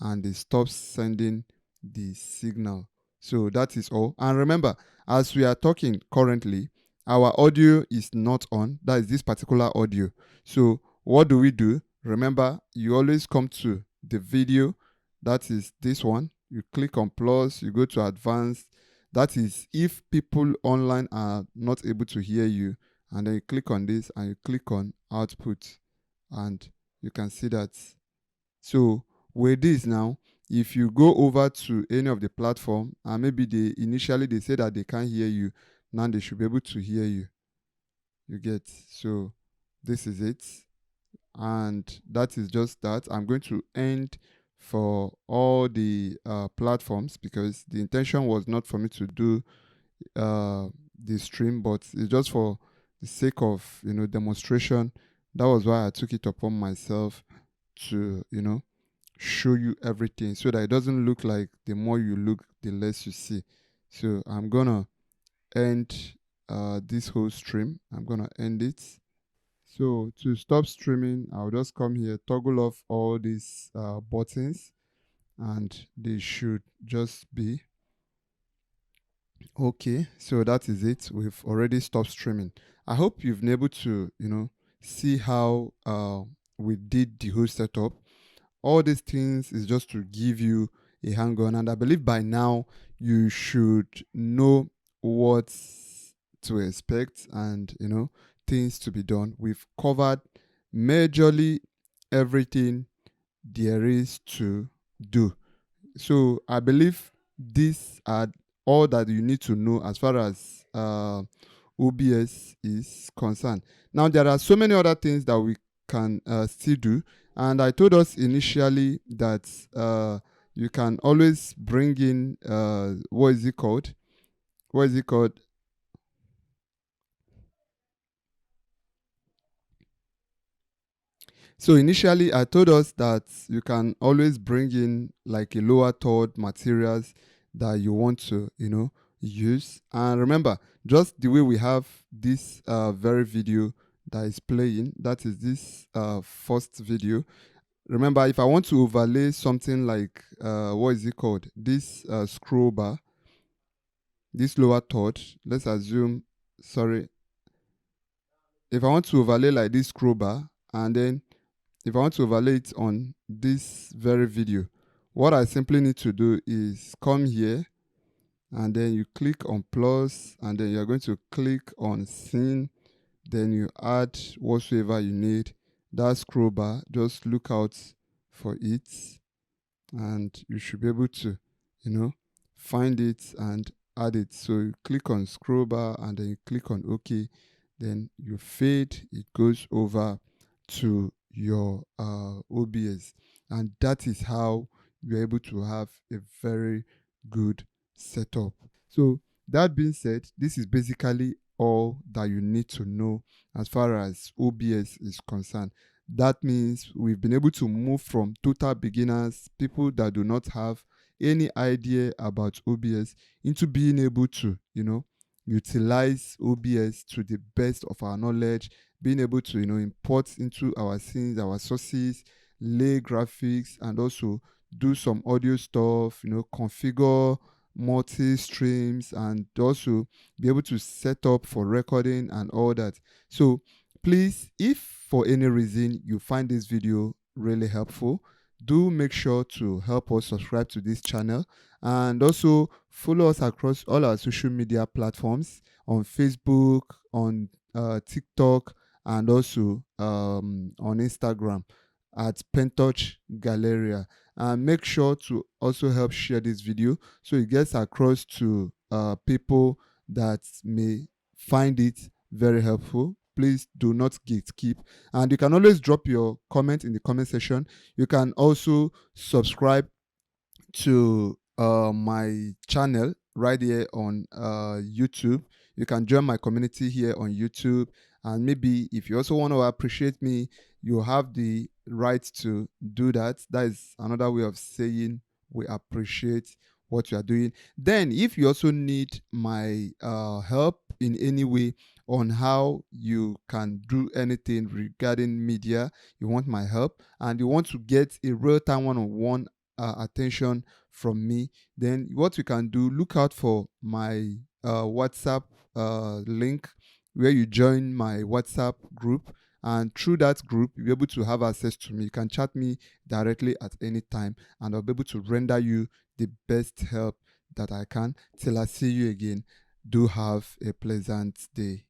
and it stops sending the signal. So that is all. And remember, as we are talking currently, our audio is not on. That is this particular audio. So what do we do? Remember, you always come to the video. That is this one. You click on plus, you go to advanced. That is if people online are not able to hear you, and then you click on this and you click on output, and you can see that. So with this now, if you go over to any of the platform, and maybe they initially they say that they can't hear you, now they should be able to hear you. You get? So this is it, and that is just that. I'm going to end for all the platforms, because the intention was not for me to do the stream, but it's just for the sake of demonstration. That was why I took it upon myself to show you everything, so that it doesn't look like the more you look, the less you see. So I'm gonna end this whole stream. I'm gonna end it. So to stop streaming, I'll just come here, toggle off all these buttons, and they should just be okay. So that is it. We've already stopped streaming. I hope you've been able to see how we did the whole setup. All these things is just to give you a hang on, and I believe by now you should know what to expect, and things to be done. We've covered majorly everything there is to do. So I believe these are all that you need to know as far as OBS is concerned. Now there are so many other things that we can still do, and I told us initially that you can always bring in what is it called? So initially, I told us that you can always bring in like a lower third materials that you want to, use. And remember, just the way we have this very video that is playing, that is this first video. Remember, if I want to overlay something like, what is it called? This scroll bar, this lower third, let's assume, sorry, if I want to overlay like this scroll bar, and then if I want to overlay it on this very video, what I simply need to do is come here, and then you click on plus, and then you're going to click on scene, then you add whatsoever you need. That scroll bar, just look out for it, and you should be able to find it and add it. So you click on scroll bar, and then you click on OK, then you fade, it goes over to your OBS, and that is how you're able to have a very good setup. So that being said, this is basically all that you need to know as far as OBS is concerned. That means we've been able to move from total beginners, people that do not have any idea about OBS, into being able to utilize OBS to the best of our knowledge, being able to import into our scenes, our sources, lay graphics, and also do some audio stuff, configure multi streams, and also be able to set up for recording and all that. So please, if for any reason you find this video really helpful, do make sure to help us subscribe to this channel, and also follow us across all our social media platforms, on Facebook, on TikTok, and also on Instagram at Pentouch Galleria. And make sure to also help share this video so it gets across to people that may find it very helpful. Please do not gatekeep, and you can always drop your comment in the comment section. You can also subscribe to my channel right here on YouTube. You can join my community here on YouTube, and maybe if you also want to appreciate me, you have the right to do that. That is another way of saying we appreciate what you are doing. Then if you also need my help in any way, on how you can do anything regarding media, you want my help, and you want to get a real-time one-on-one attention from me, then what you can do, look out for my WhatsApp link where you join my WhatsApp group, and through that group you'll be able to have access to me. You can chat me directly at any time, and I'll be able to render you the best help that I can. Till I see you again, do have a pleasant day.